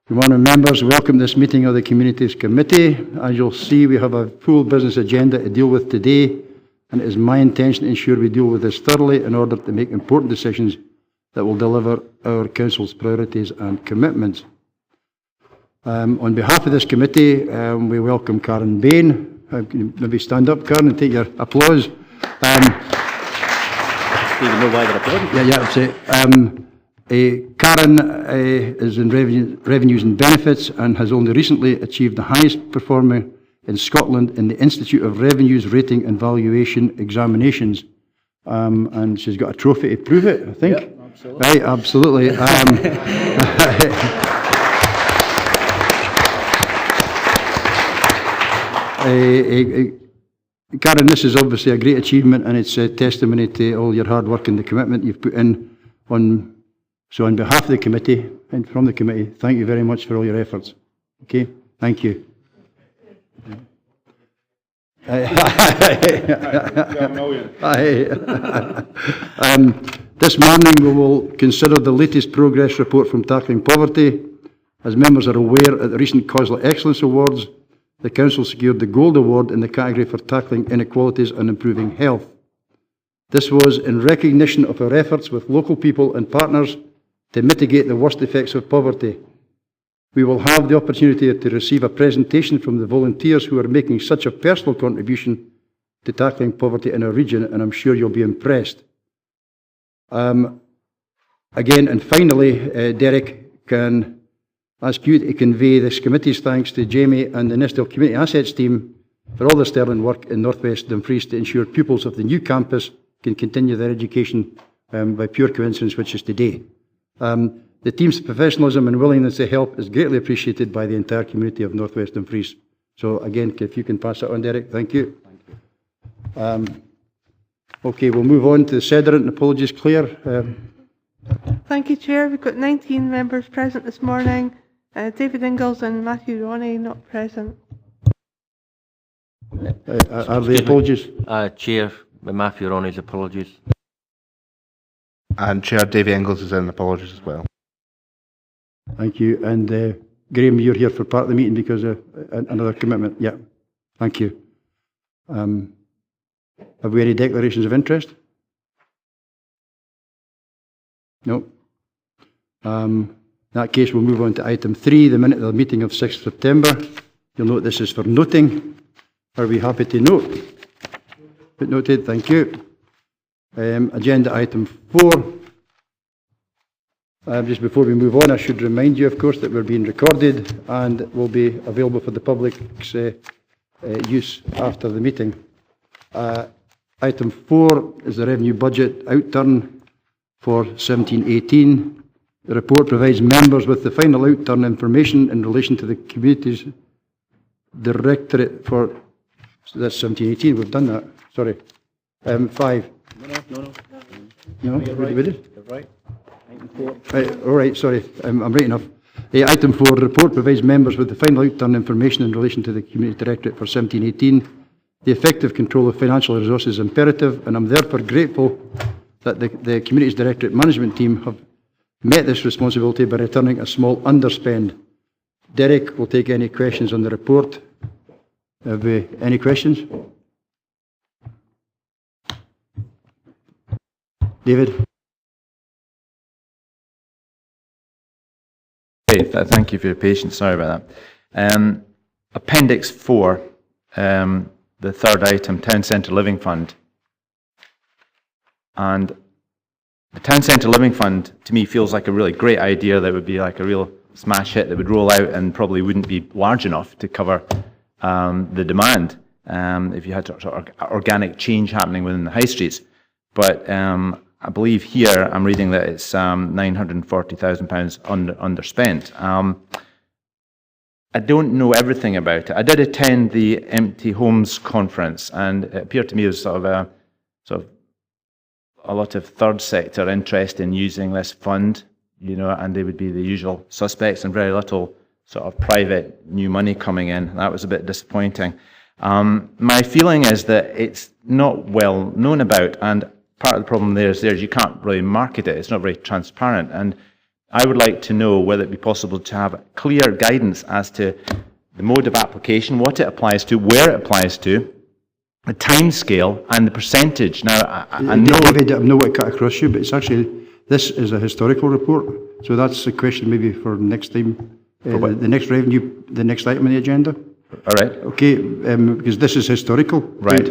Good morning, members. Welcome to this meeting of the Communities Committee. As you'll see, we have a full business agenda to deal with today, and it is my intention to ensure we deal with this thoroughly in order to make important decisions that will deliver our Council's priorities and commitments. On behalf of this committee, we welcome Karen Bain. Maybe stand up, Karen, and take your applause. Even know why they're applauding? Yeah, that's it. Karen is in revenues and benefits and has only recently achieved the highest performer in Scotland in the Institute of Revenues Rating and Valuation Examinations. And she's got a trophy to prove it, I think. Yep, absolutely. Right, absolutely. Karen, this is obviously a great achievement, and it's a testimony to all your hard work and the commitment you've put in. So on behalf of the committee and from the committee, thank you very much for all your efforts. Okay, thank you. This morning we will consider the latest progress report from Tackling Poverty. As members are aware, at the recent COSLA Excellence Awards, the Council secured the Gold Award in the category for tackling inequalities and improving health. This was in recognition of our efforts with local people and partners to mitigate the worst effects of poverty. We will have the opportunity to receive a presentation from the volunteers who are making such a personal contribution to tackling poverty in our region, and I'm sure you'll be impressed. Again, and finally, Derek, can ask you to convey this committee's thanks to Jamie and the Nestell Community Assets team for all the sterling work in North West Dumfries to ensure pupils of the new campus can continue their education by pure coincidence, which is today. The team's professionalism and willingness to help is greatly appreciated by the entire community of North West Dumfries. So again, if you can pass that on, Derek, thank you. Okay, we'll move on to the SEDERUNT. Apologies, Claire. Thank you, Chair. We've got 19 members present this morning. David Ingalls and Matthew Ronnie not present. Are the apologies? Chair, Matthew Ronnie's apologies. And Chair Davy Ingalls is in apologies as well. Thank you. And Graham, you're here for part of the meeting because of another commitment. Yeah, thank you. Have we any declarations of interest? No. In that case, we'll move on to item 3, the minute of the meeting of 6th September. You'll note this is for noting. Are we happy to note? Noted, thank you. Agenda item 4. Just before we move on, I should remind you, of course, that we're being recorded and will be available for the public's use after the meeting. Item 4 is the revenue budget outturn for 17-18. The report provides members with the final outturn information in relation to the Communities Directorate for, so that's 17-18, we've done that, sorry. 5. No, you're right. You're right. Item 4. All right, sorry, I'm right enough. Item 4, the report provides members with the final outturn information in relation to the Community Directorate for 17-18. The effective control of financial resources is imperative, and I'm therefore grateful that the Communities Directorate management team have met this responsibility by returning a small underspend. Derek will take any questions on the report. Have we any questions? David? Hey, thank you for your patience. Sorry about that. Appendix 4, the third item, Town Centre Living Fund. And the Town Centre Living Fund, to me, feels like a really great idea that would be like a real smash hit that would roll out and probably wouldn't be large enough to cover the demand if you had sort of organic change happening within the high streets. But I believe here I'm reading that it's £940,000 underspent. I don't know everything about it. I did attend the Empty Homes conference, and it appeared to me as sort of a lot of third sector interest in using this fund, you know, and they would be the usual suspects and very little sort of private new money coming in. That was a bit disappointing. My feeling is that it's not well known about, and part of the problem there is you can't really market it. It's not very transparent, and I would like to know whether it be possible to have clear guidance as to the mode of application, what it applies to, where it applies to, the time scale, and the percentage. Now, I know... David, I know what cut across you, but it's actually, this is a historical report, so that's a question maybe for next time, the next revenue, the next item on the agenda. All right. Okay, because this is historical. Right.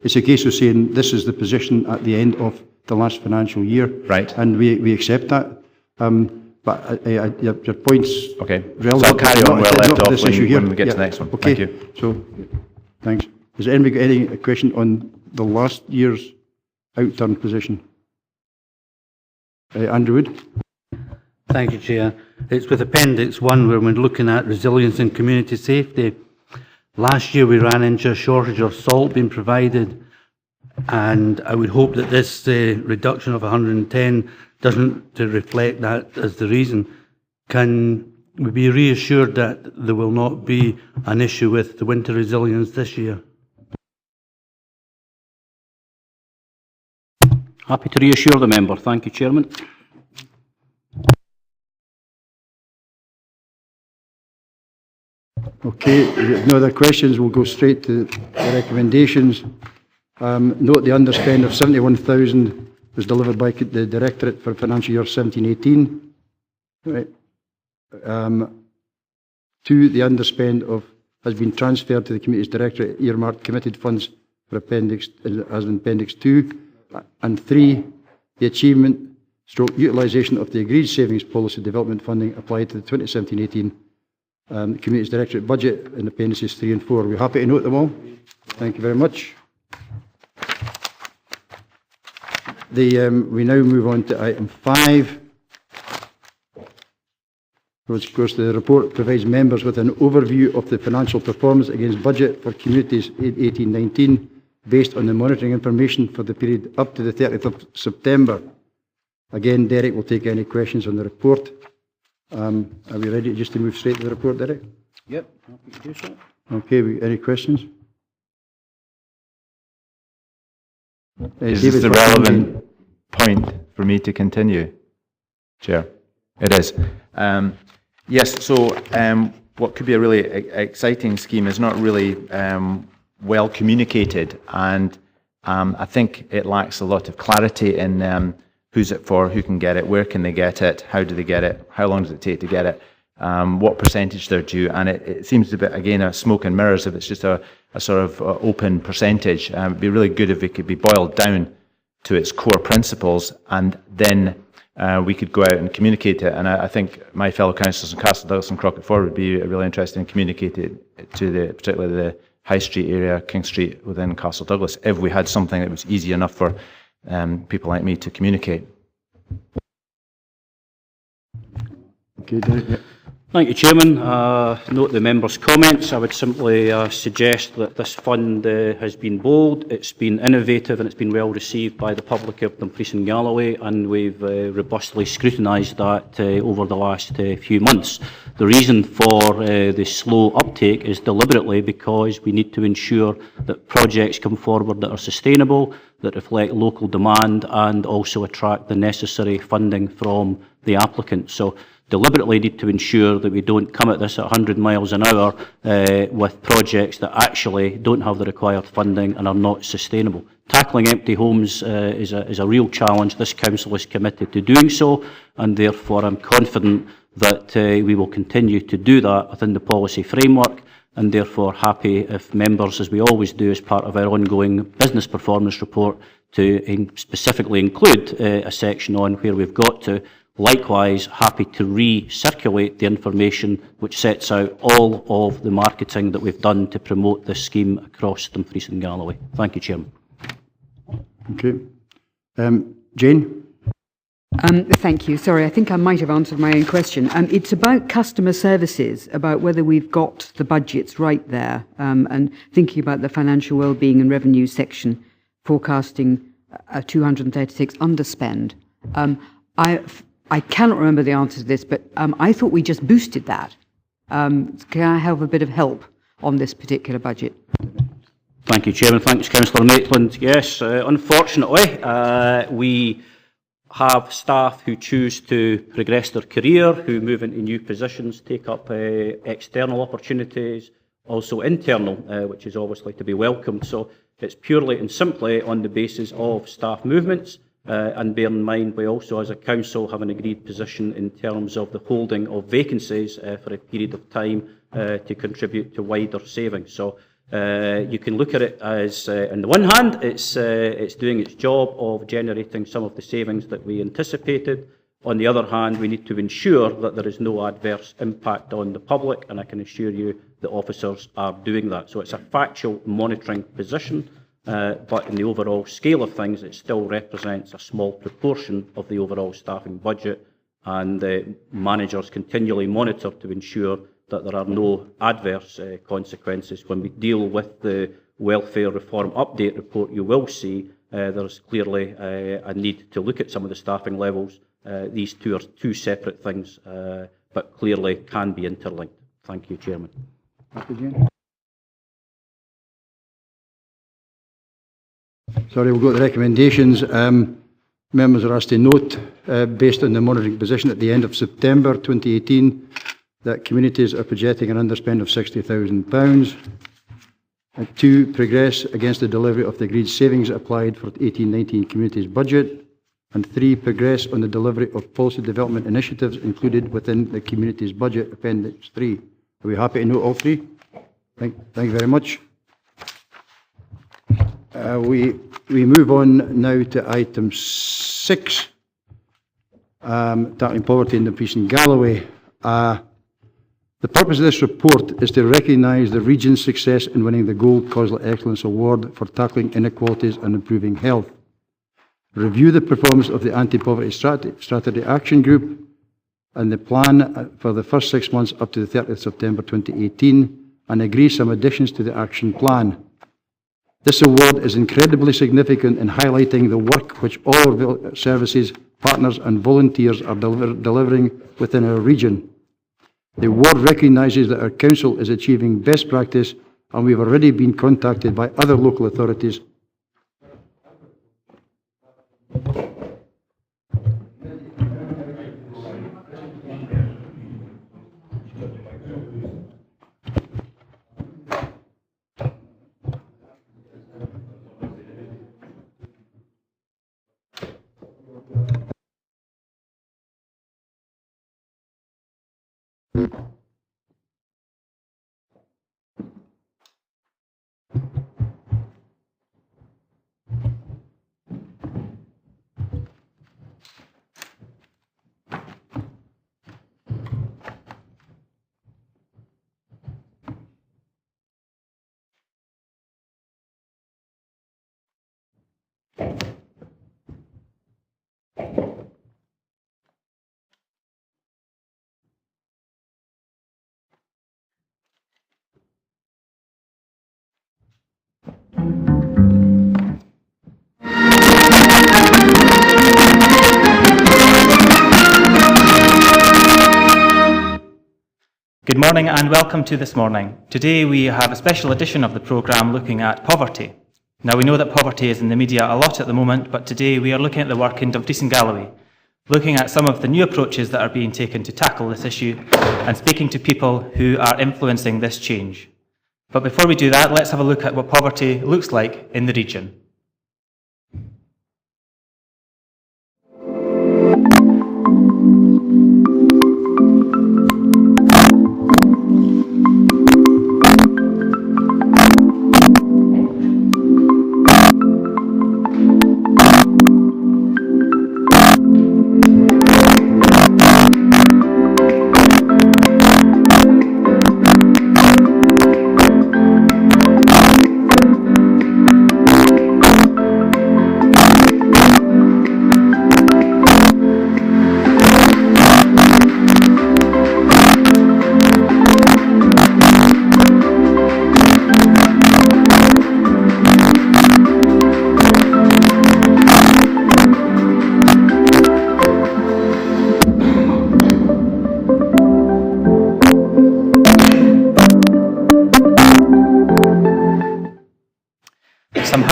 It's a case of saying this is the position at the end of the last financial year. Right. And we accept that. But your points... Okay. Relevant, so I'll carry on where I left off when we get to the next one. Okay. Thank you. So, thanks. Has anybody got any question on the last year's outturn position? Andrew Wood? Thank you, Chair. It's with Appendix 1 where we're looking at resilience and community safety. Last year we ran into a shortage of salt being provided, and I would hope that this reduction of 110 doesn't reflect that as the reason. Can we be reassured that there will not be an issue with the winter resilience this year? Happy to reassure the member. Thank you, Chairman. Okay, if you have no other questions, we'll go straight to the recommendations. Note the underspend of 71,000 was delivered by the Directorate for financial year 17-18. Right. 2, the underspend has been transferred to the Committee's Directorate earmarked committed funds for Appendix, as in Appendix 2. And 3, the achievement / utilisation of the agreed savings policy development funding applied to the 2017-18 Committee's Directorate budget in Appendices 3 and 4. Are we happy to note them all? Thank you very much. We now move on to item 5. Of course, the report provides members with an overview of the financial performance against budget for communities 18-19 based on the monitoring information for the period up to the 30th of September. Again, Derek will take any questions on the report. Are we ready just to move straight to the report, Derek? Yep, happy to do so. Okay, any questions? Is this the relevant point for me to continue, Chair? It is. Yes, so what could be a really exciting scheme is not really well communicated, and I think it lacks a lot of clarity in who's it for, who can get it, where can they get it, how do they get it, how long does it take to get it, what percentage they're due, and it seems to be, again, a smoke and mirrors if it's just a sort of open percentage. It'd be really good if it could be boiled down to its core principles, and then we could go out and communicate it. And I think my fellow councillors in Castle Douglas and Crockett Ford would be really interested in communicating it to particularly the High Street area, King Street within Castle Douglas, if we had something that was easy enough for people like me to communicate. Okay, Derek. Yeah. Thank you, Chairman. Note the member's comments. I would simply suggest that this fund has been bold, it's been innovative, and it's been well received by the public of Dumfries and Galloway, and we've robustly scrutinised that over the last few months. The reason for the slow uptake is deliberately because we need to ensure that projects come forward that are sustainable, that reflect local demand, and also attract the necessary funding from the applicant. So deliberately need to ensure that we don't come at this at 100 miles an hour with projects that actually don't have the required funding and are not sustainable. Tackling empty homes is a real challenge. This council is committed to doing so, and therefore I'm confident that we will continue to do that within the policy framework, and therefore happy if members, as we always do as part of our ongoing business performance report, to specifically include a section on where we've got to. Likewise, happy to recirculate the information which sets out all of the marketing that we've done to promote this scheme across Dumfries and Galloway. Thank you, Chairman. Okay. Jane? Thank you. Sorry, I think I might have answered my own question. It's about customer services, about whether we've got the budgets right there, and thinking about the financial wellbeing and revenue section, forecasting a 236 underspend. I cannot remember the answer to this, but I thought we just boosted that. Can I have a bit of help on this particular budget? Thank you, Chairman. Thanks, Councillor Maitland. Yes, unfortunately, we have staff who choose to progress their career, who move into new positions, take up external opportunities, also internal, which is obviously to be welcomed. So it's purely and simply on the basis of staff movements, and bear in mind we also as a council have an agreed position in terms of the holding of vacancies for a period of time to contribute to wider savings. So you can look at it as, on the one hand, it's doing its job of generating some of the savings that we anticipated. On the other hand, we need to ensure that there is no adverse impact on the public, and I can assure you the officers are doing that. So it's a factual monitoring position, but in the overall scale of things, it still represents a small proportion of the overall staffing budget, and managers continually monitor to ensure that there are no adverse consequences. When we deal with the welfare reform update report, you will see there's clearly a need to look at some of the staffing levels. These two are two separate things, but clearly can be interlinked. Thank you, Chairman. Thank you, Jane. Sorry, we'll go to the recommendations. Members are asked to note, based on the monitoring position at the end of September 2018, that communities are projecting an underspend of £60,000. 2, progress against the delivery of the agreed savings applied for the 18-19 communities budget. And 3, progress on the delivery of policy development initiatives included within the communities budget, Appendix 3. Are we happy to note all 3? Thank you very much. We move on now to item 6, tackling poverty in Dumfries and Galloway. The purpose of this report is to recognise the region's success in winning the Gold COSLA Excellence Award for tackling inequalities and improving health. Review the performance of the Anti-Poverty Strategy Action Group and the plan for the first 6 months up to the 30th September 2018 and agree some additions to the action plan. This award is incredibly significant in highlighting the work which all our services, partners and volunteers are delivering within our region. The award recognises that our council is achieving best practice, and we've already been contacted by other local authorities. Good morning and welcome to This Morning. Today we have a special edition of the programme looking at poverty. Now we know that poverty is in the media a lot at the moment, but today we are looking at the work in Dumfries and Galloway, looking at some of the new approaches that are being taken to tackle this issue and speaking to people who are influencing this change. But before we do that, let's have a look at what poverty looks like in the region.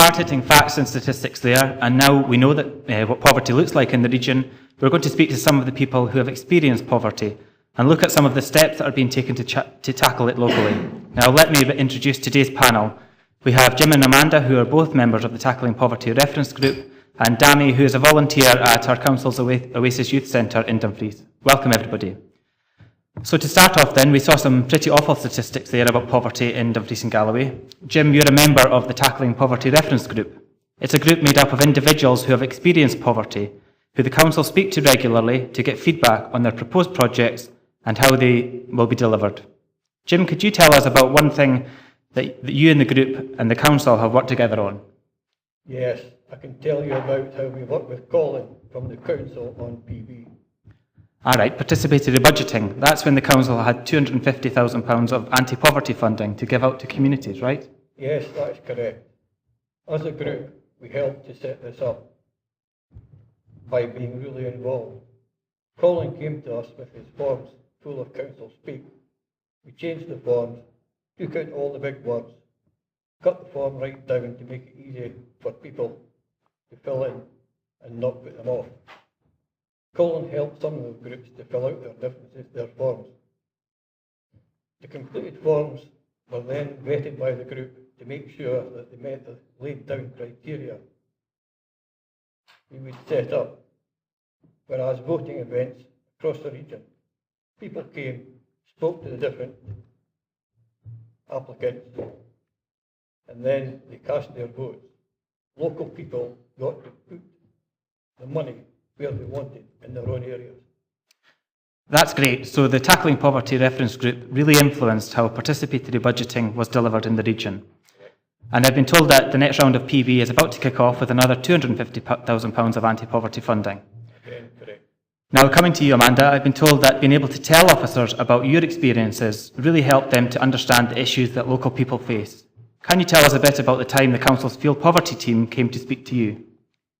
hard-hitting facts and statistics there, and now we know that what poverty looks like in the region. We're going to speak to some of the people who have experienced poverty and look at some of the steps that are being taken to tackle it locally. Now, let me introduce today's panel. We have Jim and Amanda, who are both members of the Tackling Poverty Reference Group, and Dami, who is a volunteer at our council's Oasis Youth Centre in Dumfries. Welcome, everybody. So to start off then, we saw some pretty awful statistics there about poverty in Dumfries and Galloway. Jim, you're a member of the Tackling Poverty Reference Group. It's a group made up of individuals who have experienced poverty, who the council speak to regularly to get feedback on their proposed projects and how they will be delivered. Jim, could you tell us about one thing that you and the group and the council have worked together on? Yes, I can tell you about how we work with Colin from the council on PB. All right, participatory budgeting. That's when the council had £250,000 of anti-poverty funding to give out to communities, right? Yes, that's correct. As a group, we helped to set this up by being really involved. Colin came to us with his forms full of council speak. We changed the forms, took out all the big words, cut the form right down to make it easy for people to fill in and not put them off. Colin helped some of the groups to fill out their forms. The completed forms were then vetted by the group to make sure that they met the laid down criteria we would set up. Whereas voting events across the region, people came, spoke to the different applicants, and then they cast their votes. Local people got to put the money where they wanted in their own areas. That's great. So the Tackling Poverty Reference Group really influenced how participatory budgeting was delivered in the region. And I've been told that the next round of PB is about to kick off with another £250,000 of anti-poverty funding. Again, correct. Now, coming to you, Amanda, I've been told that being able to tell officers about your experiences really helped them to understand the issues that local people face. Can you tell us a bit about the time the council's field poverty team came to speak to you?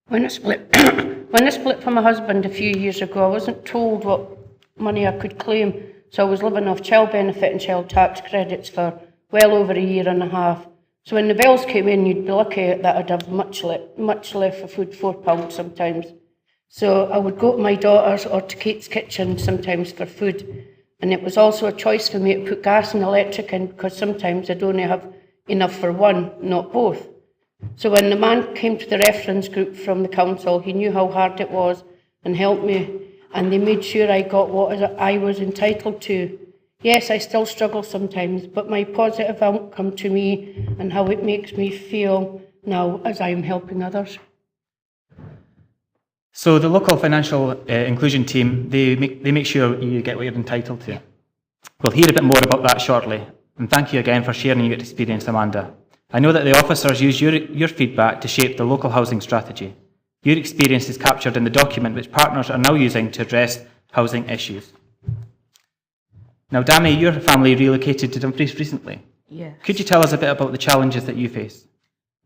When I split from my husband a few years ago, I wasn't told what money I could claim, so I was living off child benefit and child tax credits for well over a year and a half. So when the bills came in, you'd be lucky that I'd have much left for food, £4 sometimes. So I would go to my daughter's or to Kate's Kitchen sometimes for food. And it was also a choice for me to put gas and electric in, because sometimes I'd only have enough for one, not both. So when the man came to the reference group from the council, he knew how hard it was and helped me. And they made sure I got what I was entitled to. Yes, I still struggle sometimes, but my positive outcome to me and how it makes me feel now as I am helping others. So the local financial inclusion team, they make sure you get what you're entitled to. We'll hear a bit more about that shortly. And thank you again for sharing your experience, Amanda. I know that the officers use your feedback to shape the local housing strategy. Your experience is captured in the document which partners are now using to address housing issues. Now, Dami, your family relocated to Dumfries recently. Yes. Could you tell us a bit about the challenges that you face?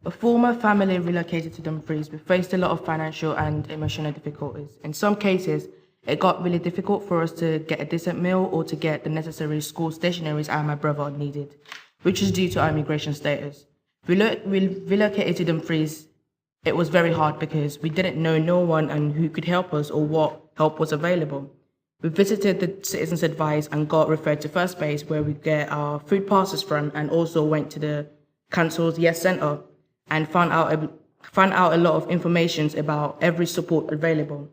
Before my family relocated to Dumfries, we faced a lot of financial and emotional difficulties. In some cases, it got really difficult for us to get a decent meal or to get the necessary school stationeries I and my brother needed, which is due to our immigration status. We relocated to Dumfries. It was very hard because we didn't know no one and who could help us or what help was available. We visited the Citizens Advice and got referred to First Base, where we get our food passes from, and also went to the council's Yes Centre and found out a lot of information about every support available.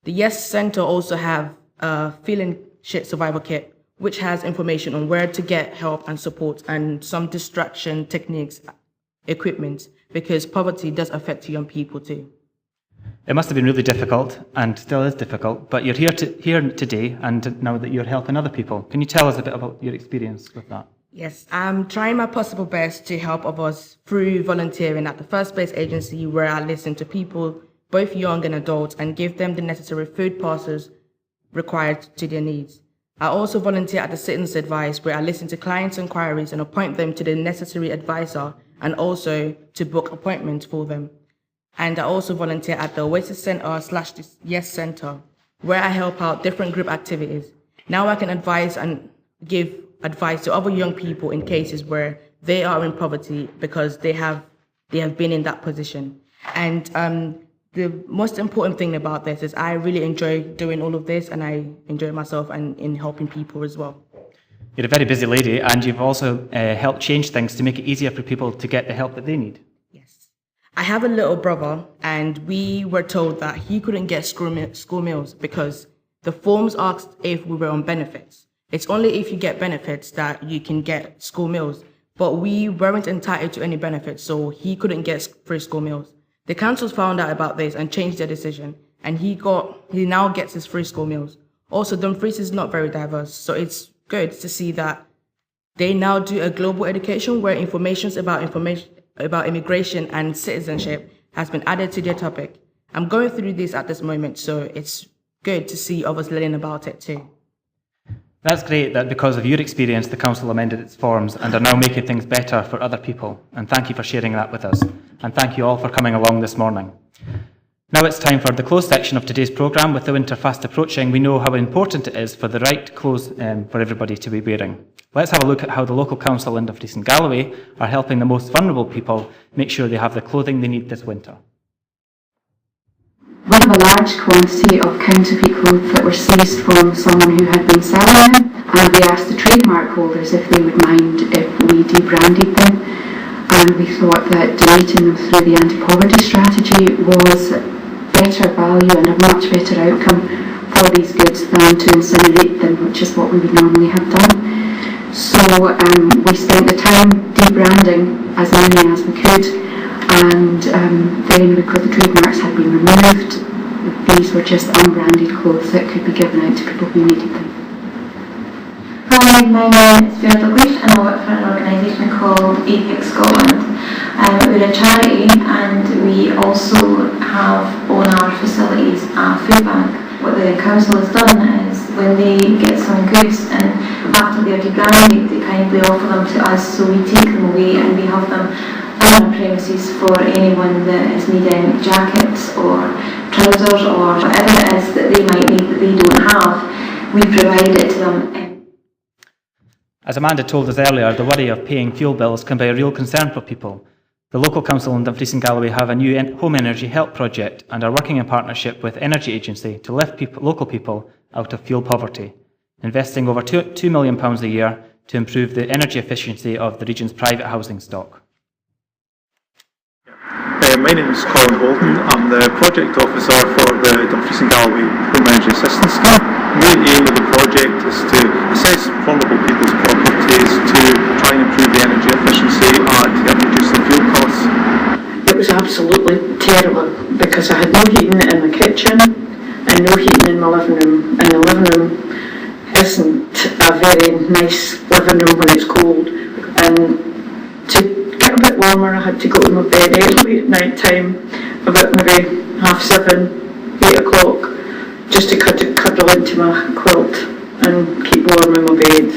The Yes Centre also have a Feeling Shit Survival Kit, which has information on where to get help and support and some distraction techniques, equipment, because poverty does affect young people too. It must have been really difficult, and still is difficult, but you're here today, and now that you're helping other people. Can you tell us a bit about your experience with that? Yes, I'm trying my possible best to help others through volunteering at the First Base agency, where I listen to people, both young and adults, and give them the necessary food passes required to their needs. I also volunteer at the Citizens Advice, where I listen to clients' inquiries and appoint them to the necessary advisor, and also to book appointments for them. And I also volunteer at the Oasis Centre/Yes Centre, where I help out different group activities. Now I can advise and give advice to other young people in cases where they are in poverty because they have they have been in that position. And the most important thing about this is I really enjoy doing all of this, and I enjoy myself and in helping people as well. You're a very busy lady, and you've also helped change things to make it easier for people to get the help that they need. Yes. I have a little brother, and we were told that he couldn't get school meals because the forms asked if we were on benefits. It's only if you get benefits that you can get school meals, but we weren't entitled to any benefits, so he couldn't get free school meals. The councils found out about this and changed their decision, and he now gets his free school meals. Also, Dumfries is not very diverse, so it's good to see that they now do a global education where information about immigration and citizenship has been added to their topic. I'm going through this at this moment, so it's good to see others learning about it too. That's great that because of your experience, the council amended its forms and are now making things better for other people. And thank you for sharing that with us. And thank you all for coming along this morning. Now it's time for the clothes section of today's programme. With the winter fast approaching, we know how important it is for the right clothes for everybody to be wearing. Let's have a look at how the local council in Dumfries and Galloway are helping the most vulnerable people make sure they have the clothing they need this winter. We have a large quantity of counterfeit clothes that were seized from someone who had been selling them, and we asked the trademark holders if they would mind if we debranded them, and we thought that donating them through the anti-poverty strategy was better value and a much better outcome for these goods than to incinerate them, which is what we would normally have done. So we spent the time debranding as many as we could, and then because the trademarks had been removed, these were just unbranded clothes that could be given out to people who needed them. Hi, my name is Vera Douglas and I work for an organisation called APEX Scotland. We're a charity and we also have on our facilities a food bank. What the council has done is when they get some goods and after they're debranded, they kindly offer them to us, so we take them away and we have them on our premises for anyone that is needing jackets or trousers or whatever it is that they might need that they don't have. We provide it to them. As Amanda told us earlier, the worry of paying fuel bills can be a real concern for people. The local council in Dumfries and Galloway have a new home energy help project and are working in partnership with Energy Agency to lift local people out of fuel poverty, investing over £2 million a year to improve the energy efficiency of the region's private housing stock. My name is Colin Bolton. I'm the project officer for the Dumfries and Galloway Home Energy Assistance Scheme. The main aim of the project is to assess vulnerable people's properties to try and improve the energy efficiency and reduce the fuel costs. It was absolutely terrible because I had no heating in my kitchen and no heating in my living room. And the living room isn't a very nice living room when it's cold. And to get a bit warmer, I had to go to my bed early at night time, about maybe 7:30, 8 o'clock, just to cuddle into my quilt and keep warm in my bed.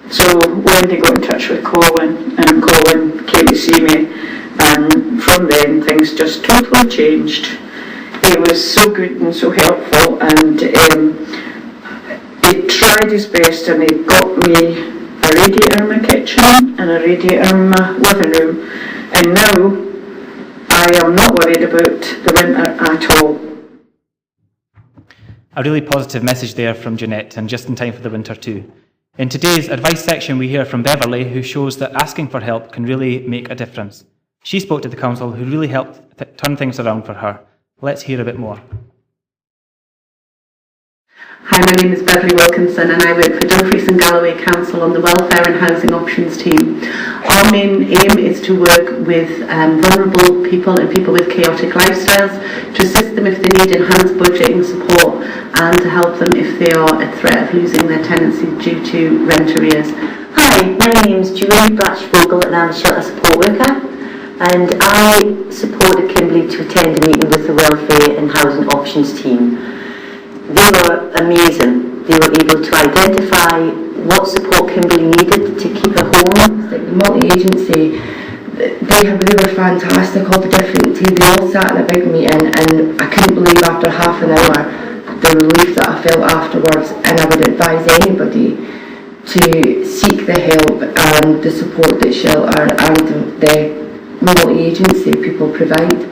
So Wendy got in touch with Colin, and Colin came to see me, and from then things just totally changed. He was so good and so helpful, and he tried his best, and he got me a radiator in my kitchen and a radiator in my living room, and now I am not worried about the winter at all. A really positive message there from Jeanette, and just in time for the winter too. In today's advice section, we hear from Beverly, who shows that asking for help can really make a difference. She spoke to the council, who really helped turn things around for her. Let's hear a bit more. Hi, my name is Beverly Wilkinson and I work for Dumfries and Galloway Council on the Welfare and Housing Options team. Our main aim is to work with vulnerable people and people with chaotic lifestyles, to assist them if they need enhanced budgeting support and to help them if they are at threat of losing their tenancy due to rent arrears. Hi, my name is Julie Blatch-Vogel and I'm a shelter support worker, and I supported Kimberley to attend a meeting with the Welfare and Housing Options team. They were amazing. They were able to identify what support Kimberley needed to keep her home. Like the multi-agency, they were fantastic, all the different teams, they all sat in a big meeting, and I couldn't believe after half an hour the relief that I felt afterwards, and I would advise anybody to seek the help and the support that shelter and the multi-agency people provide.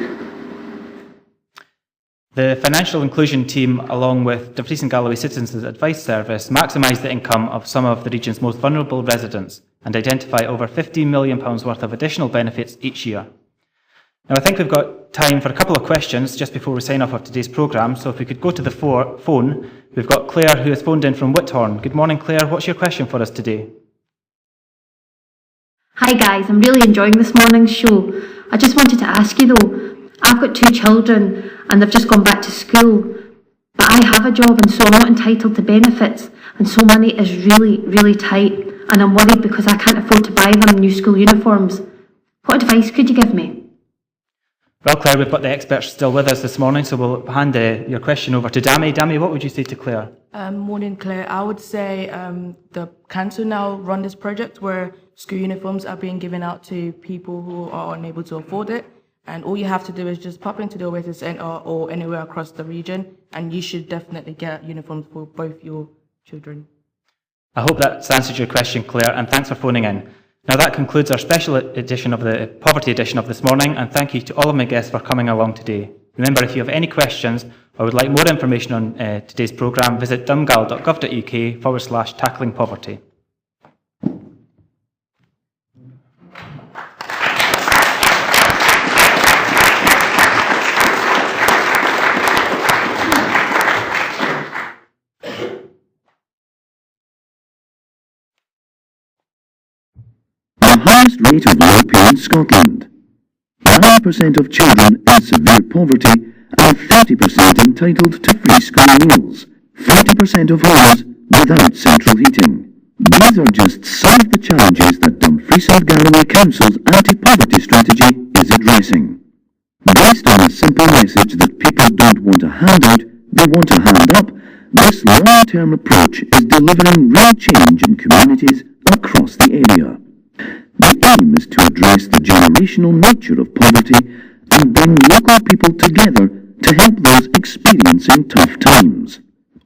The financial inclusion team, along with Dumfries and Galloway Citizens Advice Service, maximise the income of some of the region's most vulnerable residents and identify over £15 million worth of additional benefits each year. Now, I think we've got time for a couple of questions just before we sign off of today's programme, so if we could go to the phone. We've got Claire, who has phoned in from Whithorn. Good morning, Claire. What's your question for us today? Hi guys, I'm really enjoying this morning's show. I just wanted to ask you though, I've got 2 children and they've just gone back to school, but I have a job and so I'm not entitled to benefits, and so money is really tight, and I'm worried because I can't afford to buy them new school uniforms. What advice could you give me? Well, Claire, we've got the experts still with us this morning, so we'll hand your question over to Dami. Dami, what would you say to Claire? Morning, Claire. I would say the council now run this project where school uniforms are being given out to people who are unable to afford it. And all you have to do is just pop into the Oasis Centre or anywhere across the region, and you should definitely get uniforms for both your children. I hope that's answered your question, Claire, and thanks for phoning in. Now that concludes our special edition of the Poverty edition of this morning, and thank you to all of my guests for coming along today. Remember, if you have any questions or would like more information on today's programme, visit dumgal.gov.uk/tackling poverty. Highest rate of low pay in Scotland. 9% of children in severe poverty and 30% entitled to free school meals. 40% of homes without central heating. These are just some of the challenges that Dumfries and Galloway Council's anti-poverty strategy is addressing. Based on a simple message that people don't want a handout, they want a hand up, this long-term approach is delivering real change in communities across the area. The aim is to address the generational nature of poverty and bring local people together to help those experiencing tough times.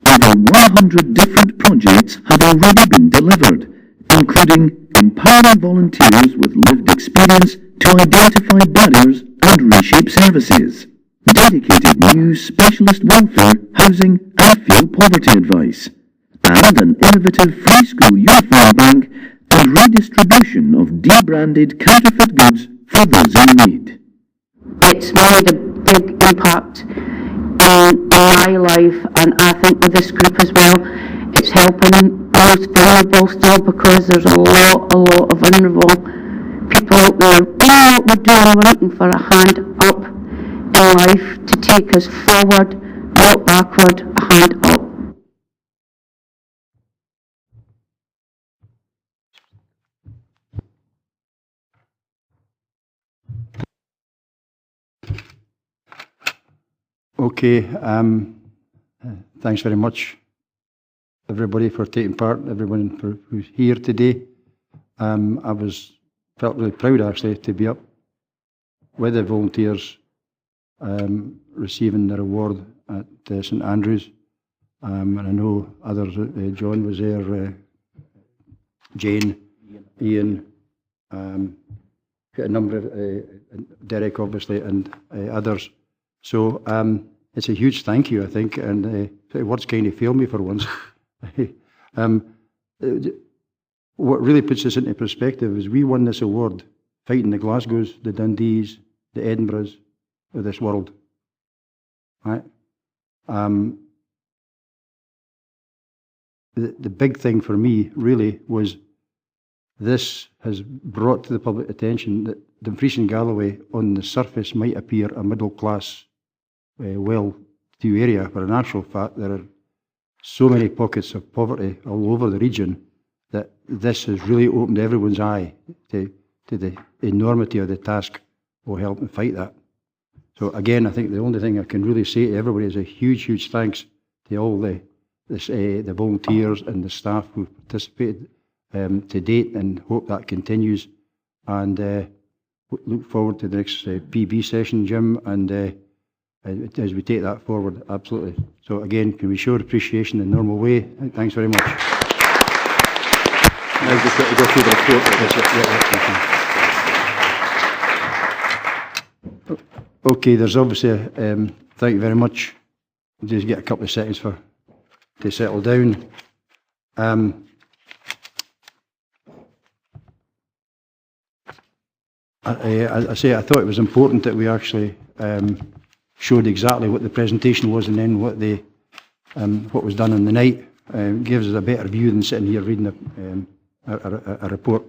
Over 100 different projects have already been delivered, including empowering volunteers with lived experience to identify barriers and reshape services, dedicated new specialist welfare, housing and field poverty advice, and an innovative free school uniform bank and redistribution of debranded counterfeit goods for those in need. It's made a big impact in my life, and I think with this group as well, it's helping most vulnerable still, because there's a lot of vulnerable people out there. You know what we're doing? We're looking for a hand up in life to take us forward, not backward, a hand up. Okay, thanks very much, everybody, for taking part, everyone who's here today. I felt really proud, actually, to be up with the volunteers receiving their award at St Andrews. And I know others, John was there, Jane, Ian, got a number of, Derek, obviously, and others. So it's a huge thank you, I think, and words kind of fail me for once. What really puts this into perspective is we won this award fighting the Glasgows, the Dundees, the Edinburghs of this world. Right? The big thing for me really was this has brought to the public attention that Dumfries and Galloway on the surface might appear a middle class well-to-do area, but in actual fact there are so many pockets of poverty all over the region that this has really opened everyone's eye to the enormity of the task of helping fight that. So again, I think the only thing I can really say to everybody is a huge thanks to all the volunteers and the staff who participated to date, and hope that continues. And look forward to the next PB session, Jim, and as we take that forward, absolutely. So again, can we show appreciation in the normal way? Thanks very much. I've just got to go through the report. Okay, there's obviously, thank you very much. Just get a couple of seconds to settle down. I thought it was important that we actually showed exactly what the presentation was and then what was done on the night. Gives us a better view than sitting here reading a report.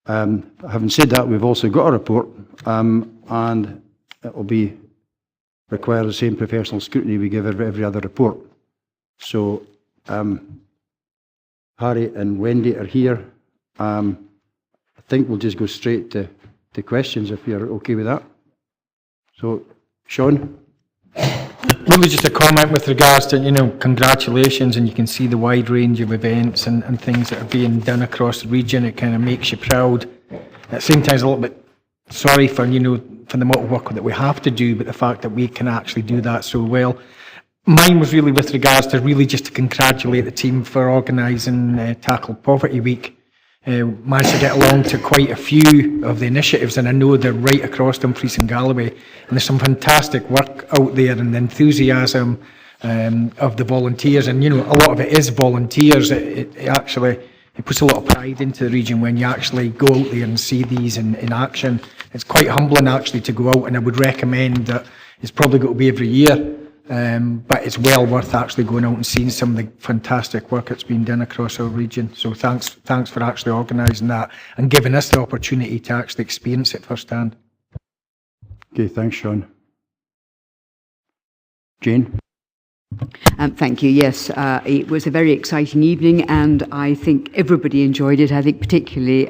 Having said that, we've also got a report, and it will require the same professional scrutiny we give every other report. So, Harry and Wendy are here. I think we'll just go straight to questions if you're okay with that. So, Sean? Really just a comment with regards to, congratulations, and you can see the wide range of events and things that are being done across the region. It kind of makes you proud. At the same time, it's a little bit sorry for, for the amount of work that we have to do, but the fact that we can actually do that so well. Mine was really with regards to really just to congratulate the team for organising Tackle Poverty Week. Managed to get along to quite a few of the initiatives, and I know they're right across Dumfries and Galloway, and there's some fantastic work out there, and the enthusiasm of the volunteers, and a lot of it is volunteers. It puts a lot of pride into the region when you actually go out there and see these in action. It's quite humbling actually to go out, and I would recommend that it's probably going to be every year. But it's well worth actually going out and seeing some of the fantastic work that's been done across our region. So thanks for actually organising that and giving us the opportunity to actually experience it firsthand. Okay, thanks, Sean. Jane? Thank you. Yes, it was a very exciting evening, and I think everybody enjoyed it. I think particularly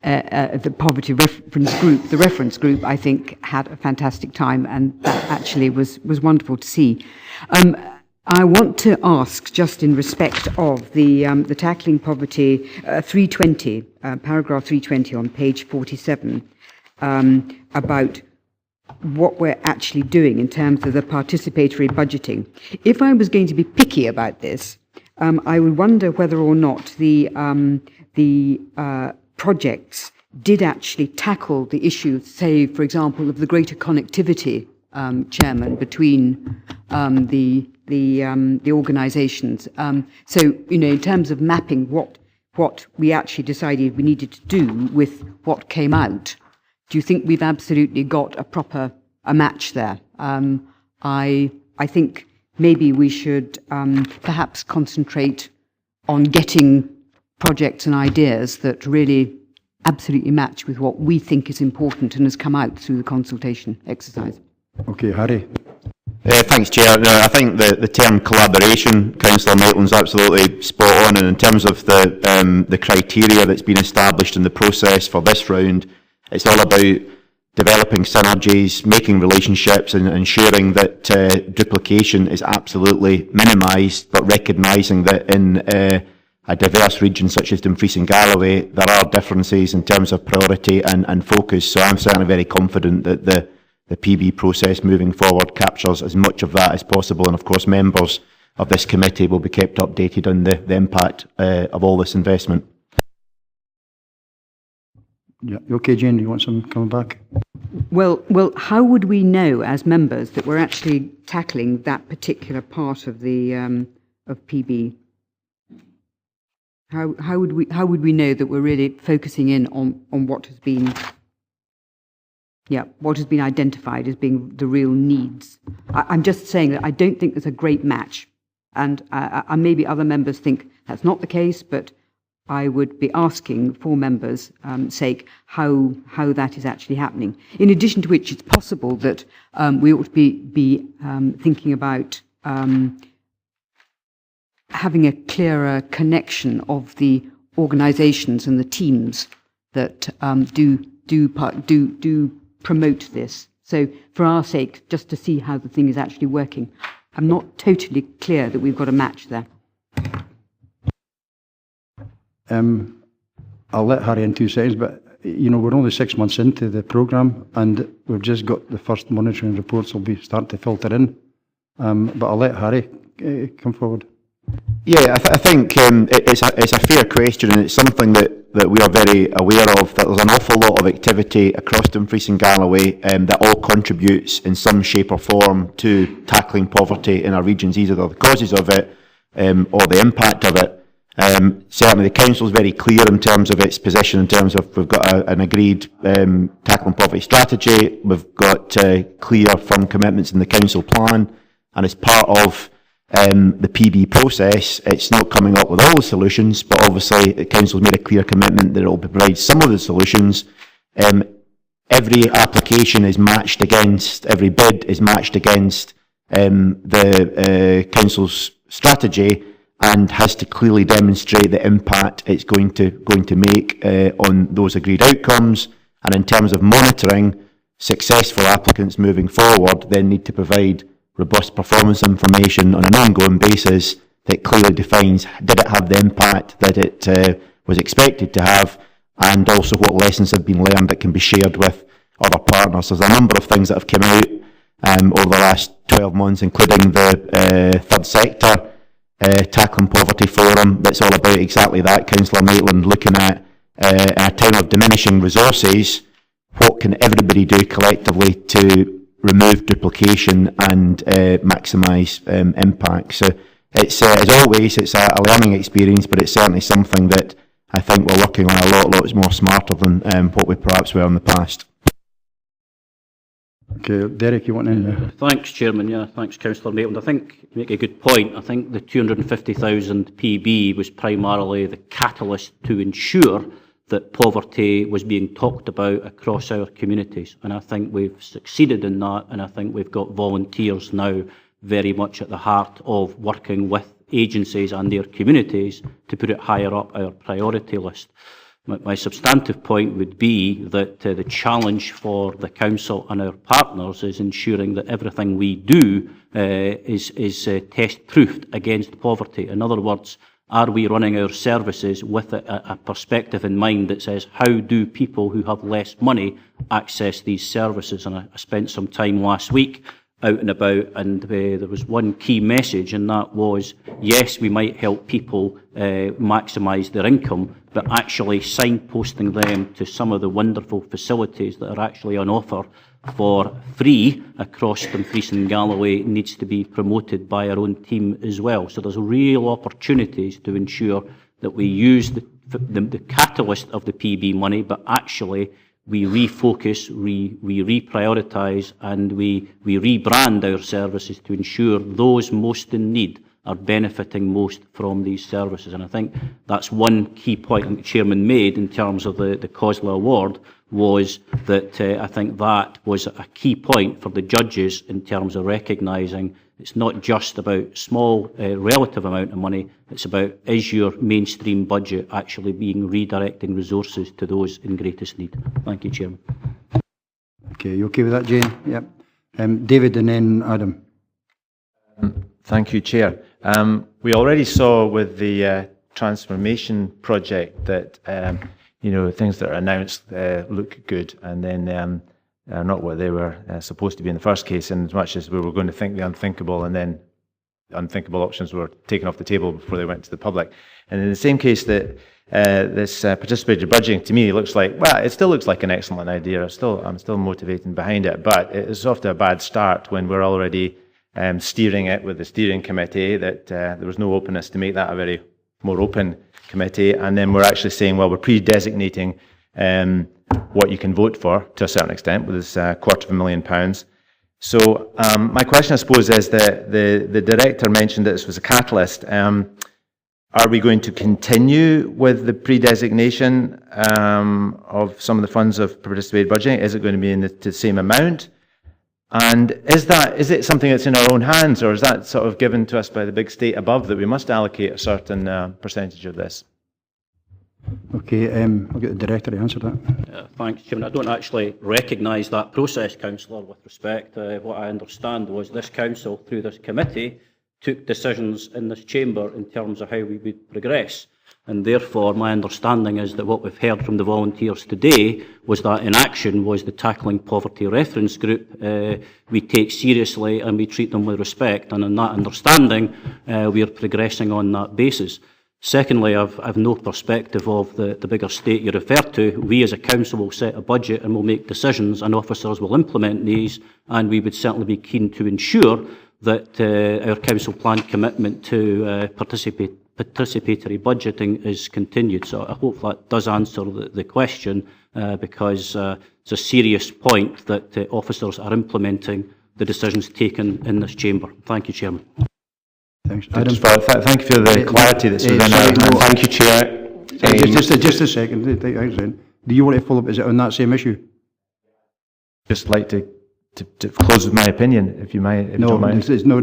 the poverty reference group, the reference group, I think had a fantastic time, and that actually was wonderful to see. I want to ask, just in respect of the Tackling Poverty 320, paragraph 320 on page 47, about what we're actually doing in terms of the participatory budgeting. If I was going to be picky about this, I would wonder whether or not the projects did actually tackle the issue, say, for example, of the greater connectivity, Chairman, between the organisations. So, in terms of mapping what we actually decided we needed to do with what came out, do you think we've absolutely got a match there? I think maybe we should perhaps concentrate on getting projects and ideas that really absolutely match with what we think is important and has come out through the consultation exercise. Okay, Harry. Thanks, Chair. I think the term collaboration, Councillor Maitland's absolutely spot on, and in terms of the criteria that's been established in the process for this round, it's all about developing synergies, making relationships, and ensuring that duplication is absolutely minimised, but recognising that in a diverse region such as Dumfries and Galloway, there are differences in terms of priority and focus. So I'm certainly very confident that the PB process moving forward captures as much of that as possible. And of course, members of this committee will be kept updated on the impact of all this investment. Yeah. Okay, Jane, you want some coming back? Well, how would we know as members that we're actually tackling that particular part of the of PB? How would we know that we're really focusing in on what has been identified as being the real needs? I'm just saying that I don't think there's a great match, and maybe other members think that's not the case, but I would be asking for members' sake how that is actually happening. In addition to which, it's possible that we ought to be thinking about having a clearer connection of the organisations and the teams that do promote this. So, for our sake, just to see how the thing is actually working. I'm not totally clear that we've got a match there. I'll let Harry in 2 seconds, but we're only 6 months into the programme, and we've just got the first monitoring reports will be starting to filter in. But I'll let Harry come forward. Yeah, I think it's a fair question, and it's something that that we are very aware of, that there's an awful lot of activity across Dumfries and Galloway that all contributes in some shape or form to tackling poverty in our regions, either the causes of it or the impact of it. Certainly the Council is very clear in terms of its position, in terms of we've got an agreed tackling poverty strategy, we've got clear firm commitments in the Council plan, and as part of the PB process, it's not coming up with all the solutions, but obviously the Council's made a clear commitment that it will provide some of the solutions. Every application is matched against, every bid is matched against the Council's strategy, and has to clearly demonstrate the impact it's going to make on those agreed outcomes. And in terms of monitoring, successful applicants moving forward then need to provide robust performance information on an ongoing basis that clearly defines, did it have the impact that it was expected to have, and also what lessons have been learned that can be shared with other partners. There's a number of things that have come out over the last 12 months, including the third sector Tackling Poverty Forum, that's all about exactly that. Councillor Maitland looking at in a time of diminishing resources, what can everybody do collectively to remove duplication and maximise impact. So it's, as always, it's a learning experience, but it's certainly something that I think we're working on a lot more smarter than what we perhaps were in the past. Okay, Derek, you want to... Thanks, Chairman. Yeah, thanks, Councillor Maitland. I think you make a good point. I think the 250,000 PB was primarily the catalyst to ensure that poverty was being talked about across our communities. And I think we've succeeded in that, and I think we've got volunteers now very much at the heart of working with agencies and their communities to put it higher up our priority list. My substantive point would be that the challenge for the Council and our partners is ensuring that everything we do is test-proofed against poverty. In other words, are we running our services with a perspective in mind that says, how do people who have less money access these services? And I spent some time last week out and about, and there was one key message, and that was, yes, we might help people maximise their income, but actually signposting them to some of the wonderful facilities that are actually on offer for free across Dumfries and Galloway needs to be promoted by our own team as well. So there's real opportunities to ensure that we use the catalyst of the PB money, but actually we refocus, we reprioritise, and we rebrand our services to ensure those most in need are benefiting most from these services. And I think that's one key point that the Chairman made in terms of the COSLA award, was that I think that was a key point for the judges in terms of recognising it's not just about small relative amount of money, it's about, is your mainstream budget actually being redirecting resources to those in greatest need. Thank you, Chairman. Okay, you okay with that, Jane? Yep. David and then Adam. Thank you, Chair. We already saw with the transformation project that things that are announced look good, and then not what they were supposed to be in the first case, in as much as we were going to think the unthinkable, and then unthinkable options were taken off the table before they went to the public. And in the same case that this participatory budgeting, to me, looks like, well, it still looks like an excellent idea. I'm still motivated behind it, but it's off to a bad start when we're already steering it with the steering committee, that there was no openness to make that a very more open committee, and then we're actually saying, well, we're pre-designating what you can vote for to a certain extent with this £250,000. So my question, I suppose, is that the director mentioned that this was a catalyst. Are we going to continue with the pre-designation of some of the funds of participated budgeting? Is it going to be in the same amount? And is it something that's in our own hands, or is that sort of given to us by the big state above that we must allocate a certain percentage of this? Okay, I'll get the director to answer that. Thanks, Chairman. I don't actually recognise that process, Councillor, with respect. What I understand was this Council, through this committee, took decisions in this chamber in terms of how we would progress. And therefore, my understanding is that what we've heard from the volunteers today was that in action was the Tackling Poverty Reference Group we take seriously and we treat them with respect. And in that understanding, we are progressing on that basis. Secondly, I've no perspective of the bigger state you refer to. We as a council will set a budget and will make decisions, and officers will implement these, and we would certainly be keen to ensure that our council plan commitment to participatory budgeting is continued. So I hope that does answer the question, because it's a serious point that officers are implementing the decisions taken in this chamber. Thank you, Chairman. Thanks. Thank you for the clarity that's within there. Thank you, Chair. Just a second. Do you want to follow up? Is it on that same issue? Just like to close with my opinion, if you might. If you don't mind. This is a you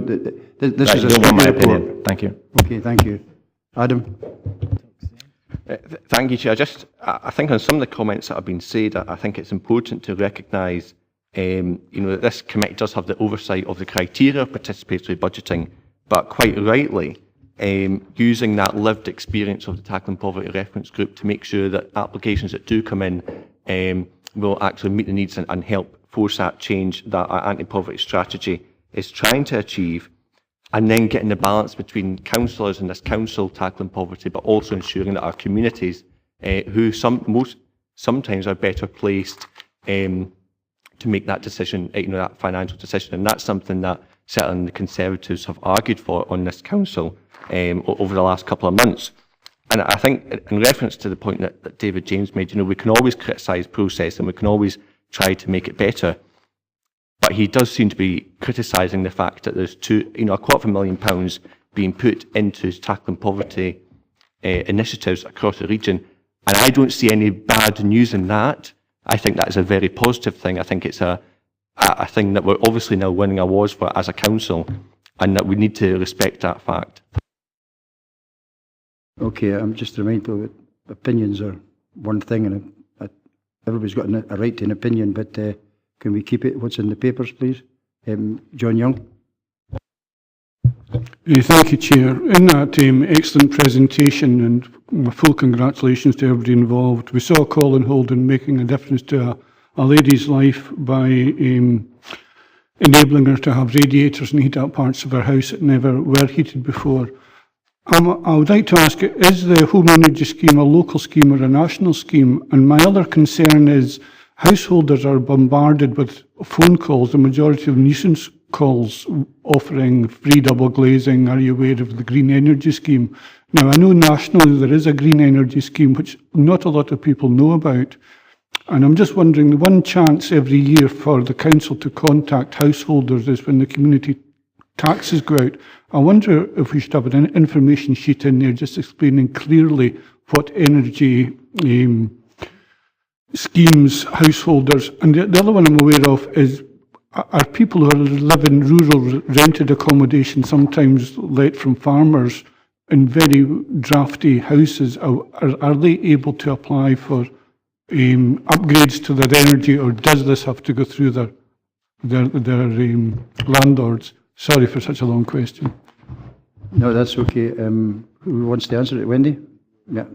don't want my report. opinion. Thank you. Okay, thank you. Adam? Thank you, Chair. I think on some of the comments that have been said, I think it's important to recognise, that this committee does have the oversight of the criteria of participatory budgeting, but quite rightly, using that lived experience of the Tackling Poverty Reference Group to make sure that applications that do come in will actually meet the needs and help force that change that our anti-poverty strategy is trying to achieve, and then getting the balance between councillors in this council tackling poverty, but also ensuring that our communities, who sometimes are better placed to make that decision, that financial decision, and that's something that certainly the Conservatives have argued for on this council over the last couple of months. And I think, in reference to the point that David James made, we can always criticise process and we can always try to make it better. But he does seem to be criticising the fact that there's £250,000 being put into tackling poverty initiatives across the region. And I don't see any bad news in that. I think that is a very positive thing. I think it's a thing that we're obviously now winning awards for as a council, and that we need to respect that fact. Okay, I'm just reminded that opinions are one thing, and everybody's got a right to an opinion, but can we keep it what's in the papers, please? John Young. Thank you, Chair. In that excellent presentation, and my full congratulations to everybody involved, we saw Colin Holden making a difference to a lady's life by enabling her to have radiators and heat up parts of her house that never were heated before. I would like to ask, is the home energy scheme a local scheme or a national scheme? And my other concern is householders are bombarded with phone calls, the majority of nuisance calls offering free double glazing. Are you aware of the green energy scheme? Now, I know nationally there is a green energy scheme which not a lot of people know about. And I'm just wondering, the one chance every year for the council to contact householders is when the community taxes go out. I wonder if we should have an information sheet in there just explaining clearly what energy schemes householders, and the other one I'm aware of is, are people who live in rural rented accommodation, sometimes let from farmers in very drafty houses, are they able to apply for upgrades to their energy, or does this have to go through their landlords? Sorry for such a long question. No, that's okay. Who wants to answer it? Wendy? Yeah.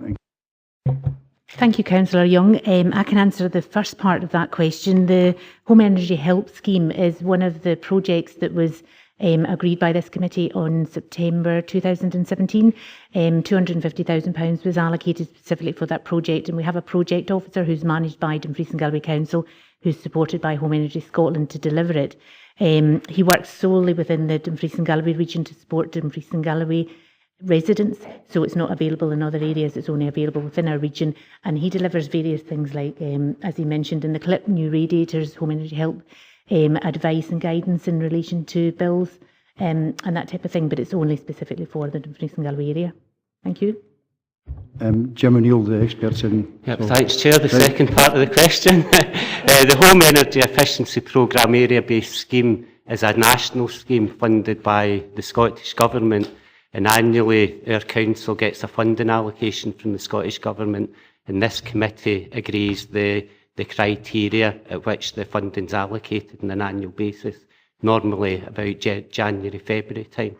Thank you, Councillor Young. I can answer the first part of that question. The Home Energy Help Scheme is one of the projects that was agreed by this committee on September 2017. £250,000 was allocated specifically for that project, and we have a project officer who's managed by Dumfries and Galloway Council, who's supported by Home Energy Scotland to deliver it. He works solely within the Dumfries and Galloway region to support Dumfries and Galloway residents, so it's not available in other areas, it's only available within our region, and he delivers various things like, as he mentioned in the clip, new radiators, home energy help, advice and guidance in relation to bills, and that type of thing, but it's only specifically for the Dumfries and Galloway area. Thank you. Jim O'Neill, the experts in... Yep, thanks, Chair. The second part of the question. The Home Energy Efficiency Programme Area-Based Scheme is a national scheme funded by the Scottish Government, and annually our council gets a funding allocation from the Scottish Government, and this committee agrees the criteria at which the funding is allocated on an annual basis, normally about January, February time.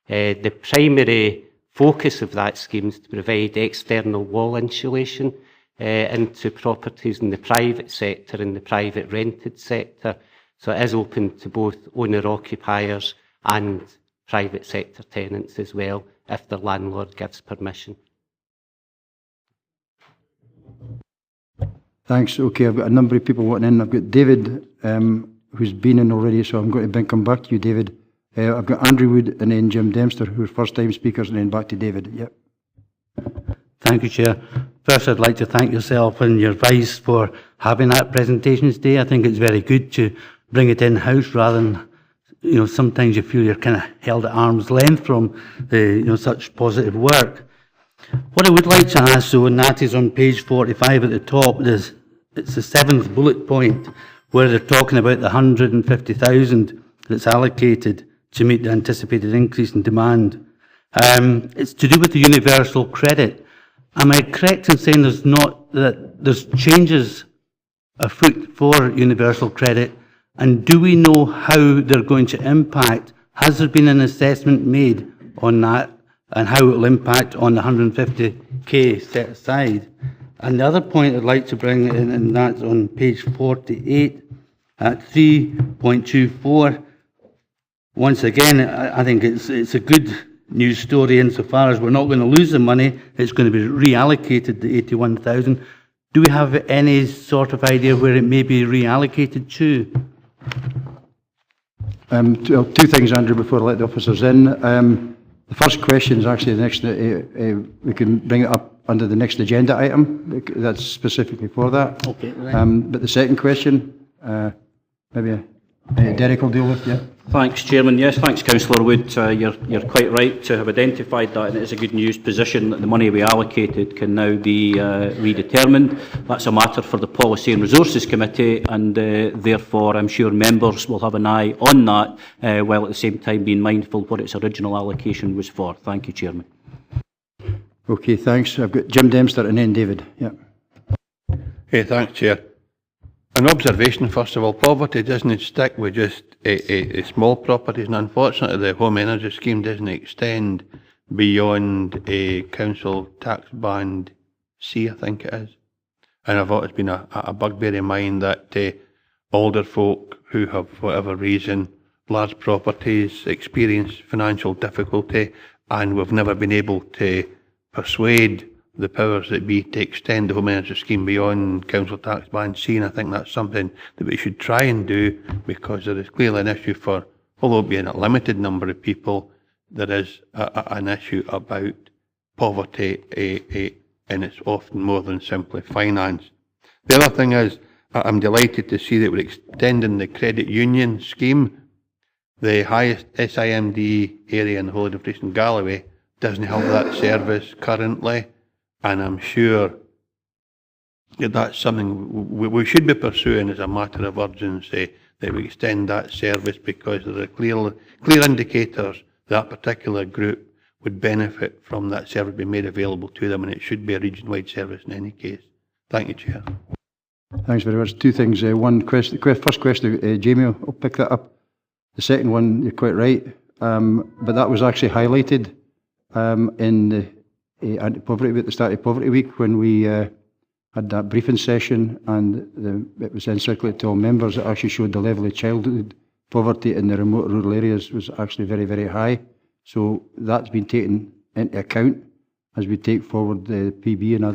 The primary focus of that scheme is to provide external wall insulation into properties in the private sector and the private rented sector, so it is open to both owner-occupiers and private sector tenants as well, if the landlord gives permission. Thanks. Okay, I've got a number of people wanting in. I've got David, who's been in already, so I'm going to come back to you, David. I've got Andrew Wood and then Jim Dempster, who are first-time speakers, and then back to David. Yep. Thank you, Chair. First, I'd like to thank yourself and your vice for having that presentation today. I think it's very good to bring it in-house rather than, sometimes you feel you're kind of held at arm's length from such positive work. What I would like to ask, though, and that is on page 45 at the top, it's the 7th bullet point, where they're talking about the 150,000 that's allocated to meet the anticipated increase in demand. It's to do with the universal credit. Am I correct in saying there's changes afoot for universal credit, and do we know how they're going to impact? Has there been an assessment made on that and how it will impact on the 150k set aside? And the other point I'd like to bring in, and that's on page 48 at 3.24. Once again, I think it's a good news story insofar as we're not going to lose the money, it's going to be reallocated, the 81,000. Do we have any sort of idea where it may be reallocated to? Two things, Andrew, before I let the officers in. The first question is actually the next, we can bring it up under the next agenda item, that's specifically for that. Okay. Right. But the second question, maybe Derek will deal with, yeah. Thanks, Chairman. Yes, thanks, Councillor Wood. You're quite right to have identified that, and it is a good news position that the money we allocated can now be redetermined. That's a matter for the Policy and Resources Committee, and therefore I'm sure members will have an eye on that, while at the same time being mindful what its original allocation was for. Thank you, Chairman. Okay, thanks. I've got Jim Dempster and then David. Yeah. Hey, thanks, Chair. An observation, first of all, poverty doesn't stick with just small properties, and unfortunately the home energy scheme doesn't extend beyond a council tax band C, I think it is. And I've always been a bugbear in mind that older folk who have, for whatever reason, large properties, experience financial difficulty, and we've never been able to persuade the powers that be to extend the home energy scheme beyond council tax band C, and I think that's something that we should try and do, because there is clearly an issue for, although being a limited number of people, there is an issue about poverty, and it's often more than simply finance. The other thing is, I'm delighted to see that we're extending the credit union scheme. The highest SIMD area in the whole of Dumfries and Galloway doesn't have that service currently. And I'm sure that that's something we should be pursuing as a matter of urgency, that we extend that service, because there are clear indicators that particular group would benefit from that service being made available to them, and it should be a region-wide service in any case. Thank you, Chair. Thanks very much. Two things. One question, first question, Jamie will pick that up. The second one, you're quite right, but that was actually highlighted in the anti-poverty, at the start of Poverty Week, when we had that briefing session, and it was then circulated to all members. It actually showed the level of childhood poverty in the remote rural areas was actually very, very high. So that's been taken into account as we take forward the PB and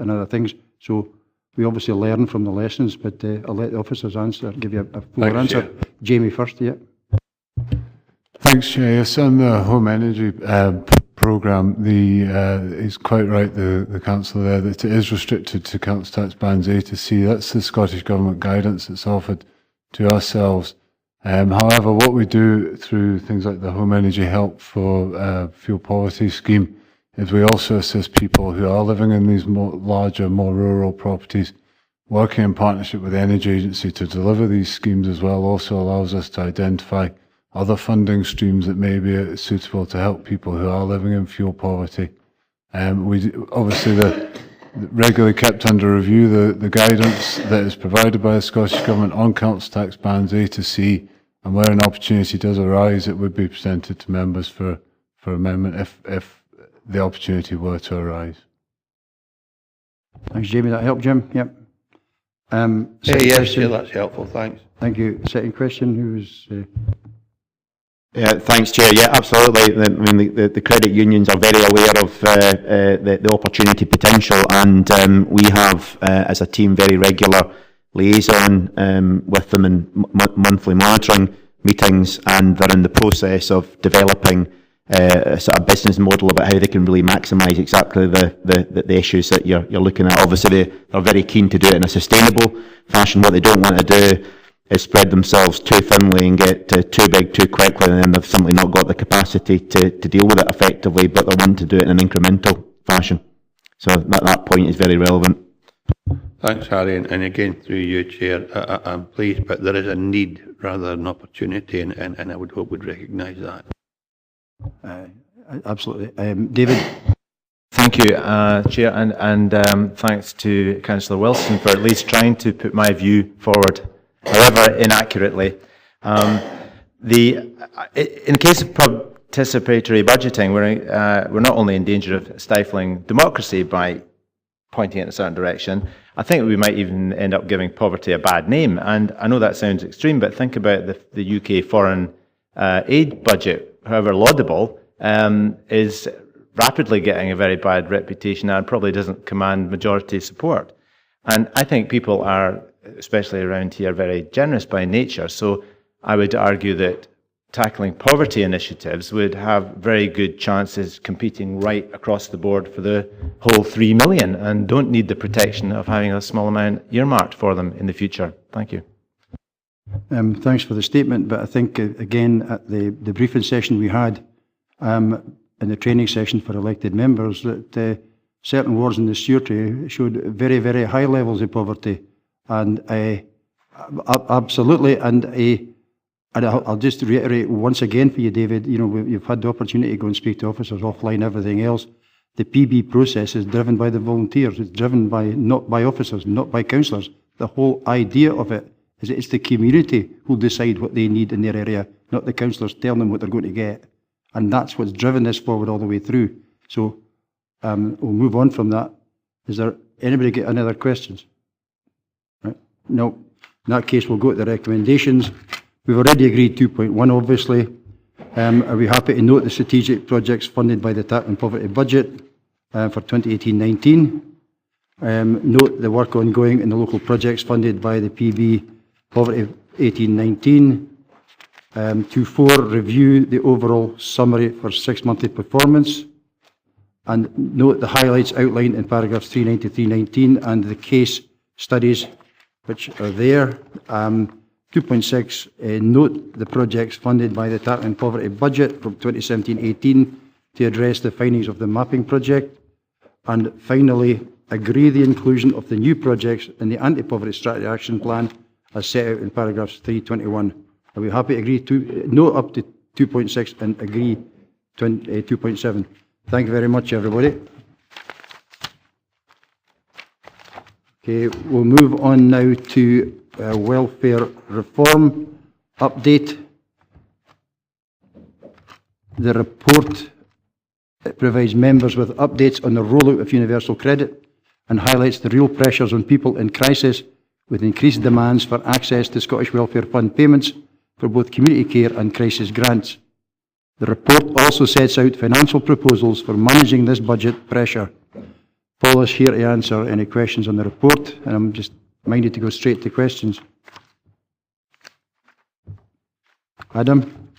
other things. So we obviously learn from the lessons, but I'll let the officers give you a fuller answer. Chair. Jamie first, yeah. Thanks, Chair. Yes, on the home energy programme, it's quite right, the councillor there, that it is restricted to council tax bands A to C. That's the Scottish Government guidance that's offered to ourselves. However, what we do through things like the Home Energy Help for Fuel Poverty scheme is we also assist people who are living in these larger, more rural properties. Working in partnership with the Energy Agency to deliver these schemes as well also allows us to identify other funding streams that may be suitable to help people who are living in fuel poverty. We obviously regularly kept under review the guidance that is provided by the Scottish Government on council tax bands A to C, and where an opportunity does arise, it would be presented to members for amendment if the opportunity were to arise. Thanks, Jamie. That helped, Jim? Yep. Yes, yeah, that's helpful. Thanks. Thank you. Second question, who was... Thanks, Chair. Yeah, absolutely. I mean, the credit unions are very aware of the opportunity potential, and we have, as a team, very regular liaison with them in monthly monitoring meetings, and they're in the process of developing a sort of business model about how they can really maximise exactly the issues that you're looking at. Obviously, they're very keen to do it in a sustainable fashion. What they don't want to do is spread themselves too thinly and get too big too quickly, and then they've simply not got the capacity to deal with it effectively, but they want to do it in an incremental fashion. So that point is very relevant. Thanks, Harry, and again, through you, Chair, I'm pleased, but there is a need rather than opportunity, and I would hope we'd recognise that. Absolutely. David? Thank you, Chair, and thanks to Councillor Wilson for at least trying to put my view forward, however inaccurately. In the case of participatory budgeting, we're not only in danger of stifling democracy by pointing in a certain direction, I think we might even end up giving poverty a bad name. And I know that sounds extreme, but think about the UK foreign aid budget, however laudable, is rapidly getting a very bad reputation and probably doesn't command majority support. And I think people are, especially around here, very generous by nature. So I would argue that tackling poverty initiatives would have very good chances competing right across the board for the whole 3 million and don't need the protection of having a small amount earmarked for them in the future. Thank you. Thanks for the statement, but I think, again, at the briefing session we had in the training session for elected members, that certain wards in the statutory showed very, very high levels of poverty. And absolutely, and I'll just reiterate once again for you, David, you know, you've had the opportunity to go and speak to officers offline, everything else. The PB process is driven by the volunteers. It's driven by, not by officers, not by councillors. The whole idea of it is that it's the community who decide what they need in their area, not the councillors telling them what they're going to get. And that's what's driven this forward all the way through. So we'll move on from that. Is there anybody get any other questions? Right? No. In that case, we'll go to the recommendations. We've already agreed 2.1, obviously. Are we happy to note the strategic projects funded by the tackling poverty budget for 2018-19? Note the work ongoing in the local projects funded by the PB Poverty 18-19. 2.4, review the overall summary for 6-monthly performance. And note the highlights outlined in paragraphs 390 to 319 and the case studies which are there. 2.6, note the projects funded by the tackling poverty budget from 2017-18 to address the findings of the mapping project. And finally, agree the inclusion of the new projects in the anti-poverty strategy action plan as set out in paragraphs 321. Are we happy to agree to note up to 2.6 and agree 2.7? Thank you very much, everybody. Okay, we'll move on now to welfare reform update. The report provides members with updates on the rollout of universal credit and highlights the real pressures on people in crisis with increased demands for access to Scottish Welfare Fund payments for both community care and crisis grants. The report also sets out financial proposals for managing this budget pressure. Paul is here to answer any questions on the report, and I'm just minded to go straight to questions. Adam?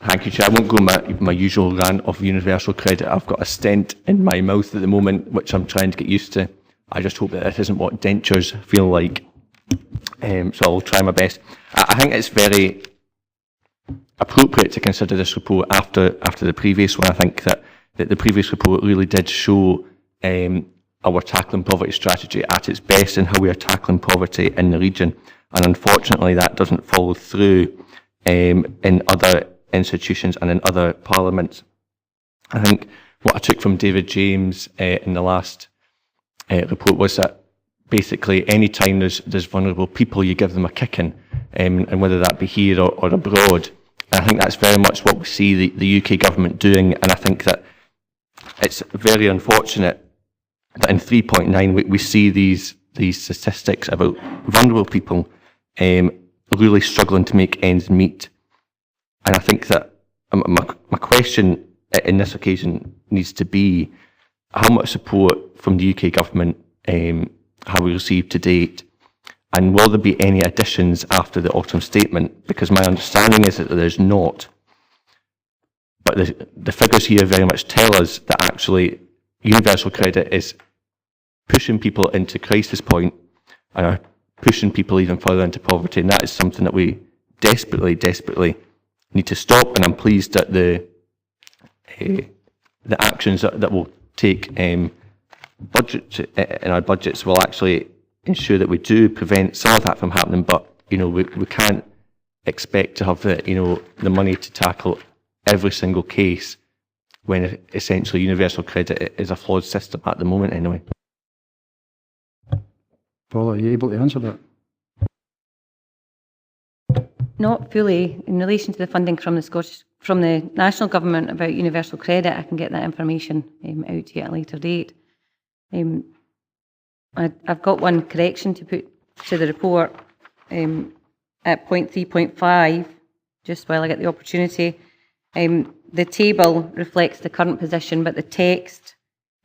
Thank you, Chair. I won't go my usual rant of universal credit. I've got a stent in my mouth at the moment, which I'm trying to get used to. I just hope that this isn't what dentures feel like. So I'll try my best. I think it's very appropriate to consider this report after the previous one. I think that the previous report really did show our tackling poverty strategy at its best and how we are tackling poverty in the region. And unfortunately, that doesn't follow through in other institutions and in other parliaments. I think what I took from David James in the last report was that basically any time there's vulnerable people, you give them a kicking, and whether that be here or abroad. And I think that's very much what we see the UK government doing, and I think that it's very unfortunate that in 3.9 we see these statistics about vulnerable people really struggling to make ends meet. And I think that my question in this occasion needs to be, how much support from the UK government have we received to date? And will there be any additions after the autumn statement? Because my understanding is that there's not. But the figures here very much tell us that actually universal credit is pushing people into crisis point and are pushing people even further into poverty. And that is something that we desperately, desperately need to stop. And I'm pleased that the actions that we'll take in our budgets will actually ensure that we do prevent some of that from happening. But we can't expect to have the money to tackle every single case when essentially universal credit is a flawed system at the moment anyway. Paul, are you able to answer that? Not fully. In relation to the funding from the national government about universal credit, I can get that information out to you at a later date. I've got one correction to put to the report at point 3.5, just while I get the opportunity. The table reflects the current position, but the text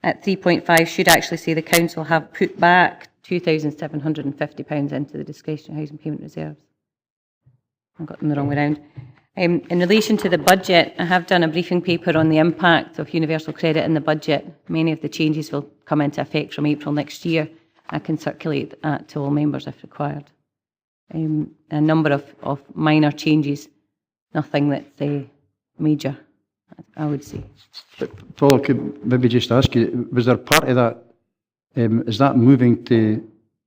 at 3.5 should actually say the council have put back £2,750 into the discretionary housing payment reserves. I've got them the wrong way around. In relation to the budget, I have done a briefing paper on the impact of universal credit in the budget. Many of the changes will come into effect from April next year. I can circulate that to all members if required. A number of minor changes, nothing that's major, I would say. But Paul, I could maybe just ask you, was there part of that, is that moving to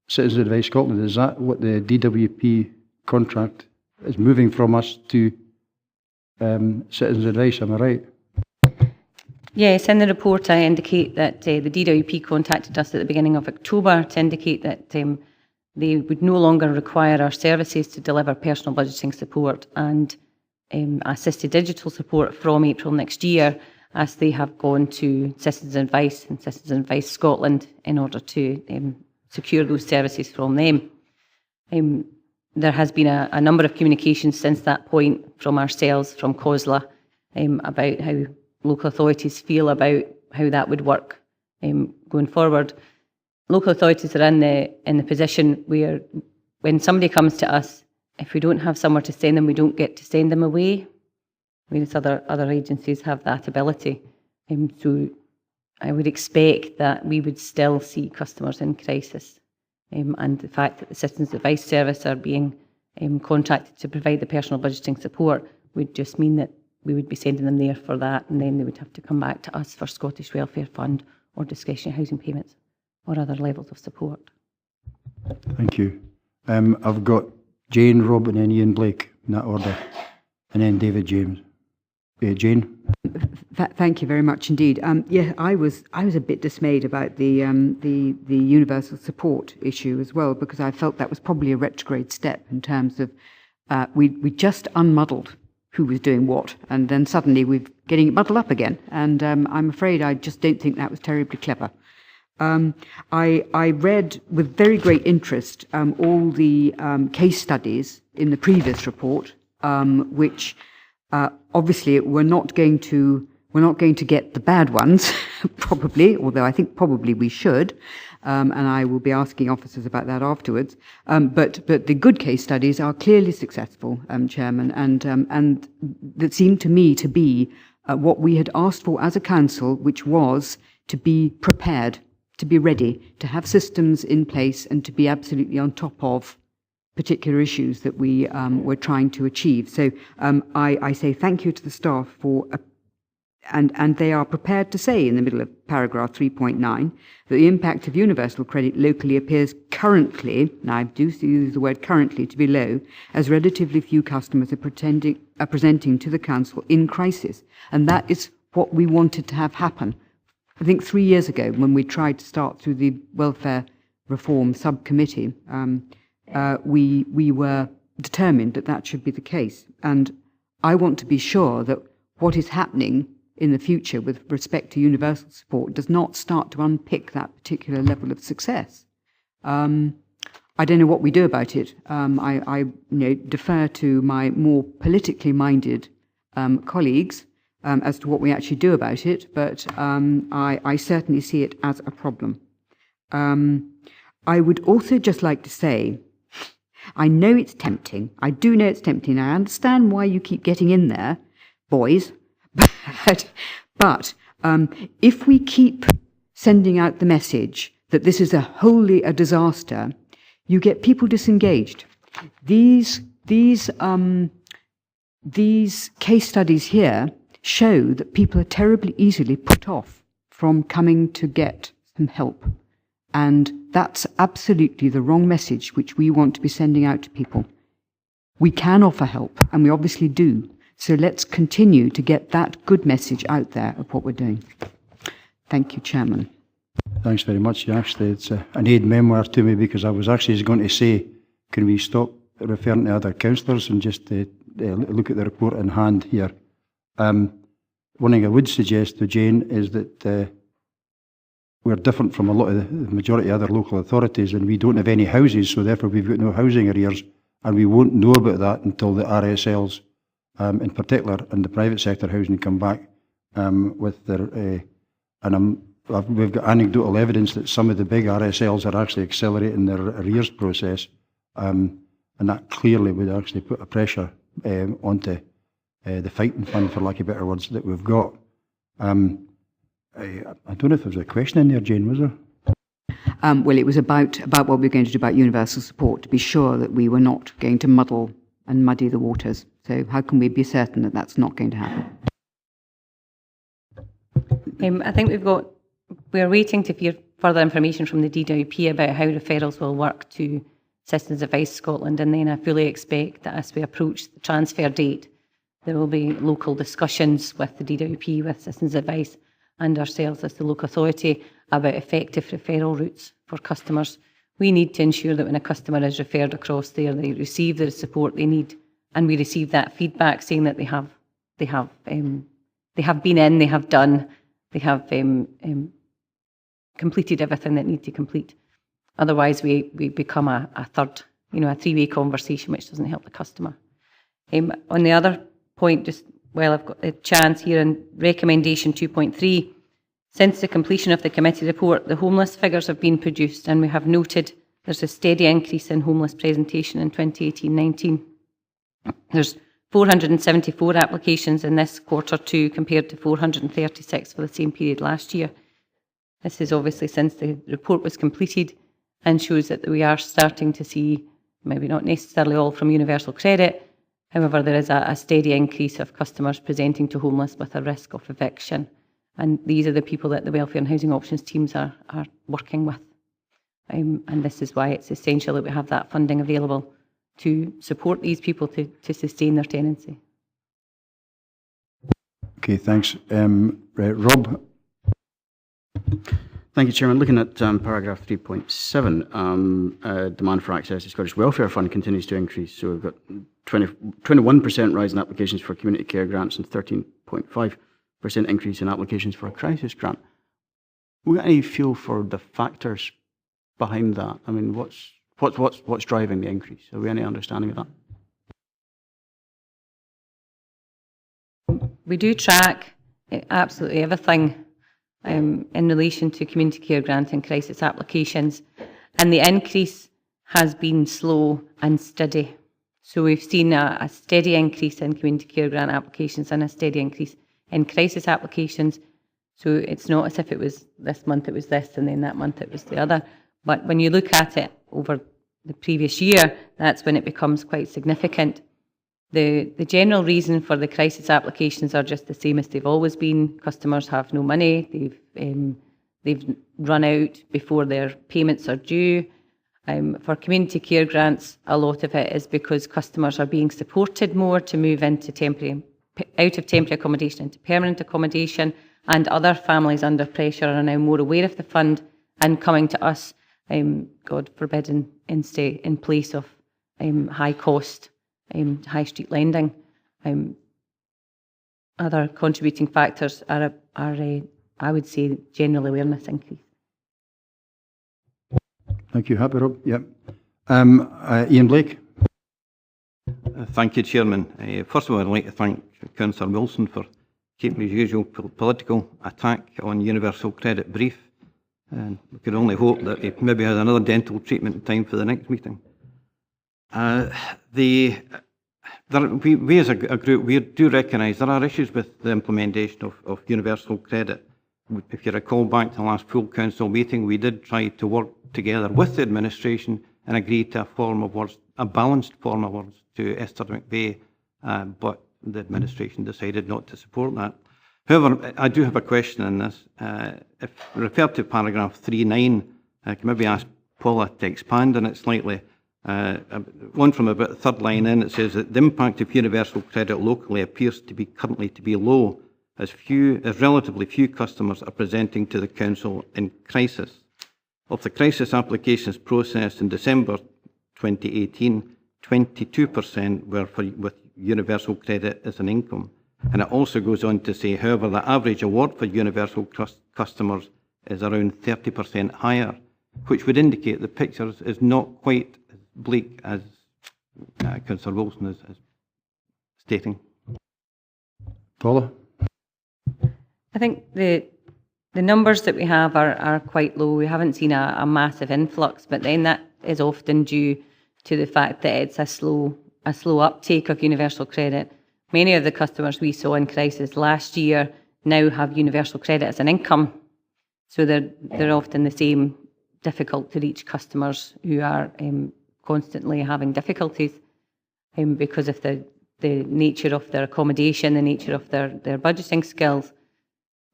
Citizens Advice Scotland? Is that what the DWP contract is moving from us to Citizens Advice, am I right? Yes, in the report I indicate that the DWP contacted us at the beginning of October to indicate that they would no longer require our services to deliver personal budgeting support and assisted digital support from April next year, as they have gone to Citizens Advice and Citizens Advice Scotland in order to secure those services from them. There has been a number of communications since that point from ourselves, from COSLA, about how local authorities feel about how that would work going forward. Local authorities are in the position where when somebody comes to us, if we don't have somewhere to send them, we don't get to send them away, whereas other agencies have that ability. So I would expect that we would still see customers in crisis. And the fact that the Citizens Advice Service are being contracted to provide the personal budgeting support would just mean that we would be sending them there for that, and then they would have to come back to us for Scottish Welfare Fund or discretionary housing payments or other levels of support. Thank you. I've got Jane, Rob, and then Ian Blake in that order, and then David James. Jane? Thank you very much indeed. Yeah, I was a bit dismayed about the universal support issue as well, because I felt that was probably a retrograde step in terms of we just unmuddled who was doing what, and then suddenly we're getting it muddled up again. And I'm afraid I just don't think that was terribly clever. I read with very great interest all the case studies in the previous report, which obviously we're not going to get the bad ones, probably, although I think probably we should, and I will be asking officers about that afterwards. But the good case studies are clearly successful, Chairman, and that seemed to me to be what we had asked for as a council, which was to be prepared, to be ready, to have systems in place, and to be absolutely on top of particular issues that we were trying to achieve. So I say thank you to the staff for, and they are prepared to say in the middle of paragraph 3.9 that the impact of universal credit locally appears currently, and I do use the word currently, to be low, as relatively few customers are presenting to the council in crisis. And that is what we wanted to have happen. I think 3 years ago, when we tried to start through the Welfare Reform Subcommittee, we were determined that that should be the case. And I want to be sure that what is happening in the future with respect to universal support does not start to unpick that particular level of success. I don't know what we do about it. I defer to my more politically minded colleagues as to what we actually do about it, but I certainly see it as a problem. I would also just like to say, I know it's tempting. I do know it's tempting. I understand why you keep getting in there, boys, but if we keep sending out the message that this is wholly a disaster, you get people disengaged. These case studies here show that people are terribly easily put off from coming to get some help. And that's absolutely the wrong message which we want to be sending out to people. We can offer help, and we obviously do. So let's continue to get that good message out there of what we're doing. Thank you, Chairman. Thanks very much. Actually, it's an aid memoir to me, because I was actually going to say, can we stop referring to other councillors and just look at the report in hand here? One thing I would suggest to Jane is that we're different from a lot of the majority of other local authorities, and we don't have any houses, so therefore we've got no housing arrears, and we won't know about that until the RSLs, in particular in the private sector housing, come back with their... we've got anecdotal evidence that some of the big RSLs are actually accelerating their arrears process, and that clearly would actually put a pressure onto the fighting fund, for lack of better words, that we've got. I don't know if there was a question in there, Jane, was there? Well, it was about what we were going to do about universal support, to be sure that we were not going to muddle and muddy the waters. So how can we be certain that that's not going to happen? I think we're waiting to hear further information from the DWP about how referrals will work to Citizens Advice Scotland, and then I fully expect that as we approach the transfer date, there will be local discussions with the DWP, with Citizens Advice and ourselves as the local authority about effective referral routes for customers. We need to ensure that when a customer is referred across there, they receive the support they need, and we receive that feedback saying that they have been in, they have done, they have completed everything that need to complete. Otherwise, we become a third, a three-way conversation, which doesn't help the customer. On the other point, just while I've got a chance here, in recommendation 2.3, since the completion of the committee report, the homeless figures have been produced, and we have noted there's a steady increase in homeless presentation in 2018-19. There's 474 applications in this Q2 compared to 436 for the same period last year. This is obviously since the report was completed, and shows that we are starting to see, maybe not necessarily all from universal credit, however there is a steady increase of customers presenting to homeless with a risk of eviction. And these are the people that the Welfare and Housing Options teams are working with. And this is why it's essential that we have that funding available to support these people to sustain their tenancy. Okay, thanks. Rob? Thank you, Chairman. Looking at paragraph 3.7, demand for access to Scottish Welfare Fund continues to increase. So we've got 21% rise in applications for community care grants and 13.5% increase in applications for a crisis grant. We got any feel for the factors behind that? I mean, what's driving the increase? Have we any understanding of that? We do track absolutely everything in relation to community care grant and crisis applications, and the increase has been slow and steady. So we've seen a steady increase in community care grant applications and a steady increase in crisis applications. So it's not as if it was this month it was this and then that month it was the other. But when you look at it over the previous year, that's when it becomes quite significant. The general reason for the crisis applications are just the same as they've always been. Customers have no money. They've run out before their payments are due. For community care grants, a lot of it is because customers are being supported more to move into out of temporary accommodation into permanent accommodation, and other families under pressure are now more aware of the fund and coming to us, God forbid, in place of high cost high street lending. Other contributing factors are I would say, general awareness increase. Thank you. Happy, Rob? Yep. Ian Blake. Thank you, Chairman. First of all, I'd like to thank Councillor Wilson for keeping his usual political attack on universal credit brief. And we can only hope that he maybe has another dental treatment in time for the next meeting. We as a group, we do recognise there are issues with the implementation of universal credit. If you recall back to the last full council meeting, we did try to work together with the administration and agree to a form of words, a balanced form of words to Esther McVeigh, but the administration decided not to support that. However, I do have a question on this. If referred to paragraph 3.9, I can maybe ask Paula to expand on it slightly. One from about the third line in, it says that the impact of universal credit locally appears to be currently to be low, as relatively few customers are presenting to the council in crisis. Of the crisis applications processed in December 2018, 22% were with universal credit as an income. And it also goes on to say, however, the average award for universal customers is around 30% higher, which would indicate the picture is not quite as bleak as Councillor Wilson is stating. Paula? I think the numbers that we have are quite low. We haven't seen a massive influx, but then that is often due to the fact that it's a slow uptake of universal credit. Many of the customers we saw in crisis last year now have universal credit as an income, so they're often the same difficult to reach customers who are constantly having difficulties because of the nature of their accommodation, the nature of their budgeting skills.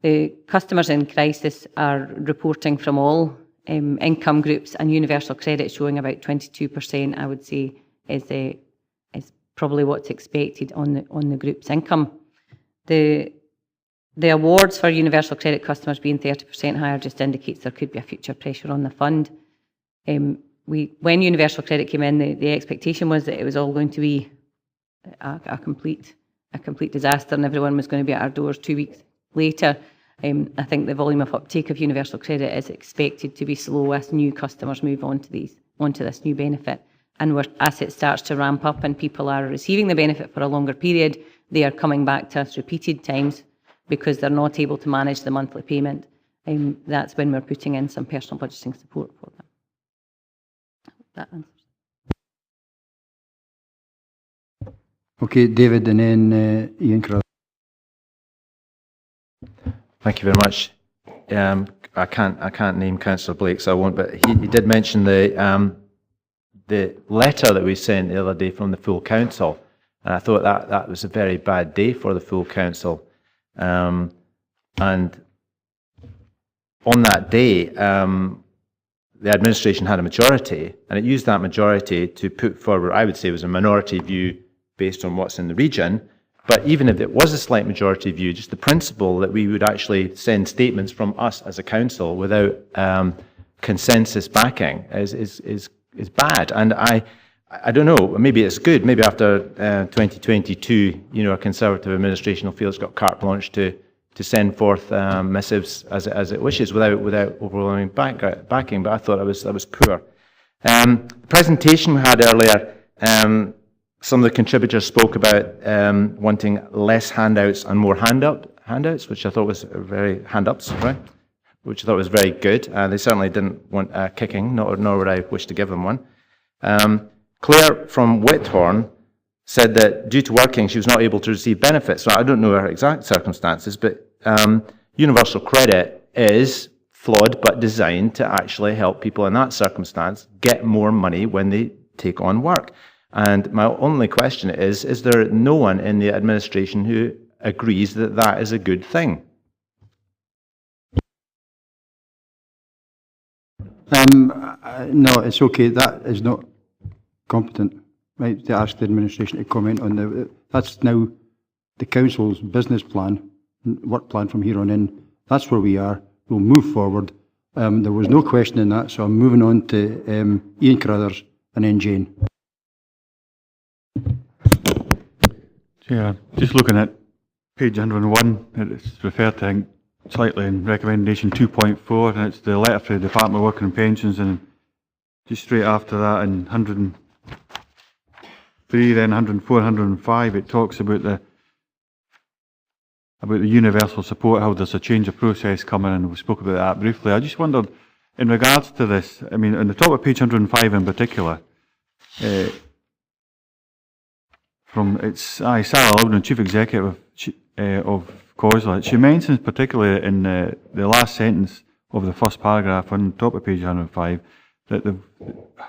The customers in crisis are reporting from all income groups, and universal credit showing about 22%, I would say, is probably what's expected on the group's income. The awards for universal credit customers being 30% higher just indicates there could be a future pressure on the fund. When universal credit came in, the expectation was that it was all going to be a complete disaster and everyone was going to be at our doors 2 weeks later. I think the volume of uptake of universal credit is expected to be slow as new customers move onto this new benefit. And as it starts to ramp up and people are receiving the benefit for a longer period, they are coming back to us repeated times because they're not able to manage the monthly payment. That's when we're putting in some personal budgeting support for them. That answers. Okay, David, and then Ian Crowther. Thank you very much. I can't name Councillor Blake, so I won't. But he did mention the letter that we sent the other day from the full council, and I thought that was a very bad day for the full council. And on that day, the administration had a majority, and it used that majority to put forward, I would say, was a minority view based on what's in the region. But even if it was a slight majority view, just the principle that we would actually send statements from us as a council without consensus backing is bad. And I don't know, maybe it's good. Maybe after 2022, a Conservative administration will feel it's got carte blanche to send forth missives as it wishes without overwhelming backing. But I thought that was poor. The presentation we had earlier, some of the contributors spoke about wanting less handouts and more handouts, which I thought was hand-ups, right? Which I thought was very good. They certainly didn't want kicking, nor would I wish to give them one. Claire from Whithorn said that due to working, she was not able to receive benefits. So I don't know her exact circumstances, but universal credit is flawed but designed to actually help people in that circumstance get more money when they take on work. And my only question is there no one in the administration who agrees that that is a good thing? No, it's okay. That is not competent, right, to ask the administration to comment on that's now the council's business plan, work plan from here on in. That's where we are. We'll move forward. There was no question in that, so I'm moving on to Ian Carruthers and then Jane. Yeah, just looking at page 101, it's referred to, I think, slightly in recommendation 2.4, and it's the letter for the Department of Work and Pensions, and just straight after that in 103, then 104, 105, it talks about the about the universal support, how there's a change of process coming, and we spoke about that briefly. I just wondered, in regards to this, I mean, on the top of page 105 in particular, from Sarah Loudon, Chief Executive of COSLA, she mentions particularly in the last sentence of the first paragraph on top of page 105 that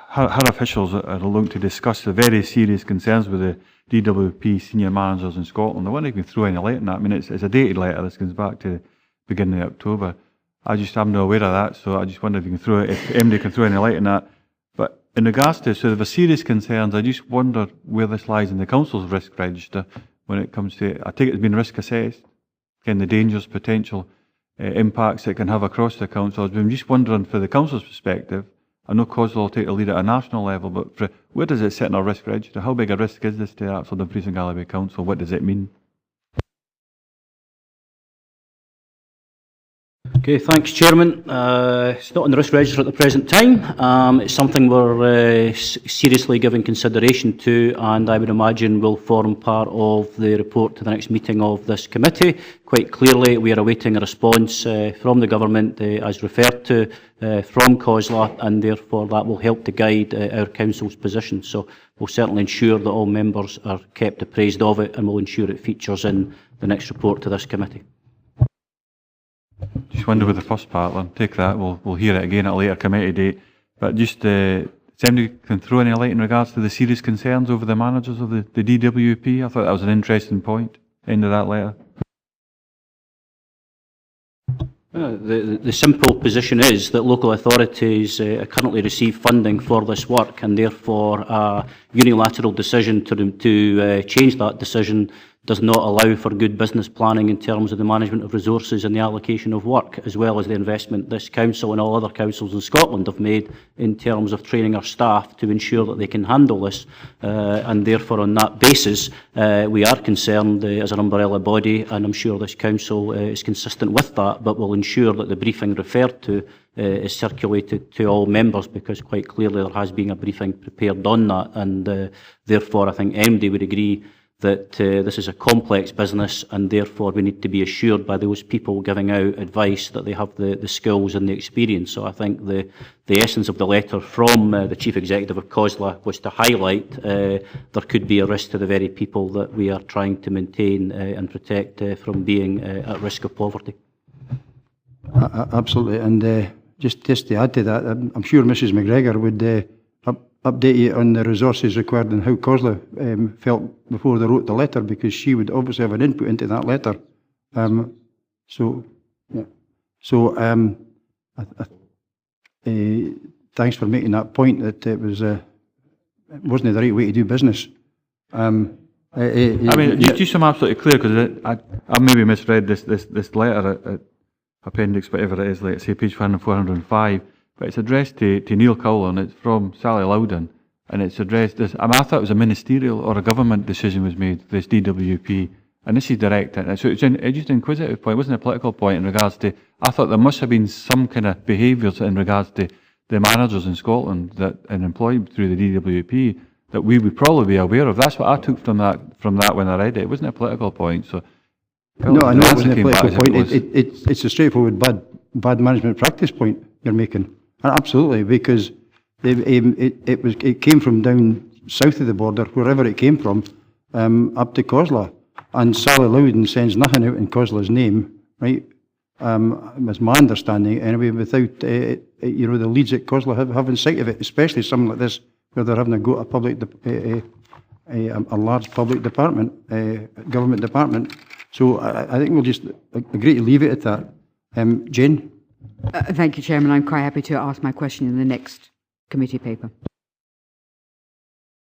her officials are looking to discuss the very serious concerns with the DWP senior managers in Scotland. I wonder if you can throw any light on that. I mean, it's a dated letter. This goes back to the beginning of October. I'm not aware of that, so I just wonder if you can if MD can throw any light on that. But in regards to there were serious concerns, I just wonder where this lies in the council's risk register when it comes to. I think it's been risk assessed, and the dangers, potential impacts it can have across the council. I'm just wondering, for the council's perspective, I know COSLA will take a lead at a national level, but where does it sit in our risk register? How big a risk is this to the actual Dumfries and Galloway Council? What does it mean? Okay, thanks, Chairman. It's not on the risk register at the present time. It's something we're seriously giving consideration to, and I would imagine will form part of the report to the next meeting of this committee. Quite clearly, we are awaiting a response from the government, as referred to, from COSLA, and therefore that will help to guide our council's position. So we'll certainly ensure that all members are kept appraised of it, and we'll ensure it features in the next report to this committee. Just wonder with the first part, then take that. We'll hear it again at a later committee date. But just somebody can throw any light in regards to the serious concerns over the managers of the DWP. I thought that was an interesting point. End of that letter. The simple position is that local authorities currently receive funding for this work, and therefore a unilateral decision to change that decision does not allow for good business planning in terms of the management of resources and the allocation of work, as well as the investment this council and all other councils in Scotland have made in terms of training our staff to ensure that they can handle this. And therefore, on that basis, we are concerned as an umbrella body, and I'm sure this council is consistent with that, but will ensure that the briefing referred to is circulated to all members, because quite clearly there has been a briefing prepared on that, and therefore I think MD would agree that this is a complex business, and therefore we need to be assured by those people giving out advice that they have the skills and the experience. So I think the essence of the letter from the Chief Executive of COSLA was to highlight there could be a risk to the very people that we are trying to maintain and protect from being at risk of poverty. Absolutely, and just to add to that, I'm sure Mrs McGregor would update you on the resources required and how COSLA felt before they wrote the letter, because she would obviously have an input into that letter. Thanks for making that point, that it wasn't the right way to do business. I mean, just so I'm absolutely clear, because I maybe misread this letter, appendix, whatever it is, like say page 405. But it's addressed to Neil Cowell, and it's from Sally Loudon, and it's addressed this. I thought it was a ministerial or a government decision was made, this DWP, and this is direct. So it's just an inquisitive point, it wasn't a political point in regards to. I thought there must have been some kind of behaviours in regards to the managers in Scotland that and employed through the DWP that we would probably be aware of. That's what I took from that when I read it. It wasn't a political point. So no, I know it wasn't a political point. It's a straightforward bad management practice point you're making. Absolutely, because it came from down south of the border, wherever it came from, up to COSLA, and Sally Loudon sends nothing out in COSLA's name, right? That's my understanding anyway, without the leads at COSLA having sight of it, especially something like this where they're having to go to a large public department, government department. So I think we'll just agree to leave it at that. Jane? Thank you, Chairman. I'm quite happy to ask my question in the next committee paper.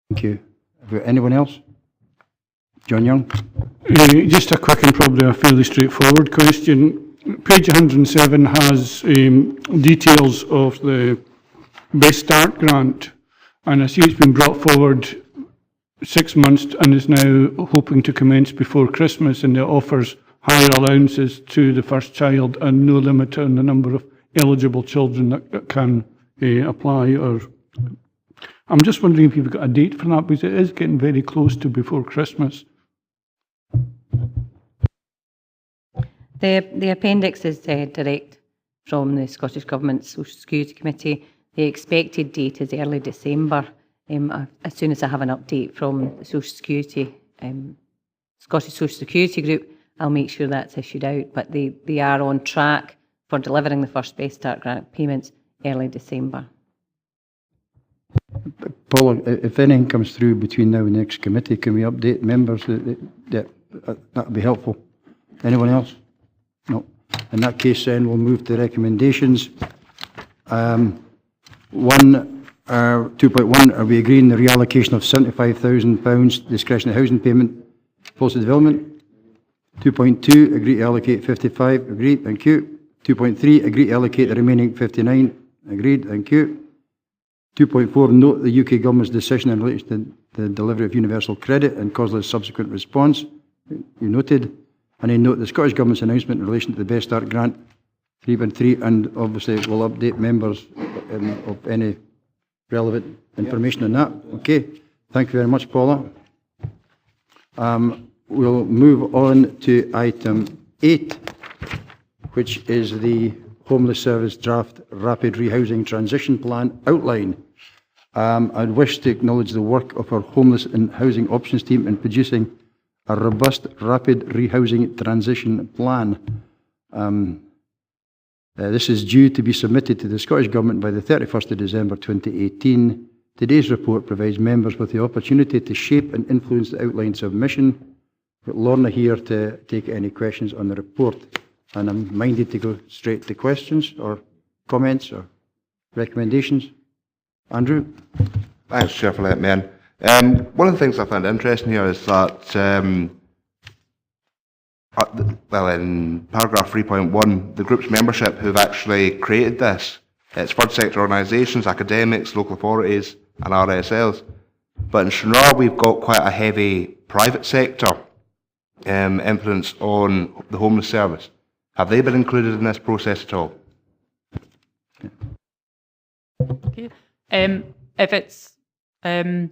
Thank you. Anyone else? John Young? Just a quick and probably a fairly straightforward question. Page 107 has details of the Best Start grant, and I see it's been brought forward 6 months and is now hoping to commence before Christmas, and it offers higher allowances to the first child and no limit on the number of eligible children that can apply. Or I'm just wondering if you've got a date for that, because it is getting very close to before Christmas. The appendix is direct from the Scottish Government's Social Security Committee. The expected date is early December. As soon as I have an update from the Social Security, Scottish Social Security Group, I'll make sure that's issued out. But they are on track for delivering the first Best Start grant payments early December. Paula, if anything comes through between now and the next committee, can we update members? That would be helpful. Anyone else? No. In that case, then we'll move to recommendations. 2.1, are we agreeing the reallocation of £75,000 discretionary housing payment, policy development? 2.2, agree to allocate 55, agreed, thank you. 2.3, agree to allocate the remaining 59, agreed, thank you. 2.4, note the UK Government's decision in relation to the delivery of universal credit and COSLA's subsequent response, you noted. And then note the Scottish Government's announcement in relation to the Best Start grant 3.3, and obviously we'll update members of any relevant information on that. Okay, thank you very much, Paula. We'll move on to item 8, which is the Homeless Service Draft Rapid Rehousing Transition Plan outline. I'd wish to acknowledge the work of our Homeless and Housing Options team in producing a robust rapid rehousing transition plan. This is due to be submitted to the Scottish Government by the 31st of December 2018. Today's report provides members with the opportunity to shape and influence the outline submission. With Lorna here to take any questions on the report. And I'm minded to go straight to questions or comments or recommendations. Andrew? Thanks, Chair, for letting me in. One of the things I found interesting here is that, in paragraph 3.1, the group's membership who've actually created this, it's third sector organisations, academics, local authorities and RSLs. But in Stranraer we've got quite a heavy private sector influence on the homeless service. Have they been included in this process at all? Okay. If it's current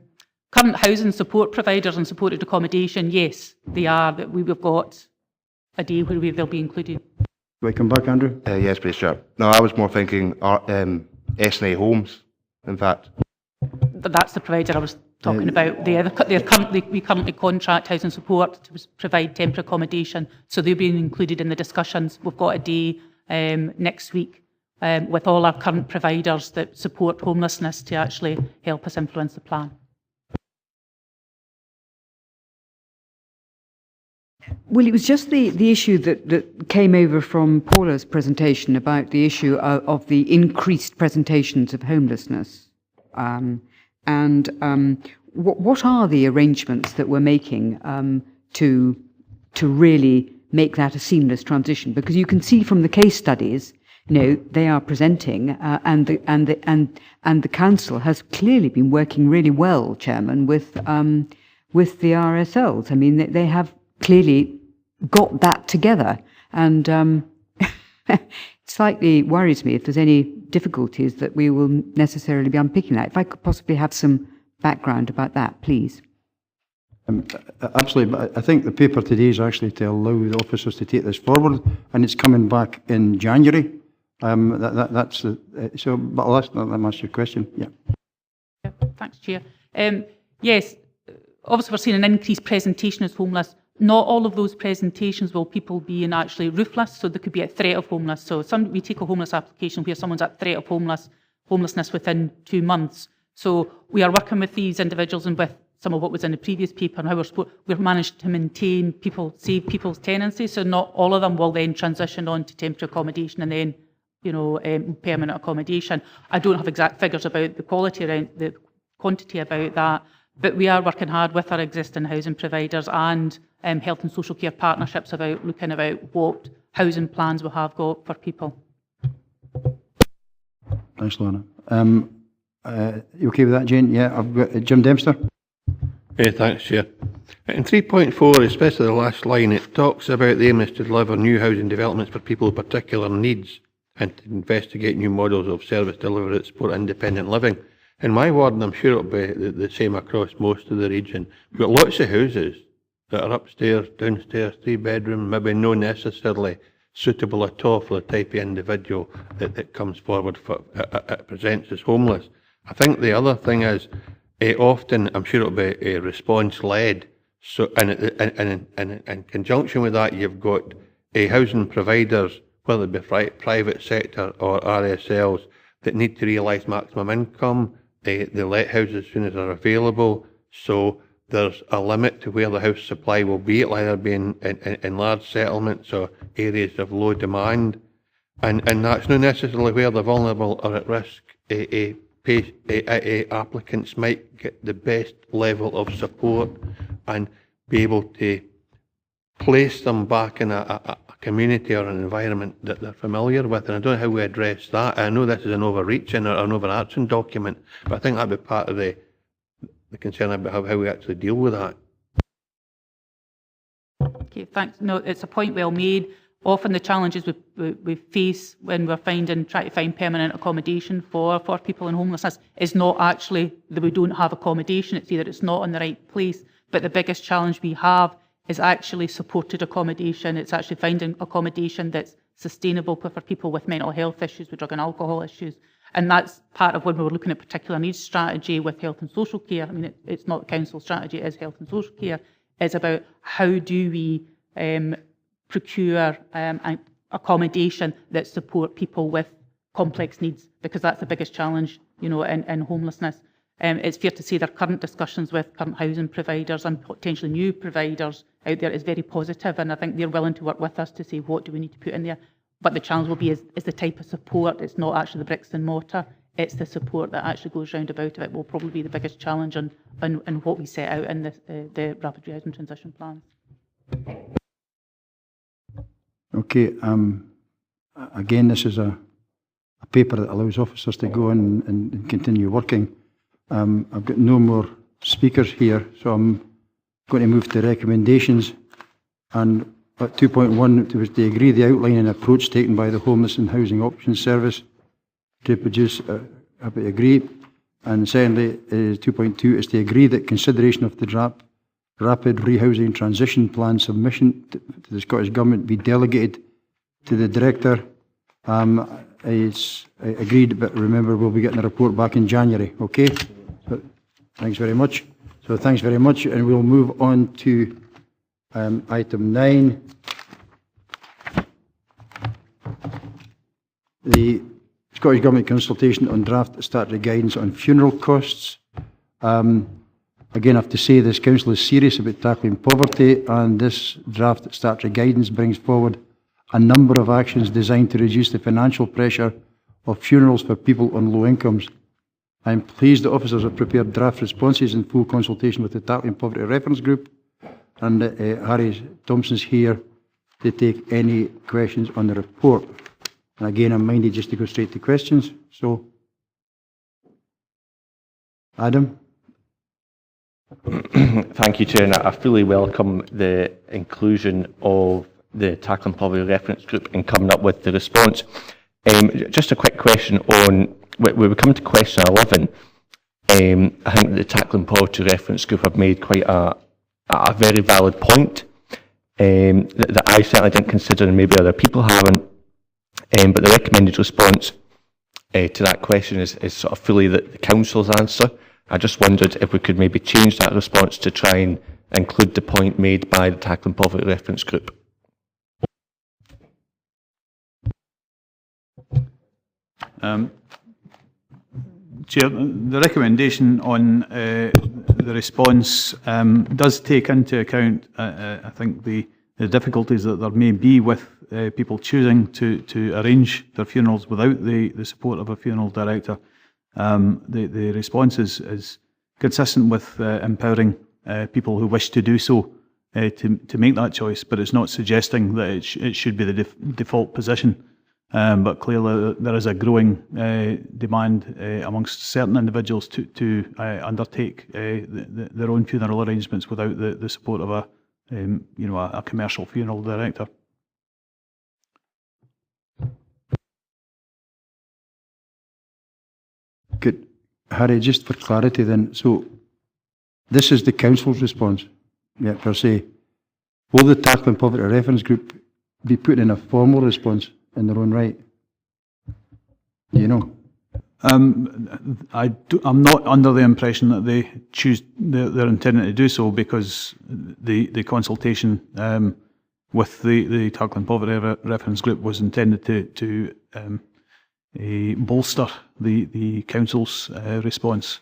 housing support providers and supported accommodation, yes, they are. But we've got a day where they'll be included. Do I come back, Andrew? Yes, please, Chair. No, I was more thinking S&A Homes, in fact. That's the provider I was talking about. We currently contract housing support to provide temporary accommodation, so they're being included in the discussions. We've got a day next week with all our current providers that support homelessness to actually help us influence the plan. Well, it was just the issue that came over from Paula's presentation about the issue of the increased presentations of homelessness. What are the arrangements that we're making to really make that a seamless transition? Because you can see from the case studies, they are presenting, and the council has clearly been working really well, Chairman, with the RSLs. I mean, they have clearly got that together, and it slightly worries me if there's any difficulties that we will necessarily be unpicking that. If I could possibly have some background about that, please. Absolutely, but I think the paper today is actually to allow the officers to take this forward, and it's coming back in January. That's the but I'll ask your question. Yeah. Thanks, Chair. Yes, obviously we're seeing an increased presentation as homeless. Not all of those presentations will people being actually roofless, so there could be a threat of homeless. So we take a homeless application where someone's at threat of homelessness within 2 months. So we are working with these individuals and with some of what was in the previous paper and how we've managed to maintain save people's tenancy. So not all of them will then transition on to temporary accommodation and then, permanent accommodation. I don't have exact figures about the quantity about that, but we are working hard with our existing housing providers and health and social care partnerships about looking about what housing plans we have got for people. Thanks, Lorna. You okay with that, Jane? Yeah, I've got Jim Dempster. Thanks, Chair. In 3.4, especially the last line, it talks about the aim is to deliver new housing developments for people with particular needs and to investigate new models of service delivery that support independent living. In my ward, and I'm sure it'll be the same across most of the region, we've got lots of houses that are upstairs, downstairs, 3-bedroom, maybe not necessarily suitable at all for the type of individual that comes forward for presents as homeless. I think the other thing is, often I'm sure it'll be response led. So, and in conjunction with that, you've got housing providers, whether it be private sector or RSLs, that need to realise maximum income. They let houses as soon as they're available. So there's a limit to where the house supply will be. It'll either be in large settlements or areas of low demand. And that's not necessarily where the vulnerable or at risk applicants might get the best level of support and be able to place them back in a community or an environment that they're familiar with. And I don't know how we address that. I know this is an overreaching or an overarching document, but I think that'd be part of the concern about how we actually deal with that. Okay, thanks. No, it's a point well made. Often the challenges we face when we're trying to find permanent accommodation for people in homelessness is not actually that we don't have accommodation. It's either it's not in the right place, but the biggest challenge we have is actually supported accommodation. It's actually finding accommodation that's sustainable for people with mental health issues, with drug and alcohol issues. And that's part of when we were looking at particular needs strategy with health and social care. I mean, it's not council strategy, it is health and social care. It's about how do we procure accommodation that support people with complex needs, because that's the biggest challenge, you know, in homelessness. It's fair to say there are current discussions with current housing providers and potentially new providers out there is very positive, and I think they're willing to work with us to say what do we need to put in there. But the challenge will be is the type of support. It's not actually the bricks and mortar, it's the support that actually goes round about it will probably be the biggest challenge and what we set out in the Rapid Rehousing Transition Plans. Okay, again, this is a paper that allows officers to go in and continue working. I've got no more speakers here, so I'm going to move to recommendations. And at 2.1, it was to agree the outline and approach taken by the Homeless and Housing Options Service to produce, agree. And secondly, 2.2 is to agree that consideration of the Rapid Rehousing Transition Plan submission to the Scottish Government be delegated to the Director. It's agreed, but remember, we'll be getting a report back in January, okay? So, thanks very much. So thanks very much, and we'll move on to item 9. The Scottish Government consultation on draft statutory guidance on funeral costs. Again, I have to say this council is serious about tackling poverty, and this draft statutory guidance brings forward a number of actions designed to reduce the financial pressure of funerals for people on low incomes. I am pleased that officers have prepared draft responses in full consultation with the Tackling Poverty Reference Group, and Harry Thompson's here to take any questions on the report. And again, I'm minded just to go straight to questions. So, Adam? Thank you, Chair. And I fully welcome the inclusion of the Tackling Poverty Reference Group in coming up with the response. Just a quick question on, when we come to question 11, I think the Tackling Poverty Reference Group have made quite a very valid point that I certainly didn't consider and maybe other people haven't. But the recommended response to that question is sort of fully the Council's answer. I just wondered if we could maybe change that response to try and include the point made by the Tackling Poverty Reference Group. Chair, the recommendation on the response does take into account, I think, the difficulties that there may be with people choosing to arrange their funerals without the support of a funeral director. The response is consistent with empowering people who wish to do so to make that choice, but it's not suggesting that it should be the default position. But clearly there is a growing demand amongst certain individuals to undertake their own funeral arrangements without the support of a commercial funeral director. Good. Harry, just for clarity then, so this is the Council's response, per se. Will the Tackling Poverty Reference Group be put in a formal response in their own right? Do you know? I'm not under the impression that they they're intending to do so, because the consultation with the Tackling Poverty Reference Group was intended to bolster the council's response.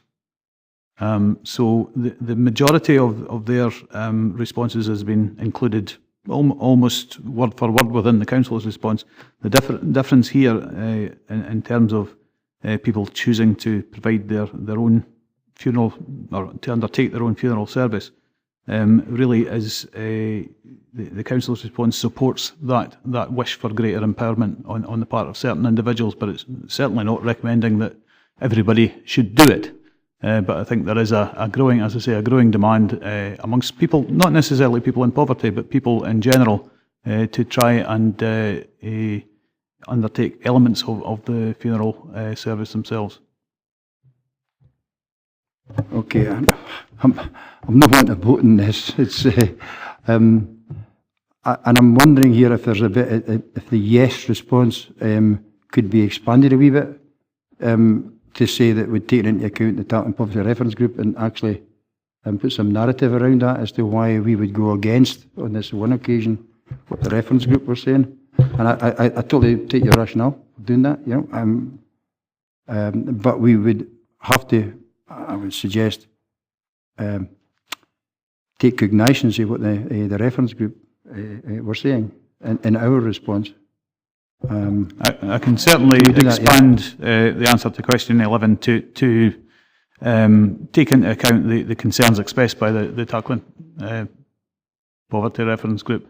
So the majority of their responses has been included almost word for word within the council's response. The difference here in terms of people choosing to provide their own funeral, or to undertake their own funeral service, really is the council's response supports that wish for greater empowerment on the part of certain individuals, but it's certainly not recommending that everybody should do it. But I think there is a growing, as I say, a growing demand amongst people, not necessarily people in poverty, but people in general, to try and undertake elements of the funeral service themselves. Okay, I'm not wanting to vote on this. It's and I'm wondering here if there's if the yes response could be expanded a wee bit to say that we'd taken into account the Tackling Poverty Reference Group and actually put some narrative around that as to why we would go against on this one occasion what the reference group were saying. And I totally take your rationale for doing that, you know. But we would have to, I would suggest, take cognizance of what the reference group were saying in our response. I can certainly expand the answer to question 11 to take into account the concerns expressed by the Tackling Poverty Reference Group.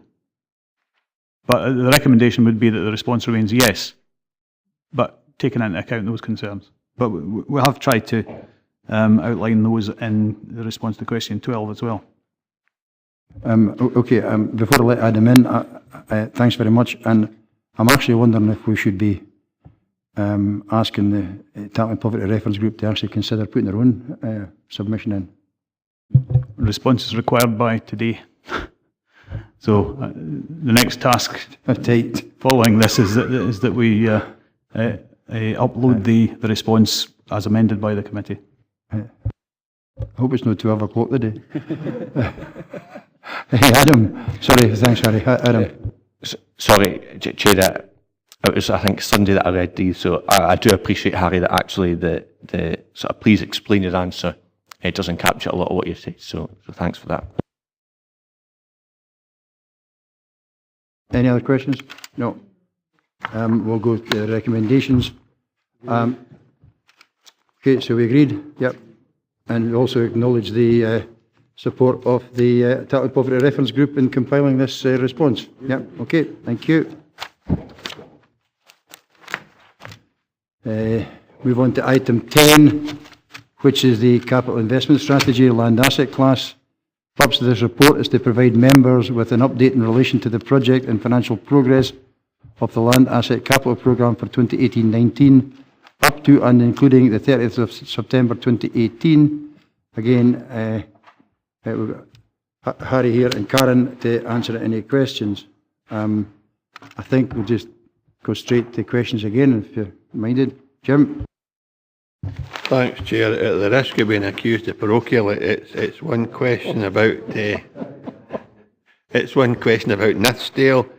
But the recommendation would be that the response remains yes, but taking into account those concerns. But we have tried to outline those in the response to question 12 as well. Okay, before I let Adam in, thanks very much. And I'm actually wondering if we should be asking the Tackling Poverty Reference Group to actually consider putting their own submission in. Response is required by today. So the next task following this is that we upload the response as amended by the committee. I hope it's not 12 o'clock today. Hey, Adam. Sorry, thanks, Harry. Adam. Sorry, Chair, it was, I think, Sunday that I read these, so I do appreciate, Harry, that actually the sort of please explain your answer, it doesn't capture a lot of what you say, so thanks for that. Any other questions? No. We'll go to the recommendations. Okay, so we agreed? Yep. And we also acknowledge the support of the Tackling Poverty Reference Group in compiling this response. Yep, okay, thank you. Move on to item 10, which is the Capital Investment Strategy Land Asset Class. The purpose of this report is to provide members with an update in relation to the project and financial progress of the Land Asset Capital Programme for 2018-19, up to and including the 30th of September 2018. Again, we've got Harry here and Karen to answer any questions. I think we'll just go straight to questions again, if you're minded. Jim? Thanks, Chair. At the risk of being accused of parochial, it's one question about Nithsdale,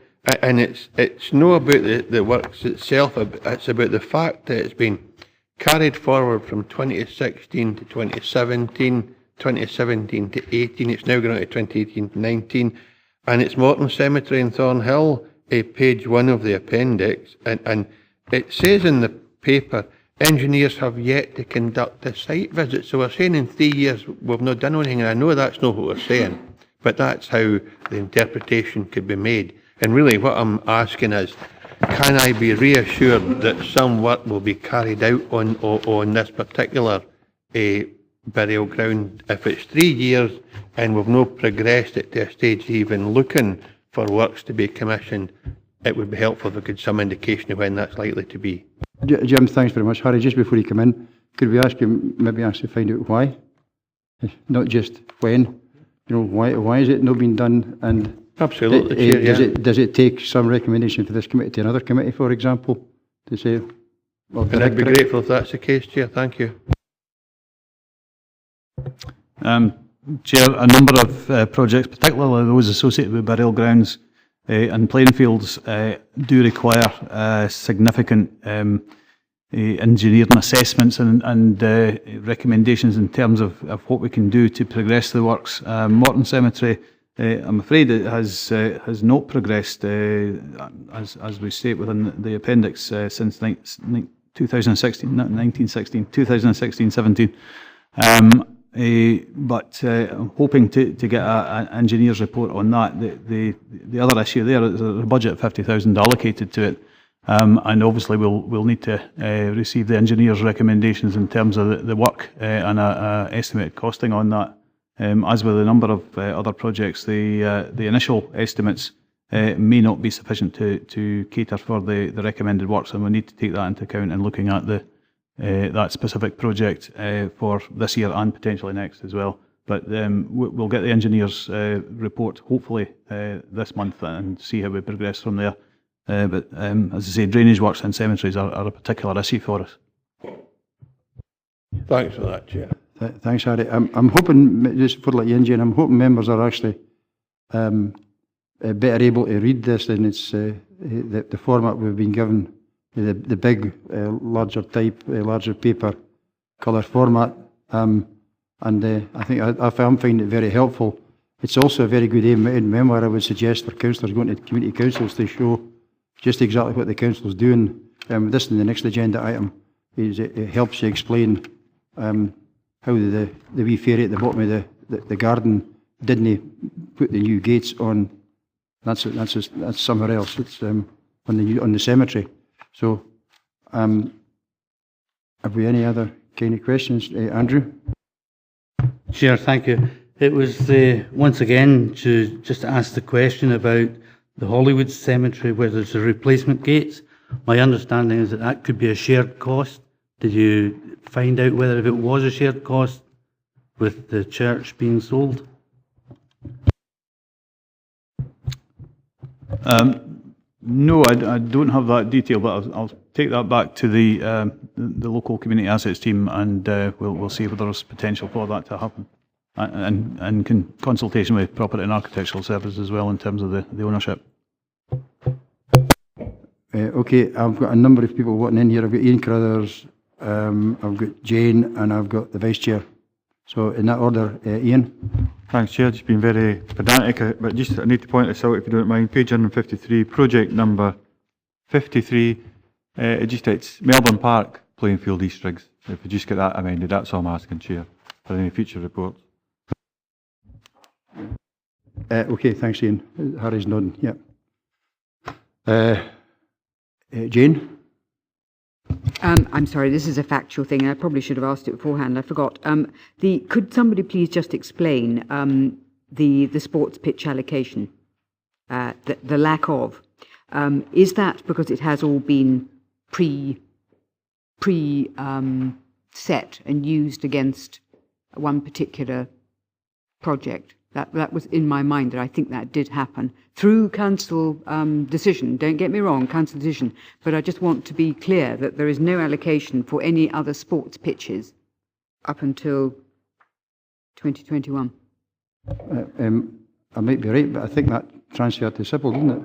and it's not about the works itself. It's about the fact that it's been carried forward from 2016 to 2017, 2017 to 18. It's now going on to 2018 to 19, and it's Morton Cemetery in Thornhill, page 1 of the appendix, and it says in the paper, engineers have yet to conduct a site visit. So we're saying in 3 years we've not done anything, and I know that's not what we're saying, but that's how the interpretation could be made. And really what I'm asking is, can I be reassured that some work will be carried out on this particular burial ground? If it's 3 years and we've not progressed it to a stage even looking for works to be commissioned, it would be helpful if we could some indication of when that's likely to be. Jim, thanks very much. Harry, just before you come in, could we ask you, maybe actually find out why? Not just when, you know, why is it not being done? And Absolutely, Chair, Does yeah. does it take some recommendation for this committee to another committee, for example, to say? Well, And I'd be grateful if that's the case, Chair. Thank you. Chair, a number of projects, particularly those associated with burial grounds and playing fields, do require significant engineering assessments and recommendations in terms of what we can do to progress the works. Morton Cemetery, I'm afraid it has not progressed, as we state within the appendix, since 2016-17. But I'm hoping to get an engineer's report on that. The other issue there is a budget of $50,000 allocated to it, and obviously we'll need to receive the engineer's recommendations in terms of the work and a estimated costing on that. As with a number of other projects, the initial estimates may not be sufficient to cater for the recommended works, and we need to take that into account in looking at that specific project for this year and potentially next as well. But we'll get the engineer's report hopefully this month and see how we progress from there. But as I say, drainage works and cemeteries are a particular issue for us. Thanks for that, Chair. Thanks, Harry. I'm hoping, just for like Jane, I'm hoping members are actually better able to read this than it's the format we've been given, the big, larger type, larger paper, colour format. And I think I'm finding it very helpful. It's also a very good aim memoir, I would suggest, for councillors going to community councils to show just exactly what the council's doing. This in the next agenda item is it helps you explain how the wee fairy at the bottom of the garden didn't put the new gates on. That's somewhere else. It's on the cemetery. So, have we any other kind of questions, Andrew? Chair, thank you. It was once again to just ask the question about the Hollywood Cemetery where there's the replacement gates. My understanding is that could be a shared cost. Did you find out whether if it was a shared cost with the church being sold? No, I don't have that detail, but I'll take that back to the local community assets team, and we'll see if there's potential for that to happen, and consultation with property and architectural services as well in terms of the ownership. Okay, I've got a number of people wanting in here. I've got Ian Crothers, I've got Jane, and I've got the Vice Chair. So in that order, Ian. Thanks, Chair. Just been very pedantic, but just I need to point this out if you don't mind. Page 153, project number 53. It's Melbourne Park playing field East Rigs. If we just get that amended, that's all I'm asking, Chair, for any future reports. Okay, thanks, Ian. Harry's nodding. Yep. Jane. I'm sorry, this is a factual thing, and I probably should have asked it beforehand. I forgot. Could somebody please just explain the sports pitch allocation, the lack of? Is that because it has all been set and used against one particular project? That was in my mind, that I think that did happen through council decision. Don't get me wrong, council decision, but I just want to be clear that there is no allocation for any other sports pitches up until 2021. I might be right, but I think that transferred to Civil, didn't it?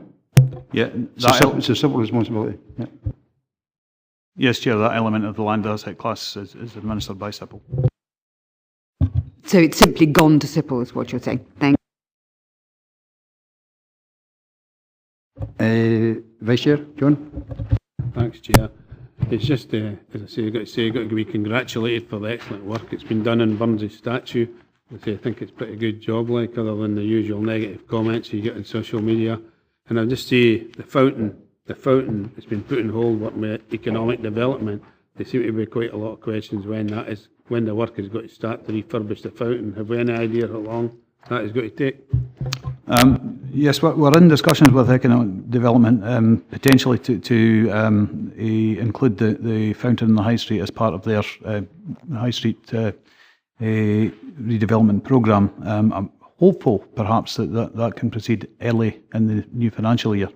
Yeah, it's a Civil responsibility. Yeah. Yes, Chair, that element of the land asset class is administered by Civil. So it's simply gone to SIPL, is what you're saying. Thank you. Vice Chair, John. Thanks, Chair. It's just, as I say, you've got to be congratulated for the excellent work it's been done in Burns' statue. I think it's a pretty good job, like, other than the usual negative comments you get on social media. And I'll just say the fountain has been put on hold with economic development. There seem to be quite a lot of questions when the work has got to start to refurbish the fountain. Have we any idea how long that is going to take? Yes, we're in discussions with economic development, potentially to include the fountain in the High Street as part of their High Street redevelopment programme. I'm hopeful, perhaps, that can proceed early in the new financial year.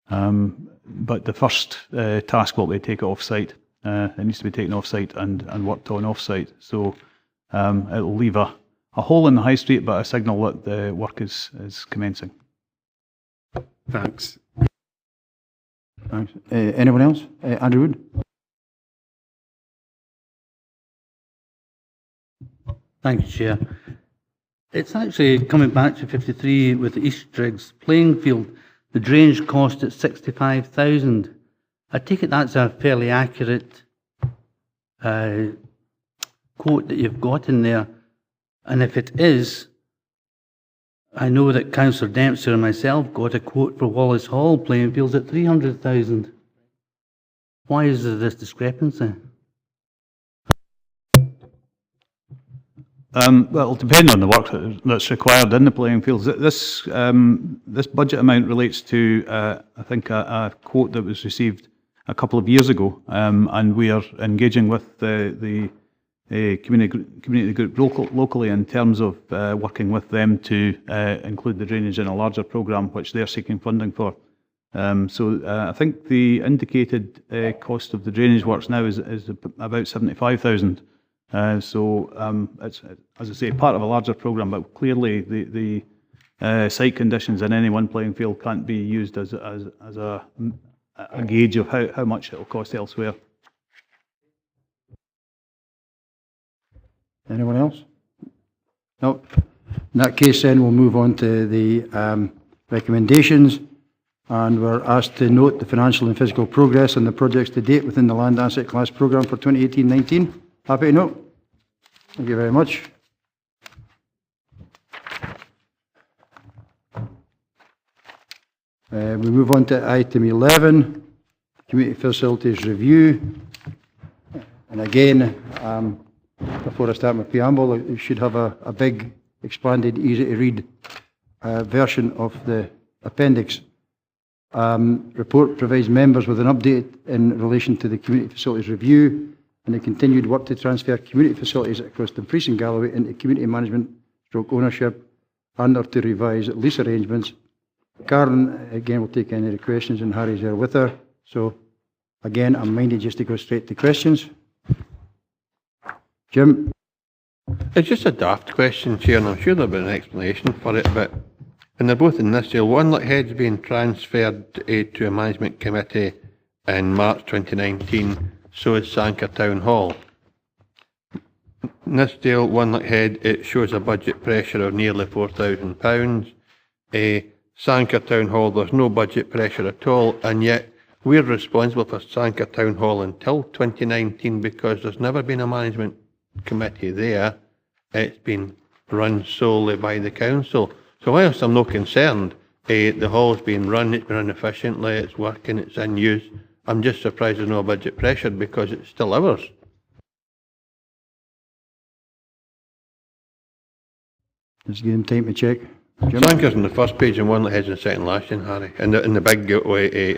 But the first task will be to take it off-site. It needs to be taken off-site and worked on off-site. So it will leave a hole in the high street, but a signal that the work is commencing. Thanks. Thanks. Anyone else? Andrew Wood? Thank you, Chair. It's actually coming back to 53 with the East Driggs playing field. The drainage cost at 65,000. I take it that's a fairly accurate quote that you've got in there. And if it is, I know that Councillor Dempster and myself got a quote for Wallace Hall playing fields at 300,000. Why is there this discrepancy? Well, it'll depend on the work that's required in the playing fields. This budget amount relates to, I think, a quote that was received a couple of years ago, and we are engaging with the community group locally in terms of working with them to include the drainage in a larger programme, which they're seeking funding for. So I think the indicated cost of the drainage works now is about 75,000. So it's, as I say, part of a larger programme, but clearly the site conditions in any one playing field can't be used as a gauge of how much it will cost elsewhere. Anyone else? No. In that case, then we'll move on to the recommendations, and we're asked to note the financial and physical progress on the projects to date within the land asset class programme for 2018-19. Happy to note. Thank you very much. We move on to item 11, community facilities review. And again, before I start my preamble, you should have a big, expanded, easy to read version of the appendix. Report provides members with an update in relation to the community facilities review and the continued work to transfer community facilities across Dumfries and Galloway into community management stroke ownership and or to revise lease arrangements. Karen, again, will take any of the questions, and Harry's there with her. So, again, I'm minded just to go straight to questions. Jim? It's just a daft question, Chair, and I'm sure there'll be an explanation for it, but and they're both in this deal. One like head's being transferred to a management committee in March 2019, so is Sanker Town Hall. In this deal, one like head, it shows a budget pressure of nearly £4,000. Sanker Town Hall, there's no budget pressure at all, and yet we're responsible for Sanker Town Hall until 2019 because there's never been a management committee there. It's been run solely by the council. So whilst I'm not concerned, the hall's been run, it's been run efficiently, it's working, it's in use. I'm just surprised there's no budget pressure because it's still ours. Just give him time to check. Sanker's on the first page and one that heads on the second last, Harry. And the big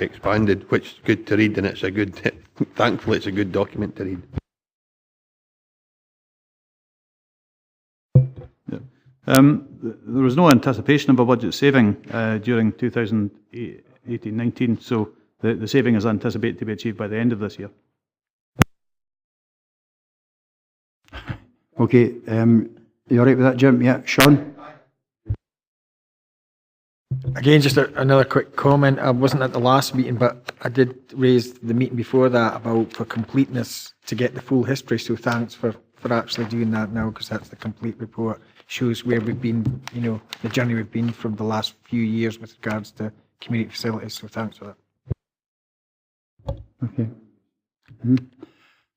expanded, which is good to read, and it's a good, thankfully it's a good document to read. There was no anticipation of a budget saving during 2018-19, so the saving is anticipated to be achieved by the end of this year. Okay, you all right with that, Jim? Yeah, Sean? Again, just another quick comment. I wasn't at the last meeting, but I did raise the meeting before that about for completeness to get the full history. So thanks for actually doing that now, because that's the complete report. Shows where we've been, you know, the journey we've been from the last few years with regards to community facilities. So thanks for that. Okay.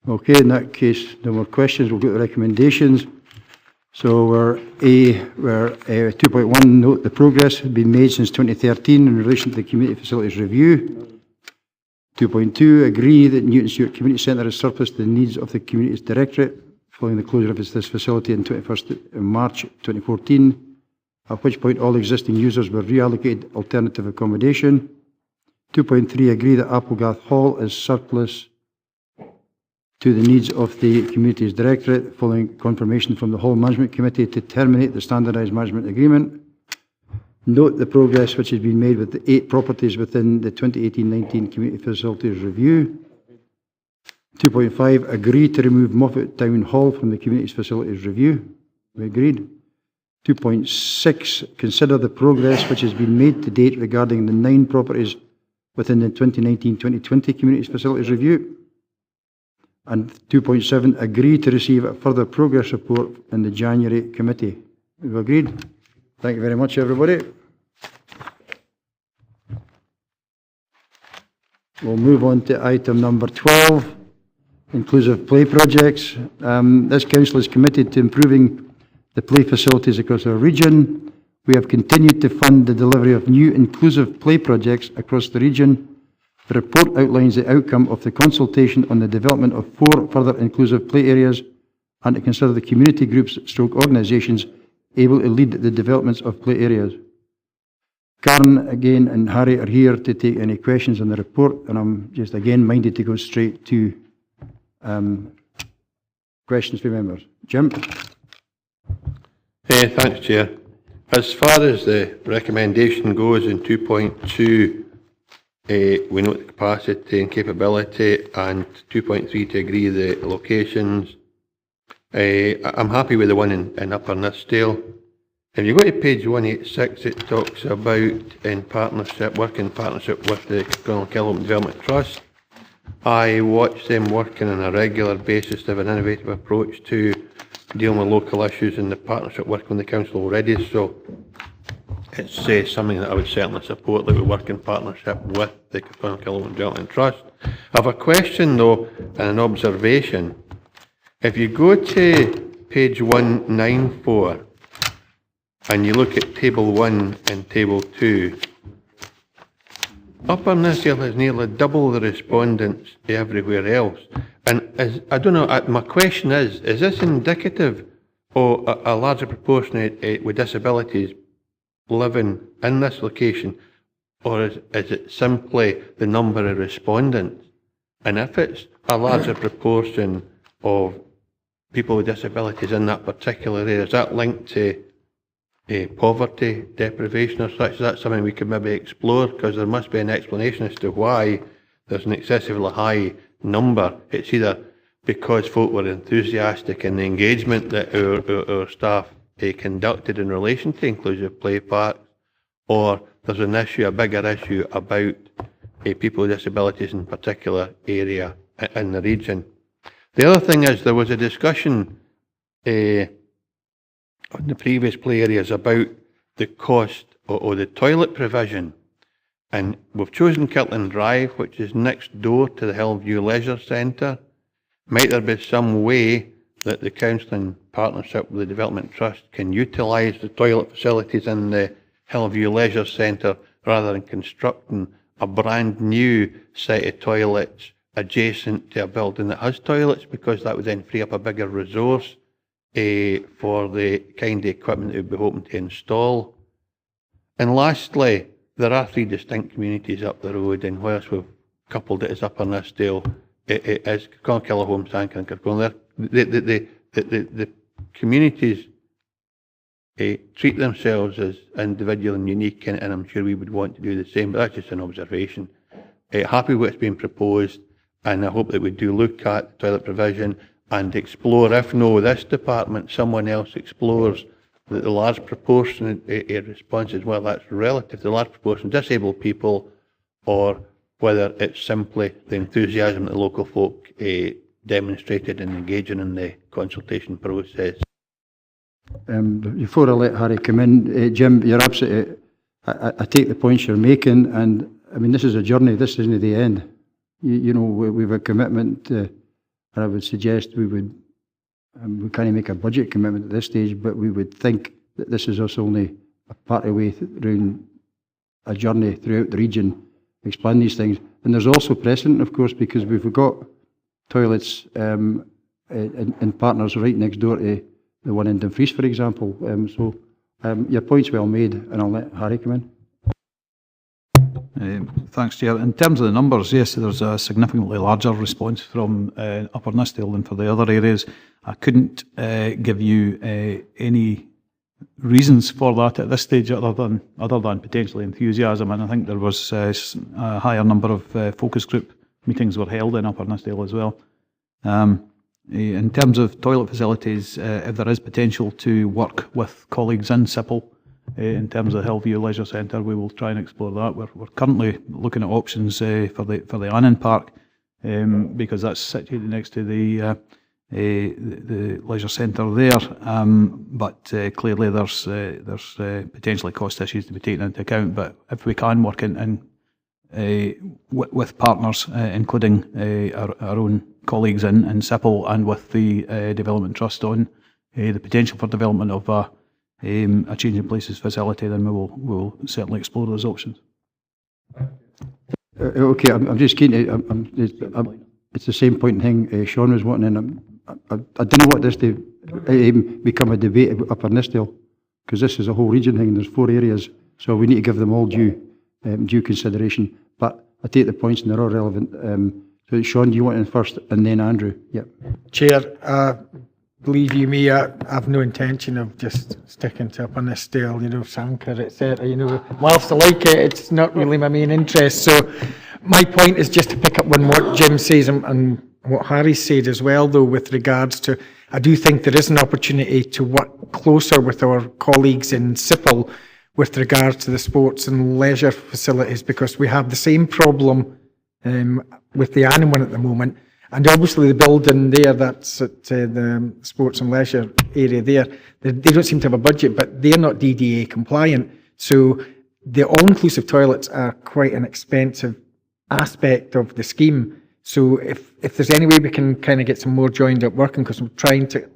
Okay, in that case, no more questions. We'll go to recommendations. So we're 2.1, note the progress has been made since 2013 in relation to the community facilities review. 2.2, agree that Newton Stewart Community Centre is surplus to the needs of the Communities Directorate following the closure of this facility on 21st March 2014, at which point all existing users were reallocated alternative accommodation. 2.3, agree that Applegarth Hall is surplus to the needs of the Communities Directorate, following confirmation from the Hall Management Committee to terminate the Standardised Management Agreement. Note the progress which has been made with the 8 properties within the 2018-19 Community Facilities Review. 2.5, agree to remove Moffat Town Hall from the Communities Facilities Review. We agreed. 2.6, consider the progress which has been made to date regarding the 9 properties within the 2019-2020 Communities Facilities Review. And 2.7, agree to receive a further progress report in the January committee. We've agreed. Thank you very much, everybody. We'll move on to item number 12, inclusive play projects. This council is committed to improving the play facilities across our region. We have continued to fund the delivery of new inclusive play projects across the region. The report outlines the outcome of the consultation on the development of 4 further inclusive play areas and to consider the community groups / organisations able to lead the developments of play areas. Karen, again, and Harry are here to take any questions on the report, and I'm just again minded to go straight to questions from members. Jim? Thanks, Chair. As far as the recommendation goes in 2.2, we note the capacity and capability, and 2.3 to agree the locations. I'm happy with the one in Upper Nithsdale. If you go to page 186, it talks about work in partnership with the Kilham Development Trust. I watch them working on a regular basis. They have an innovative approach to dealing with local issues, and the partnership working with the council already. So it's something that I would certainly support, that we work in partnership with the Kilham Development Trust. I have a question though, and an observation. If you go to page 194 and you look at table 1 and table 2, Upper Nithsdale has nearly double the respondents everywhere else. And I don't know, my question is this indicative of a larger proportion with disabilities living in this location, or is it simply the number of respondents? And if it's a larger proportion of people with disabilities in that particular area, is that linked to poverty, deprivation or such? Is that something we could maybe explore? Because there must be an explanation as to why there's an excessively high number. It's either because folk were enthusiastic in the engagement that our staff conducted in relation to inclusive play parks, or there's an issue, a bigger issue about people with disabilities in a particular area in the region. The other thing is, there was a discussion on the previous play areas about the cost or the toilet provision, and we've chosen Kirtland Drive, which is next door to the Hillview Leisure Centre. Might there be some way that the council, in partnership with the Development Trust, can utilise the toilet facilities in the Hillview Leisure Centre rather than constructing a brand new set of toilets adjacent to a building that has toilets, because that would then free up a bigger resource for the kind of equipment that we'd be hoping to install. And lastly, there are 3 distinct communities up the road, and whilst we've coupled it as Upper Nithsdale, it is Kilham, Sank and Kirkconnell. The communities treat themselves as individual and unique, and I'm sure we would want to do the same, but that's just an observation. Happy with what's been proposed, and I hope that we do look at toilet provision and explore, if no this department, someone else explores the large proportion of responses, whether that's relative to the large proportion of disabled people, or whether it's simply the enthusiasm that the local folk demonstrated in engaging in the consultation process. Before I let Harry come in, Jim, you're absolutely, I take the points you're making, and I mean, this is a journey, this isn't the end. You know, we've a commitment, and I would suggest we would, we can't make a budget commitment at this stage, but we would think that this is us only a part of the way around a journey throughout the region, explain these things. And there's also precedent, of course, because we've got toilets in partners right next door to the one in Dumfries, for example. So your point's well made, and I'll let Harry come in. Thanks, Chair. In terms of the numbers, yes, there's a significantly larger response from Upper Nithsdale than for the other areas. I couldn't give you any reasons for that at this stage other than potentially enthusiasm, and I think there was a higher number of focus group meetings were held in Upper Nithsdale as well. In terms of toilet facilities, if there is potential to work with colleagues in SIPL in terms of Hillview Leisure Centre, we will try and explore that. We're currently looking at options for the Annan Park because that's situated next to the leisure centre there, but clearly there's potentially cost issues to be taken into account. But if we can work with partners, including our own colleagues in SIPL and with the Development Trust on the potential for development of a changing places facility, then we will certainly explore those options. Okay, I'm just keen to, it's the same point thing Sean was wanting, and I don't know what this to become a debate about Upper Nithsdale, because this is a whole region thing, and there's 4 areas, so we need to give them all due consideration. But I take the points and they're all relevant. So Sean, do you want in first, and then Andrew? Yep. Chair, believe you me, I have no intention of just sticking to Upper Nithsdale, Sanker, etc. Whilst I like it, it's not really my main interest. So my point is just to pick up on what Jim says and what Harry said as well, though, with regards to, I do think there is an opportunity to work closer with our colleagues in SIPL with regards to the sports and leisure facilities, because we have the same problem with the Annan one at the moment. And obviously the building there, that's at the sports and leisure area there, they don't seem to have a budget, but they're not DDA compliant. So the all-inclusive toilets are quite an expensive aspect of the scheme. So if there's any way we can kind of get some more joined up working, because we're trying to,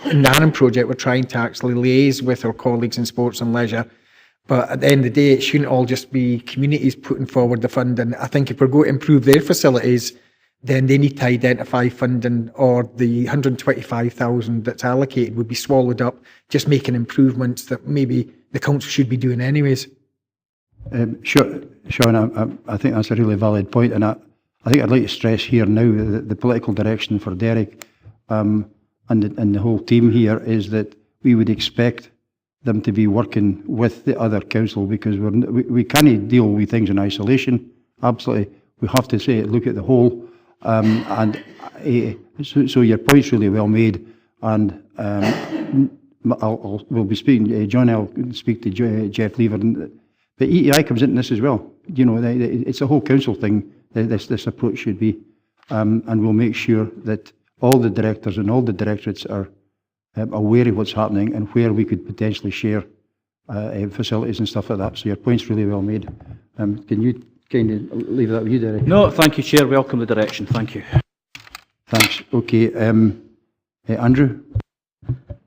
in the Annan project, we're trying to actually liaise with our colleagues in sports and leisure. But at the end of the day, it shouldn't all just be communities putting forward the funding. I think if we're going to improve their facilities, then they need to identify funding, or the 125,000 that's allocated would be swallowed up, just making improvements that maybe the council should be doing anyways. Sean, I think that's a really valid point, and I think I'd like to stress here now the political direction for Derek and the whole team here is that we would expect them to be working with the other council, because we can't deal with things in isolation. Absolutely, we have to look at the whole. So your point's really well made, and we'll be speaking. John, I'll speak to Jeff Lever, but EEI comes into this as well. It's a whole council thing. This approach should be, and we'll make sure that all the directors and all the directorates are aware of what's happening and where we could potentially share facilities and stuff like that. So your point's really well made. Can you kind of leave that with you, Derek? No, thank you, Chair. Welcome the direction. Thank you. Thanks. Okay. Andrew?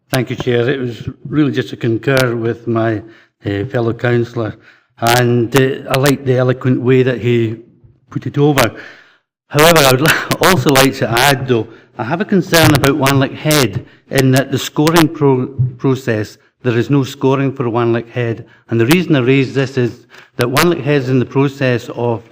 Thank you, Chair. It was really just to concur with my fellow councillor, and I like the eloquent way that he put it over. However, I would also like to add, though, I have a concern about Wanlick Head, in that the scoring process, there is no scoring for Wanlick Head. And the reason I raise this is that Wanlick Head is in the process of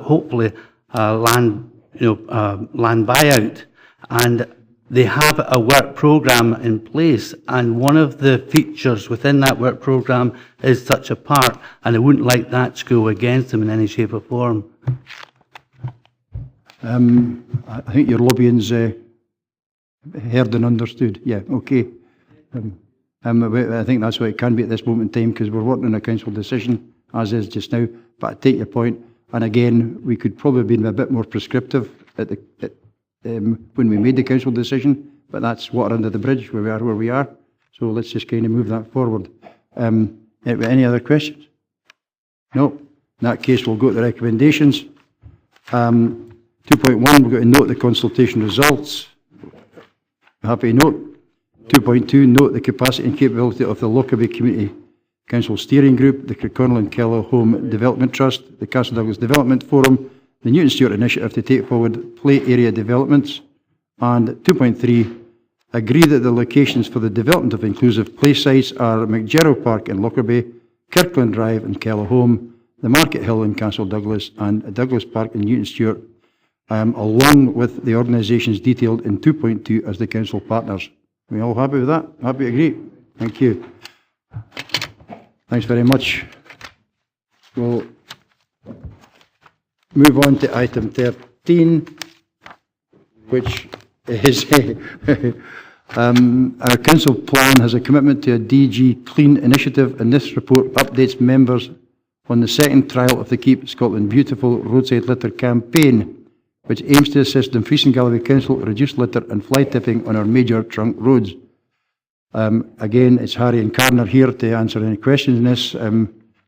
hopefully land buyout, and they have a work programme in place, and one of the features within that work programme is such a park, and I wouldn't like that to go against them in any shape or form. I think your lobbying's heard and understood. Yeah, okay. I think that's what it can be at this moment in time, because we're working on a council decision, as is just now. But I take your point, and again, we could probably have been a bit more prescriptive when we made the council decision, but that's water under the bridge, where we are. So let's just kind of move that forward. Any other questions? No. In that case, we'll go to the recommendations. 2.1, we've got to note the consultation results. Happy to note. 2.2, note the capacity and capability of the Lockerbie Community Council Steering Group, the Kirkconnell and Kellow Home Development Trust, the Castle Douglas Development Forum, the Newton Stewart Initiative to take forward play area developments. And 2.3, agree that the locations for the development of inclusive play sites are McGerrow Park in Lockerbie, Kirkland Drive and Kellow Home, the Market Hill in Castle Douglas, and Douglas Park in Newton Stewart, along with the organisations detailed in 2.2 as the council partners. Are we all happy with that? Happy to agree? Thank you. Thanks very much. We'll move on to item 13, which is our council plan has a commitment to a DG Clean initiative, and this report updates members on the second trial of the Keep Scotland Beautiful roadside litter campaign, which aims to assist Dumfries and Galloway Council to reduce litter and fly tipping on our major trunk roads. Again, it's Harry and Karen are here to answer any questions in this.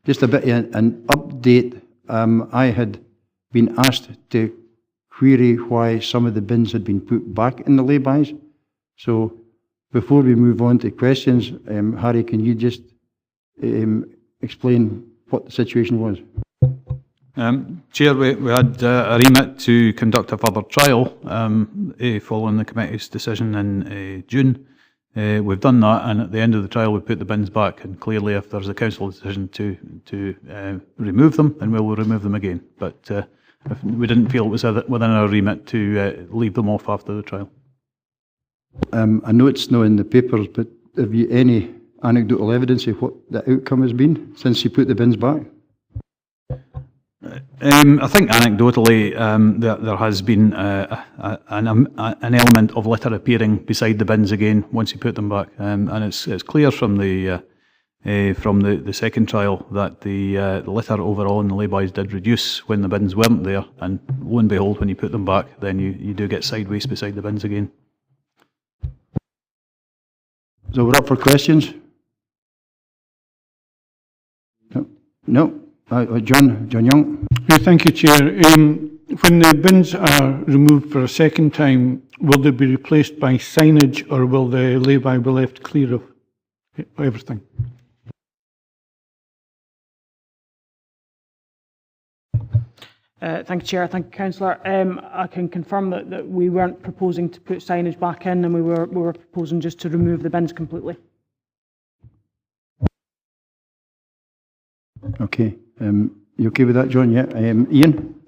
Just a bit of an update. I had been asked to query why some of the bins had been put back in the lay-bys. So before we move on to questions, Harry, can you just explain what the situation was? Chair, we had a remit to conduct a further trial following the committee's decision in June. We've done that, and at the end of the trial we put the bins back, and clearly if there's a council decision to remove them, then we will remove them again. But if we didn't feel it was within our remit to leave them off after the trial. I know it's not in the papers, but have you any anecdotal evidence of what the outcome has been since you put the bins back? I think anecdotally there has been an element of litter appearing beside the bins again once you put them back, and it's clear from the second trial that the litter overall in the lay-bys did reduce when the bins weren't there, and lo and behold, when you put them back, then you do get side waste beside the bins again. So we're up for questions? No? John Young. Thank you, Chair. When the bins are removed for a second time, will they be replaced by signage, or will the lay-by be left clear of everything? Thank you, Chair. Thank you, Councillor. I can confirm that we weren't proposing to put signage back in, and we were proposing just to remove the bins completely. Okay. You okay with that, John? Yeah. Ian?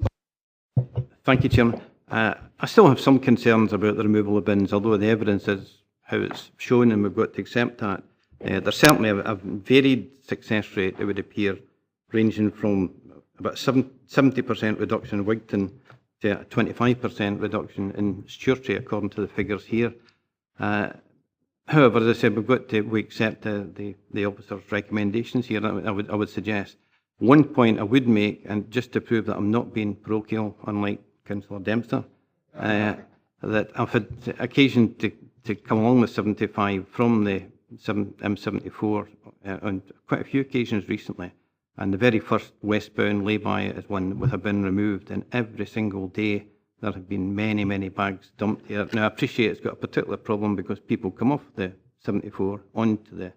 Thank you, Chairman. I still have some concerns about the removal of bins, although the evidence is how it's shown and we've got to accept that. There's certainly a varied success rate, it would appear, ranging from about 70% reduction in Wigton to a 25% reduction in Stewartry, according to the figures here. However, as I said, we accept the officer's recommendations here. I would suggest one point I would make, and just to prove that I'm not being parochial, unlike Councillor Dempster, that I've had occasion to come along with 75 from the M74 on quite a few occasions recently. And the very first westbound lay-by is one with a bin removed, and every single day there have been many, many bags dumped here. Now, I appreciate it's got a particular problem because people come off the 74 onto the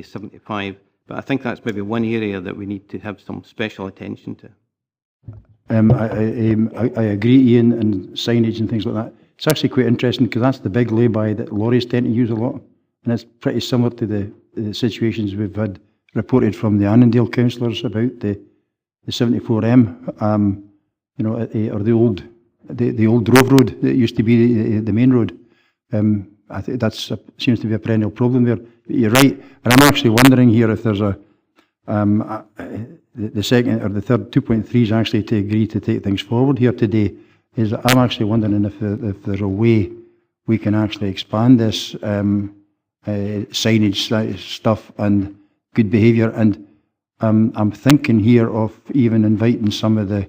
75, but I think that's maybe one area that we need to have some special attention to. I agree, Ian, and signage and things like that. It's actually quite interesting because that's the big lay-by that lorries tend to use a lot, and it's pretty similar to the situations we've had reported from the Annandale councillors about the 74M, or the old Drove Road that used to be the main road. I think that seems to be a perennial problem there. But you're right, and I'm actually wondering here if there's the second or the third 2.3 is actually to agree to take things forward here today. I'm actually wondering if there's a way we can actually expand this signage stuff and good behaviour, and I'm thinking here of even inviting some of the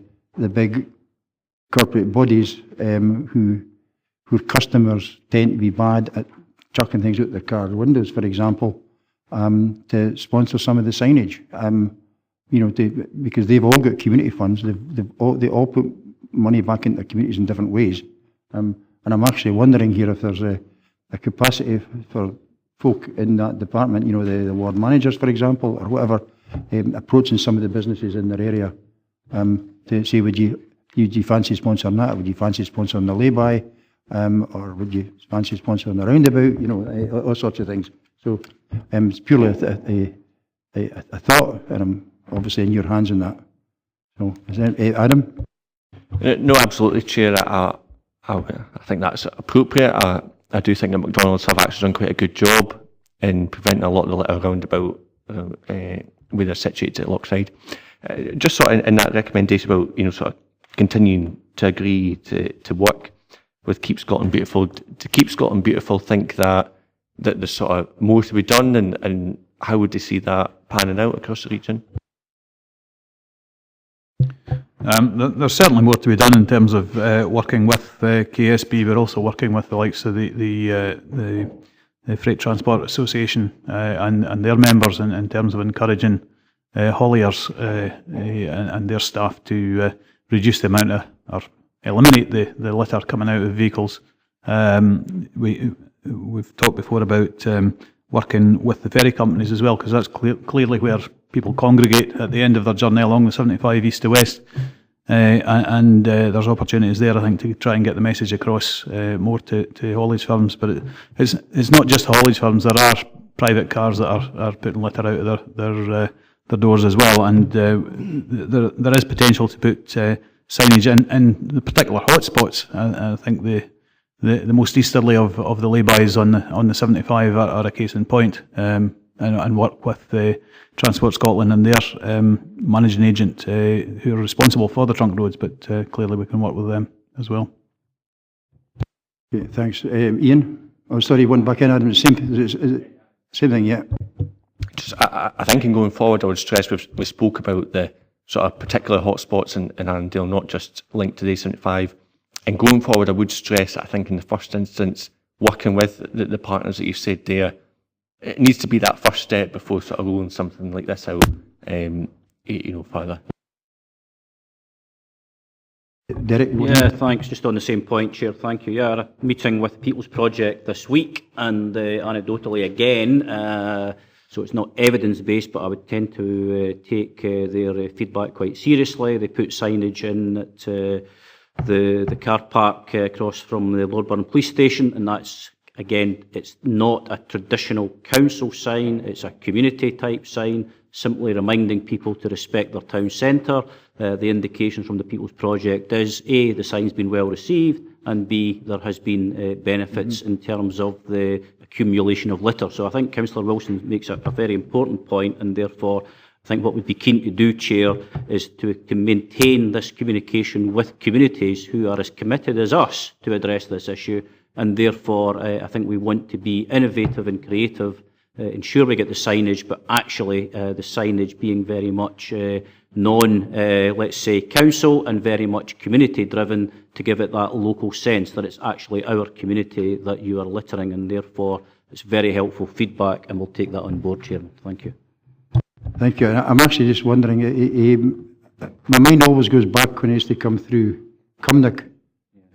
big corporate bodies whose customers tend to be bad at chucking things out their car windows, for example, to sponsor some of the signage. Because they've all got community funds, they all put money back into their communities in different ways, and I'm actually wondering here if there's a capacity for folk in that department, the ward managers, for example, or whatever, approaching some of the businesses in their area to say, would you fancy sponsoring that? Would you fancy sponsoring the lay-by? Or would you fancy sponsoring the roundabout? All sorts of things. So it's purely a thought, and I'm obviously in your hands on that. So, is that, Adam? No, absolutely, Chair. I think that's appropriate. I do think that McDonald's have actually done quite a good job in preventing a lot of the litter roundabout where they're situated at Lochside. Just sort of in that recommendation about, sort of continuing to agree to work with Keep Scotland Beautiful, to Keep Scotland Beautiful think that there's sort of more to be done, and how would they see that panning out across the region? There's certainly more to be done in terms of working with KSB. We're also working with the likes of the Freight Transport Association and their members in terms of encouraging hauliers and their staff to reduce the amount of, or eliminate the litter coming out of vehicles. We've talked before about working with the ferry companies as well, because that's clearly where people congregate at the end of their journey along the 75 east to west. And there's opportunities there, I think, to try and get the message across more to haulage firms. But it's not just haulage firms. There are private cars that are putting litter out of their doors as well. And there is potential to put signage in the particular hotspots. I think the most easterly of the laybys on the 75 are a case in point, and work with Transport Scotland and their managing agent who are responsible for the trunk roads, but clearly we can work with them as well. Okay, thanks. Ian? Oh, sorry, one back in, Adam. Same thing, yeah. I think in going forward, I would stress we spoke about the sort of particular hotspots in Arndale, not just linked to the A75. And going forward, I would stress, I think in the first instance, working with the partners that you've said there, it needs to be that first step before sort of rolling something like this out, further. Derek? Yeah, thanks. Just on the same point, Chair, thank you. Yeah, I had a meeting with People's Project this week, and anecdotally again, so it's not evidence-based, but I would tend to take their feedback quite seriously. They put signage in at the car park across from the Lordburn Police Station, and that's, again, it's not a traditional council sign, it's a community type sign, simply reminding people to respect their town centre. The indication from the People's Project is A, the sign's been well received, and B, there has been benefits in terms of the accumulation of litter. So I think Councillor Wilson makes a very important point, and therefore I think what we'd be keen to do, Chair, is to maintain this communication with communities who are as committed as us to address this issue. And therefore, I think we want to be innovative and creative, ensure we get the signage, but actually the signage being very much let's say, council and very much community-driven, to give it that local sense that it's actually our community that you are littering, and therefore it's very helpful feedback, and we'll take that on board, Chairman. Thank you. Thank you. I'm actually just wondering, my mind always goes back when I used to come through Cumnock,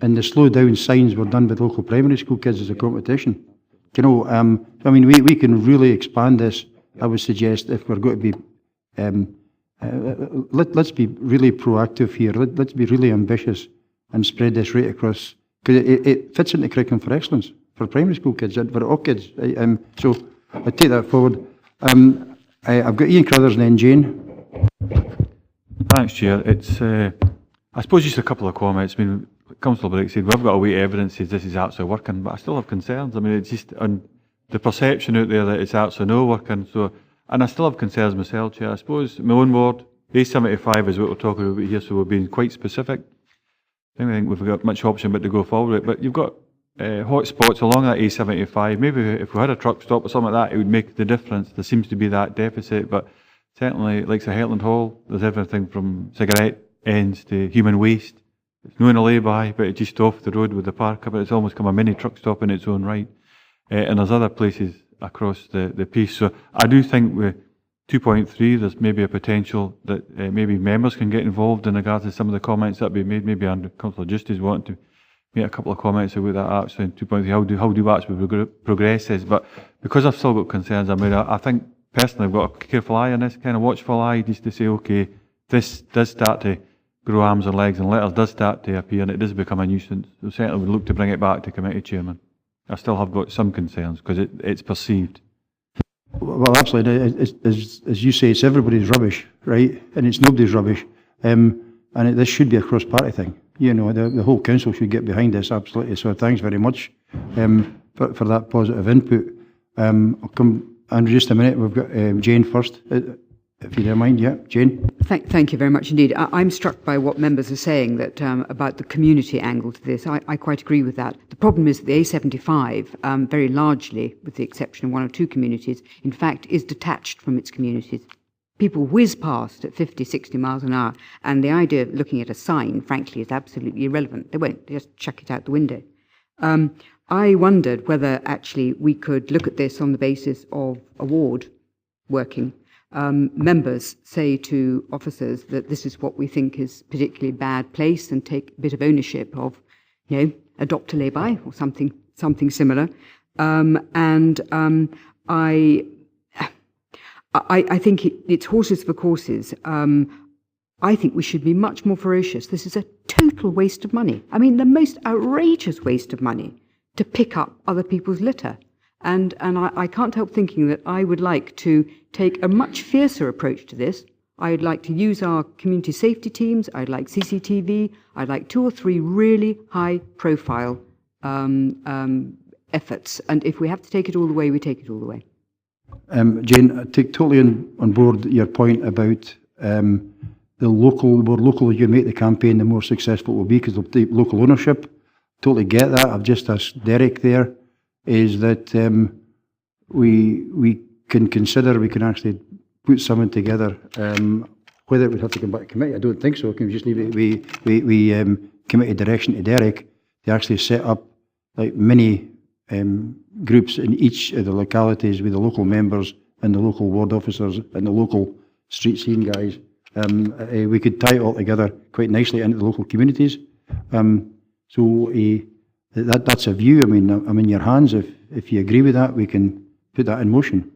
and the slow down signs were done with local primary school kids as a competition. I mean, we can really expand this. I would suggest, if we're going to be, let's be really proactive here. Let's be really ambitious and spread this right across, because it fits into curriculum for excellence for primary school kids and for all kids. So I take that forward. I've got Ian Crothers and then Jane. Thanks, Chair. It's, I suppose, just a couple of comments. I mean, Councillor Blake said we've got to wait evidence that this is actually working, but I still have concerns. I mean, it's just on the perception out there that it's actually not working. So, and I still have concerns myself, Chair. I suppose my own ward, A75 is what we're talking about here, so we're being quite specific. I don't think we've got much option but to go forward with. But you've got hot spots along that A75. Maybe if we had a truck stop or something like that, it would make the difference. There seems to be that deficit, but certainly, like say Hetland Hall, there's everything from cigarette ends to human waste. It's not in a lay-by, but it's just off the road with the park, but it's almost come a mini truck stop in its own right. And there's other places across the piece. So I do think with 2.3, there's maybe a potential that maybe members can get involved in regards to some of the comments that have been made. Maybe Councillor Justice wanting to make a couple of comments about that actually in 2.3, how do we actually progress this? But because I've still got concerns, I mean, I think personally I've got a careful eye on this, kind of watchful eye, just to say, okay, this does start to grow arms and legs and letters does start to appear and it does become a nuisance. So certainly would look to bring it back to committee, Chairman. I still have got some concerns because it's perceived. Well, absolutely. As you say, it's everybody's rubbish, right? And it's nobody's rubbish. This should be a cross-party thing. You know, the whole council should get behind this, absolutely. So thanks very much for that positive input. I'll come, Andrew, just a minute. We've got Jane first, if you don't mind. Yeah, Jane. Thank you very much indeed. I'm struck by what members are saying that about the community angle to this. I quite agree with that. The problem is that the A75, very largely, with the exception of one or two communities, in fact, is detached from its communities. People whiz past at 50, 60 miles an hour, and the idea of looking at a sign, frankly, is absolutely irrelevant. They won't. They just chuck it out the window. I wondered whether actually we could look at this on the basis of award working. Members say to officers that this is what we think is a particularly bad place and take a bit of ownership of, you know, adopt a lay-by or something similar. I think it's horses for courses. I think we should be much more ferocious. This is a total waste of money. I mean, the most outrageous waste of money to pick up other people's litter. And I can't help thinking that I would like to take a much fiercer approach to this. I'd like to use our community safety teams. I'd like CCTV. I'd like 2 or 3 really high-profile efforts. And if we have to take it all the way, we take it all the way. Jane, I take totally on board your point about the more local you make the campaign, the more successful it will be because they'll take local ownership. Totally get that. I've just asked Derek there, is that we can consider, we can actually put something together. Whether it would have to come back to committee, I don't think so. Can we just leave it, we committee direction to Derek to actually set up like mini groups in each of the localities with the local members and the local ward officers and the local street scene guys. We could tie it all together quite nicely into the local communities. That's a view. I mean, I'm in your hands. If you agree with that, we can put that in motion.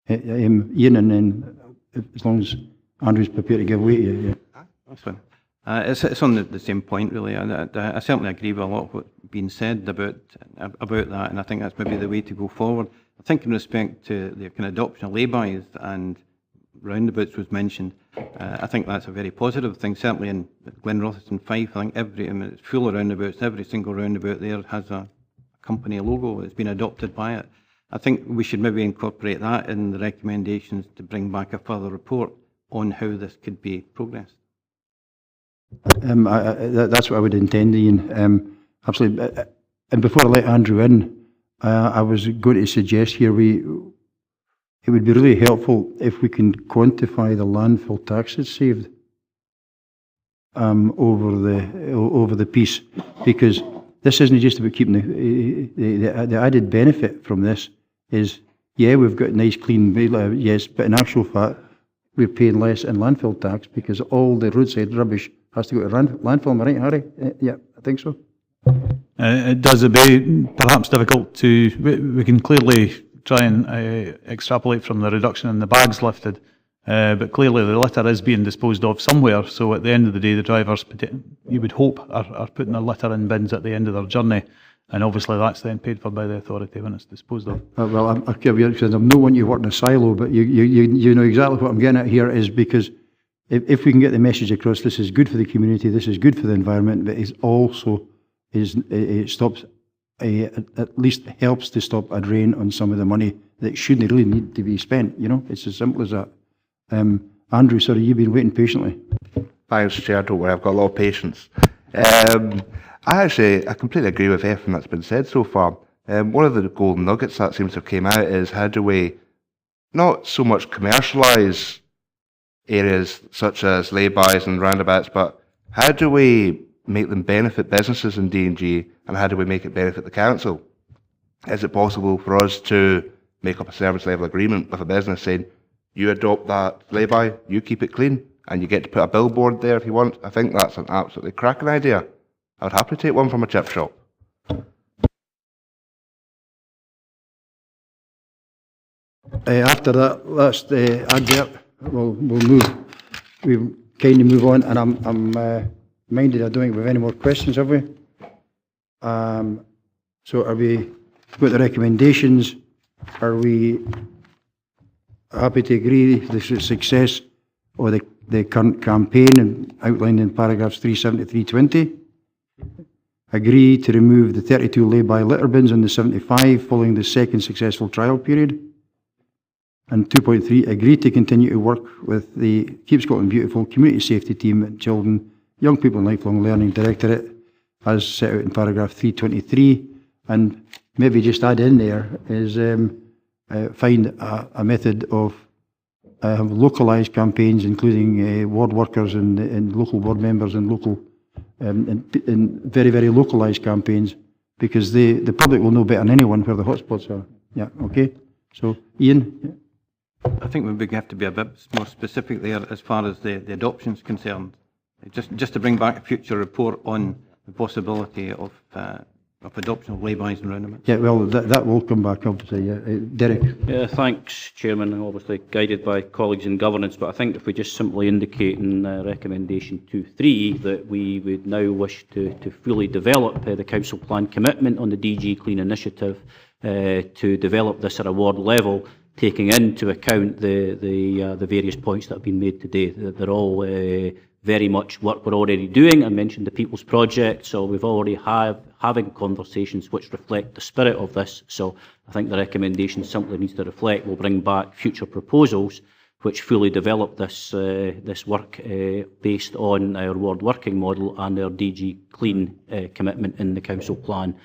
Ian, and then as long as Andrew's prepared to give way to you. Yeah. That's fine. It's on the same point, really. I certainly agree with a lot of what's been said about that, and I think that's maybe the way to go forward. I think in respect to the kind of adoption of lay-bys and roundabouts was mentioned, I think that's a very positive thing. Certainly in Glenrothes 5, I think it's full of roundabouts. Every single roundabout there has a company logo that's been adopted by it. I think we should maybe incorporate that in the recommendations to bring back a further report on how this could be progressed. That's what I would intend, Ian. Absolutely. And before I let Andrew in, I was going to suggest here it would be really helpful if we can quantify the landfill taxes saved over the piece, because this isn't just about keeping the added benefit from this is, yeah, we've got nice clean, yes, but in actual fact we're paying less in landfill tax because all the roadside rubbish has to go to landfill. Am I right, Harry? Yeah, I think so. It does. It'd be perhaps difficult to. We can clearly try and extrapolate from the reduction in the bags lifted, but clearly the litter is being disposed of somewhere. So at the end of the day, the drivers, you would hope, are putting their litter in bins at the end of their journey, and obviously that's then paid for by the authority when it's disposed of. Well, I'll give you, because I don't want you to work in a silo, but you know exactly what I'm getting at here is because if we can get the message across, this is good for the community, this is good for the environment, but it also it stops, at least helps to stop a drain on some of the money that shouldn't really need to be spent. You know, it's as simple as that. Andrew, sorry, you've been waiting patiently. Thanks, Chair. Don't worry, I've got a lot of patience. I completely agree with everything that's been said so far. One of the golden nuggets that seems to have came out is how do we not so much commercialise areas such as lay-bys and roundabouts, but how do we make them benefit businesses in D&G, and how do we make it benefit the council? Is it possible for us to make up a service level agreement with a business saying, you adopt that lay-by, you keep it clean, and you get to put a billboard there if you want? I think that's an absolutely cracking idea. I would happily take one from a chip shop. After that last advert, we'll move. We kind of move on, and I'm minded I don't think we have any more questions, have we? So are we got the recommendations? Are we happy to agree the success or the the current campaign outlined in paragraphs 370 to 320. Agree to remove the 32 lay-by litter bins in the 75 following the second successful trial period. And 2.3, agree to continue to work with the Keep Scotland Beautiful community safety team at Children, Young People and Lifelong Learning Directorate, as set out in paragraph 323. And maybe just add in there is find a method of localised campaigns, including ward workers and local ward members and local and very, very localised campaigns, because the public will know better than anyone where the hotspots are. Yeah, okay. So, Ian? Yeah. I think we have to be a bit more specific there as far as the adoption is concerned. Just to bring back a future report on the possibility of adoption of laybys and roundabouts. Yeah, well, that will come back, obviously. Derek? Yeah, thanks, Chairman. Obviously guided by colleagues in governance, but I think if we just simply indicate in recommendation 2.3 that we would now wish to fully develop the council plan commitment on the DG Clean initiative to develop this at a ward level, taking into account the various points that have been made today. They're all very much work we're already doing. I mentioned the People's Project, so we've already having conversations which reflect the spirit of this. So I think the recommendation simply needs to reflect. We'll bring back future proposals which fully develop this work based on our ward working model and our DG Clean commitment in the council plan,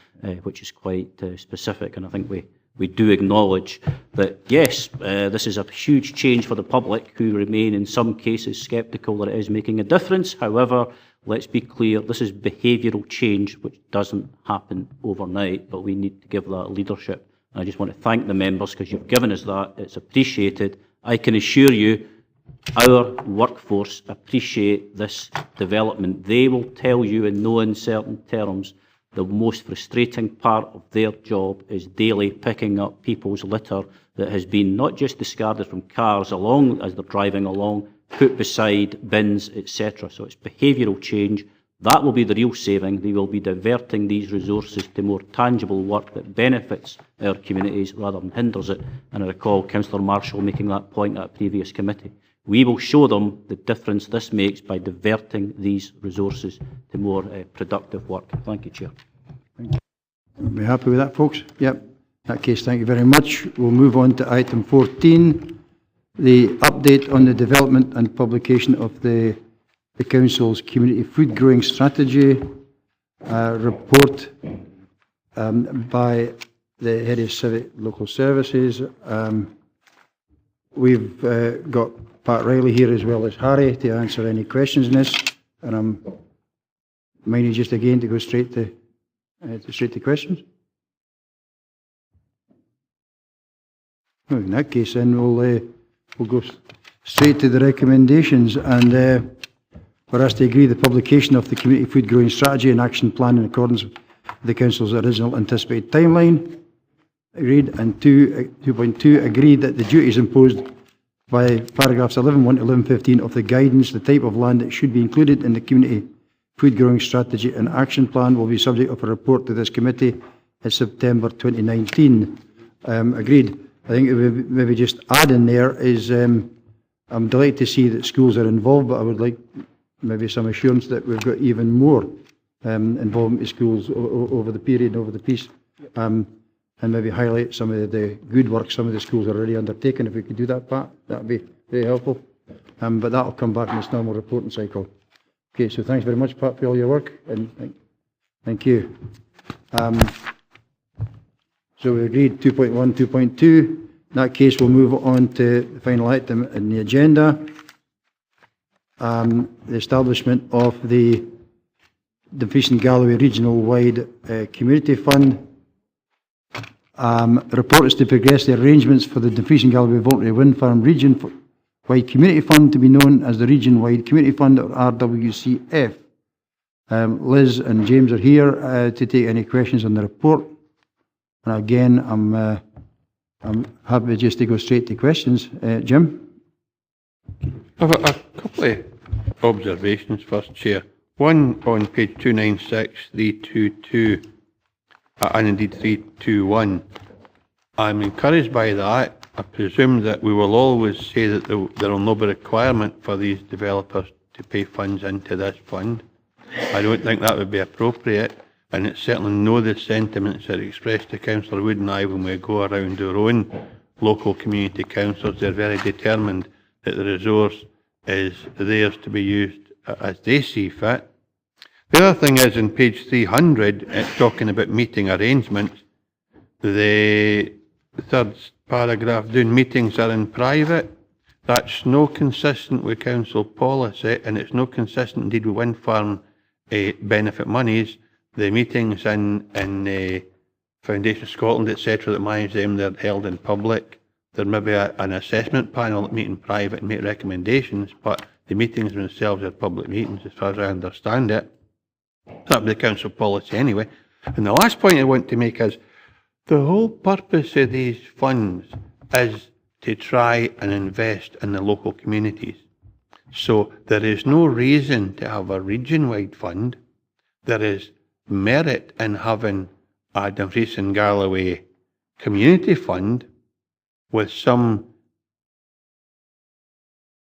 which is quite specific. And I think we do acknowledge that, yes, this is a huge change for the public, who remain in some cases sceptical that it is making a difference. However, let's be clear, this is behavioural change which doesn't happen overnight, but we need to give that leadership. And I just want to thank the members because you've given us that. It's appreciated. I can assure you our workforce appreciate this development. They will tell you in no uncertain terms the most frustrating part of their job is daily picking up people's litter that has been not just discarded from cars along as they're driving along, put beside bins, etc. So it's behavioural change. That will be the real saving. They will be diverting these resources to more tangible work that benefits our communities rather than hinders it. And I recall Councillor Marshall making that point at a previous committee. We will show them the difference this makes by diverting these resources to more productive work. Thank you, Chair. Thank you. Are we happy with that, folks? Yep. In that case, thank you very much. We'll move on to item 14, the update on the development and publication of the Council's Community Food Growing Strategy report by the Head of Civic Local Services. We've got Pat Riley here as well as Harry to answer any questions in this, and I'm minded just again to go straight to questions. Well, in that case, then we'll go straight to the recommendations, and we're asked to agree the publication of the Community Food Growing Strategy and Action Plan in accordance with the Council's original anticipated timeline. Agreed. And 2.2, agreed that the duties imposed by paragraphs 11.1 to 11.15 of the guidance, the type of land that should be included in the Community Food Growing Strategy and Action Plan will be subject of a report to this committee in September 2019. Agreed. I think maybe just add in there is I'm delighted to see that schools are involved, but I would like maybe some assurance that we've got even more involvement with schools over the period, over the piece. And maybe highlight some of the good work some of the schools are already undertaking. If we could do that, Pat, that would be very helpful. But that will come back in this normal reporting cycle. Okay, so thanks very much, Pat, for all your work, and thank you. So we agreed 2.1, 2.2. In that case, we'll move on to the final item in the agenda. The establishment of the Dumfries and Galloway Regional-wide Community Fund. Report is to progress the arrangements for the Dumfries and Galloway Voluntary Wind Farm Region-wide Community Fund to be known as the Region-wide Community Fund, or RWCF. Liz and James are here to take any questions on the report. And again, I'm happy just to go straight to questions. Jim? I have a couple of observations first, Chair. One on page 296, 322, and indeed 321. I'm encouraged by that, I presume that we will always say that there will not be a requirement for these developers to pay funds into this fund. I don't think that would be appropriate, and it's certainly no the sentiments that are expressed to Councillor Wood and I when we go around our own local community councils. They're very determined that the resource is theirs to be used as they see fit. The other thing is, in page 300, it's talking about meeting arrangements. The third paragraph, doing meetings are in private. That's no consistent with council policy, and it's no consistent indeed with wind farm benefit monies. The meetings in Foundation Scotland, etc., that manage them, they're held in public. There may be an assessment panel that meet in private and make recommendations, but the meetings themselves are public meetings, as far as I understand it. That would be the council policy anyway. And the last point I want to make is, the whole purpose of these funds is to try and invest in the local communities. So there is no reason to have a region-wide fund. There is merit in having a Dumfries and Galloway community fund with some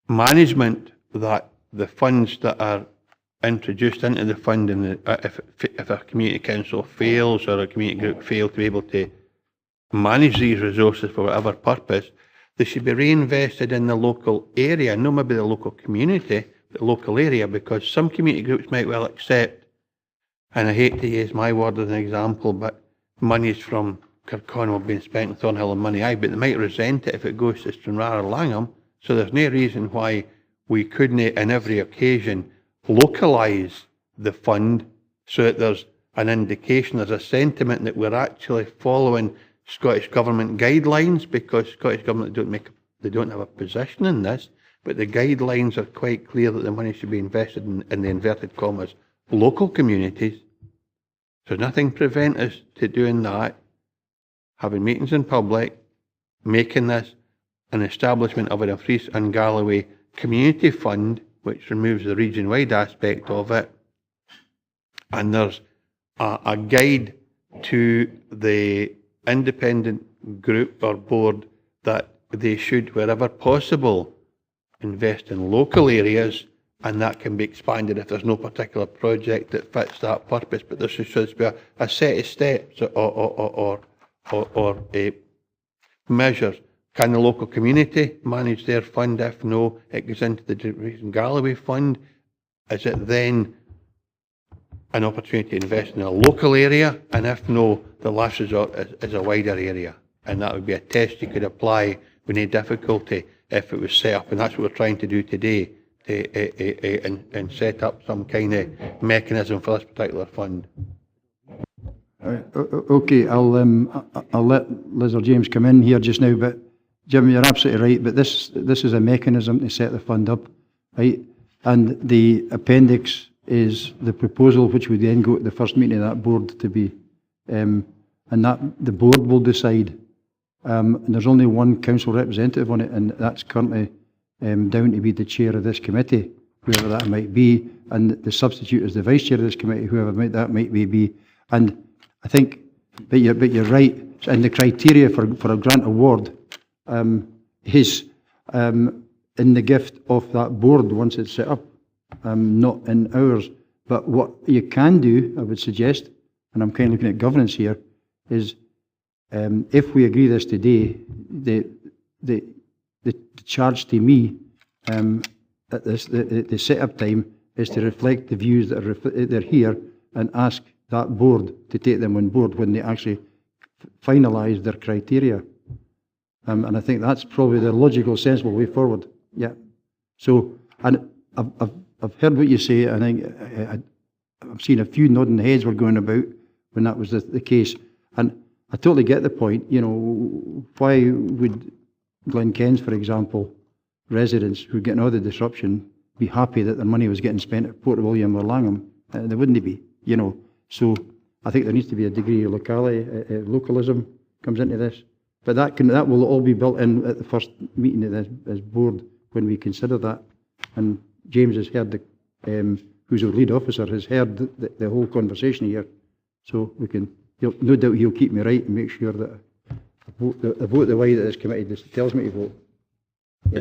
management that the funds that are introduced into the fund, and if a community council fails or a community group fails to be able to manage these resources for whatever purpose, they should be reinvested in the local area, not maybe the local community, but the local area, because some community groups might well accept, and I hate to use my word as an example, but monies from Kirkconnell being spent in Thornhill and Money but they might resent it if it goes to Stranraer or Langham. So there's no reason why we couldn't, on every occasion, localise the fund so that there's an indication, there's a sentiment that we're actually following Scottish Government guidelines, because Scottish Government they don't have a position in this, but the guidelines are quite clear that the money should be invested in the inverted commas local communities. So nothing prevents us to doing that, having meetings in public, making this an establishment of a Dumfries and Galloway community fund, which removes the region-wide aspect of it, and there's a guide to the independent group or board that they should, wherever possible, invest in local areas, and that can be expanded if there's no particular project that fits that purpose. But there should be a set of steps or measures. Can the local community manage their fund? If no, it goes into the Dumfries and Galloway fund. Is it then an opportunity to invest in a local area? And if no, the last resort is a wider area. And that would be a test you could apply with no difficulty if it was set up. And that's what we're trying to do today, and set up some kind of mechanism for this particular fund. Okay, I'll let Liz or James come in here just now, but Jim, you're absolutely right, but this is a mechanism to set the fund up, right? And the appendix is the proposal, which would then go to the first meeting of that board to be, and that the board will decide. And there's only one council representative on it, and that's currently down to be the chair of this committee, whoever that might be, and the substitute is the vice chair of this committee, whoever that might be. And I think, but you're right, and the criteria for a grant award is in the gift of that board once it's set up, not in ours. But what you can do, I would suggest, and I'm kind of looking at governance here, is if we agree this today, the charge to me at the set-up time is to reflect the views that are here and ask that board to take them on board when they actually finalise their criteria. And I think that's probably the logical, sensible way forward. Yeah. So, and I've heard what you say, and I've seen a few nodding heads were going about when that was the case. And I totally get the point. You know, why would Glenkens, for example, residents who are getting all the disruption, be happy that their money was getting spent at Port William or Langham? They wouldn't be, you know. So I think there needs to be a degree of localism comes into this. But that will all be built in at the first meeting of this board when we consider that. And James has heard, who's our lead officer, has heard the whole conversation here. So we can, no doubt he'll keep me right and make sure that the vote the way that this committee just tells me to vote.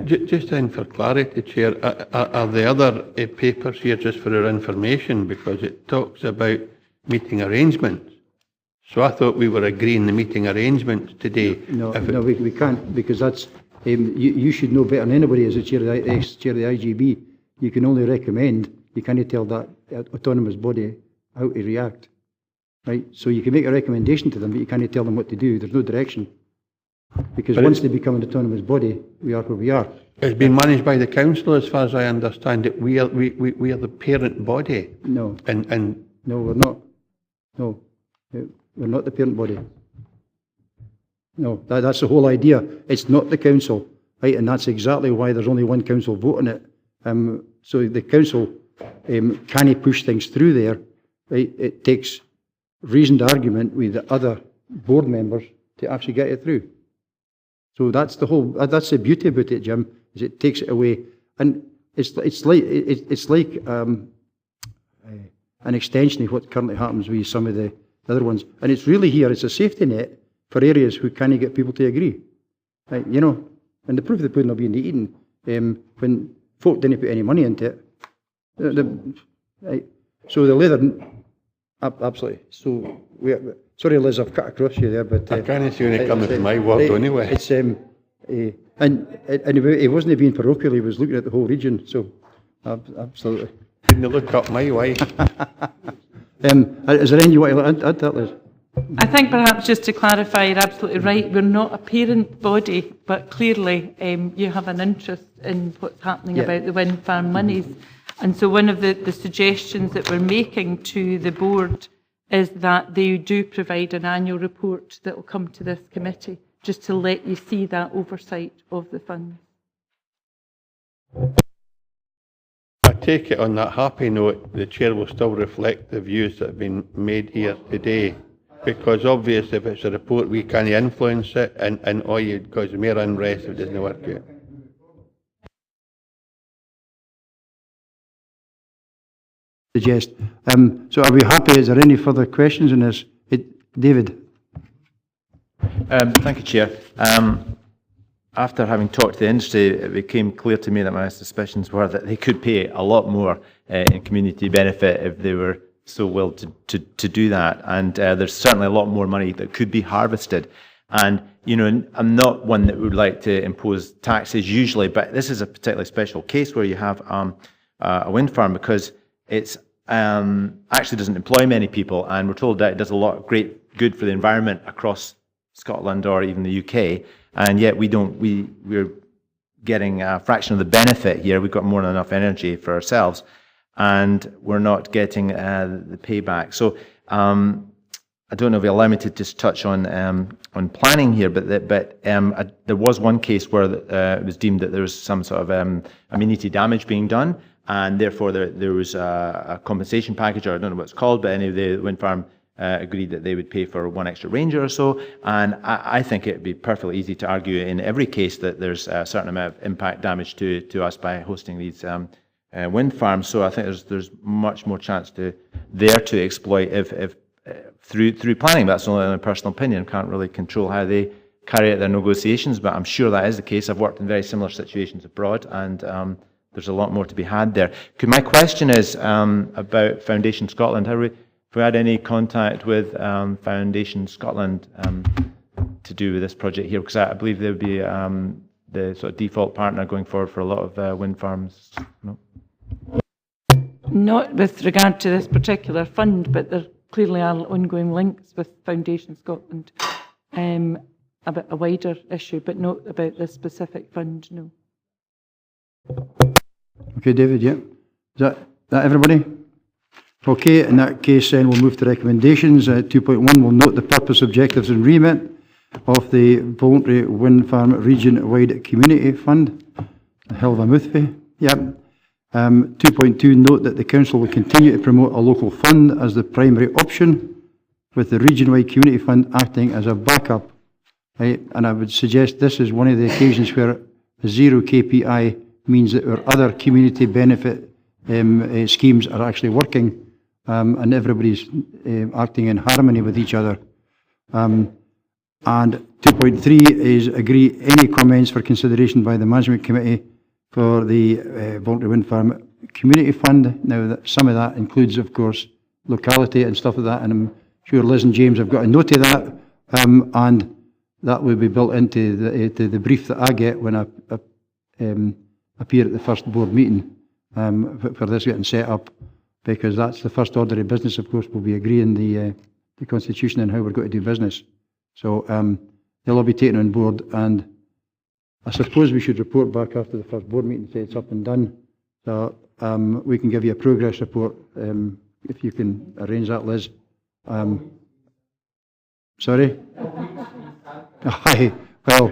Just in for clarity, Chair, are the other papers here just for our information, because it talks about meeting arrangements? So I thought we were agreeing the meeting arrangements today. No, we can't, because that's, you should know better than anybody as the chair of the IGB. You can only recommend, you can't tell that autonomous body how to react. Right? So you can make a recommendation to them, but you can't tell them what to do. There's no direction. Because once they become an autonomous body, we are where we are. It's been managed by the council, as far as I understand it. We are the parent body. No. And no, we're not. No, we're not the parent body. No, that's the whole idea. It's not the council, right? And that's exactly why there's only one council vote on it. So the council can't push things through there. Right? It takes reasoned argument with the other board members to actually get it through. So that's the whole. That's the beauty about it, Jim. Is it takes it away, and it's like an extension of what currently happens with some of the other ones. And it's really here. It's a safety net for areas who can't get people to agree. Right? You know, and the proof of the pudding will be in the eating. When folk didn't put any money into it. Right? So the leather, absolutely. So sorry, Liz, I've cut across you there, but I can't see when it comes to my word anyway. It's and he wasn't being parochial; he was looking at the whole region. So, absolutely. Didn't you look up my way? Is there anything you want to add to that, Liz? I think perhaps just to clarify, you're absolutely right. We're not a parent body, but clearly you have an interest in what's happening about the wind farm monies. And so one of the suggestions that we're making to the board is that they do provide an annual report that will come to this committee, just to let you see that oversight of the funds. I take it on that happy note, the Chair will still reflect the views that have been made here today, because obviously if it's a report we can't influence it, and all you cause more unrest if it doesn't work out. Suggest. So are we happy? Is there any further questions on this? David. Thank you, Chair. After having talked to the industry, it became clear to me that my suspicions were that they could pay a lot more in community benefit if they were so willing to do that. And there's certainly a lot more money that could be harvested. And, you know, I'm not one that would like to impose taxes usually, but this is a particularly special case where you have a wind farm, because it's actually doesn't employ many people, and we're told that it does a lot of great good for the environment across Scotland or even the UK, and yet we're getting a fraction of the benefit here. We've got more than enough energy for ourselves, and we're not getting the payback. So I don't know if you allow me to just touch on planning here, but there was one case where it was deemed that there was some sort of amenity damage being done, and therefore there was a compensation package, or I don't know what it's called, but any of the wind farm agreed that they would pay for one extra ranger or so. And I think it would be perfectly easy to argue in every case that there's a certain amount of impact damage to us by hosting these wind farms. So I think there's much more chance to exploit if through planning. That's only my personal opinion. Can't really control how they carry out their negotiations, but I'm sure that is the case. I've worked in very similar situations abroad, and there's a lot more to be had there. My question is about Foundation Scotland. Have we had any contact with Foundation Scotland to do with this project here? Because I believe they would be the sort of default partner going forward for a lot of wind farms. No? Not with regard to this particular fund, but there clearly are ongoing links with Foundation Scotland about a wider issue, but not about this specific fund, no. Okay, David, yeah. Is that everybody? Okay, in that case then we'll move to recommendations. 2.1, we'll note the purpose, objectives and remit of the Voluntary Wind Farm Region-Wide Community Fund. A hell of a mouthful. Yeah. 2.2, note that the Council will continue to promote a local fund as the primary option, with the Region-Wide Community Fund acting as a backup. Right? And I would suggest this is one of the occasions where zero KPI means that our other community benefit schemes are actually working, and everybody's acting in harmony with each other. And 2.3 is agree any comments for consideration by the Management Committee for the Voluntary Wind Farm Community Fund. Now, some of that includes, of course, locality and stuff like that, and I'm sure Liz and James have got a note of that, and that will be built into the brief that I get when I appear at the first board meeting for this getting set up, because that's the first order of business, of course, will be agreeing the Constitution and how we're going to do business. So they'll all be taken on board, and I suppose we should report back after the first board meeting, say it's up and done. So we can give you a progress report if you can arrange that, Liz. Sorry? Aye, well,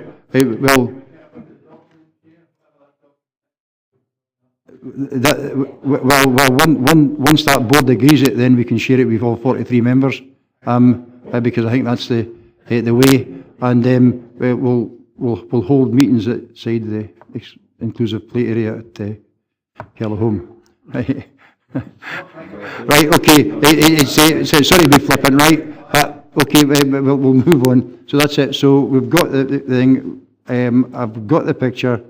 once that board agrees it, then we can share it with all 43 members, because I think that's the way, and we'll hold meetings outside the inclusive play area at Galloway. Right, okay, sorry to be flippant, right? Okay, we'll move on. So that's it. So we've got the thing. I've got the picture.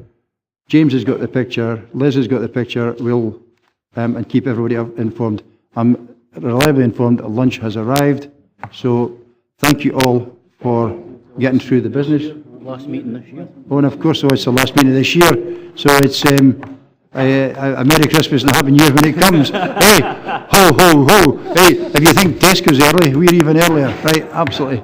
James has got the picture. Liz has got the picture. We'll and keep everybody informed. I'm reliably informed that lunch has arrived. So thank you all for getting through the business. Last meeting this year. Oh, and of course, so it's the last meeting of this year. So it's a Merry Christmas and a Happy New Year when it comes. Hey, ho, ho, ho. Hey, if you think Tesco's early, we're even earlier. Right, absolutely.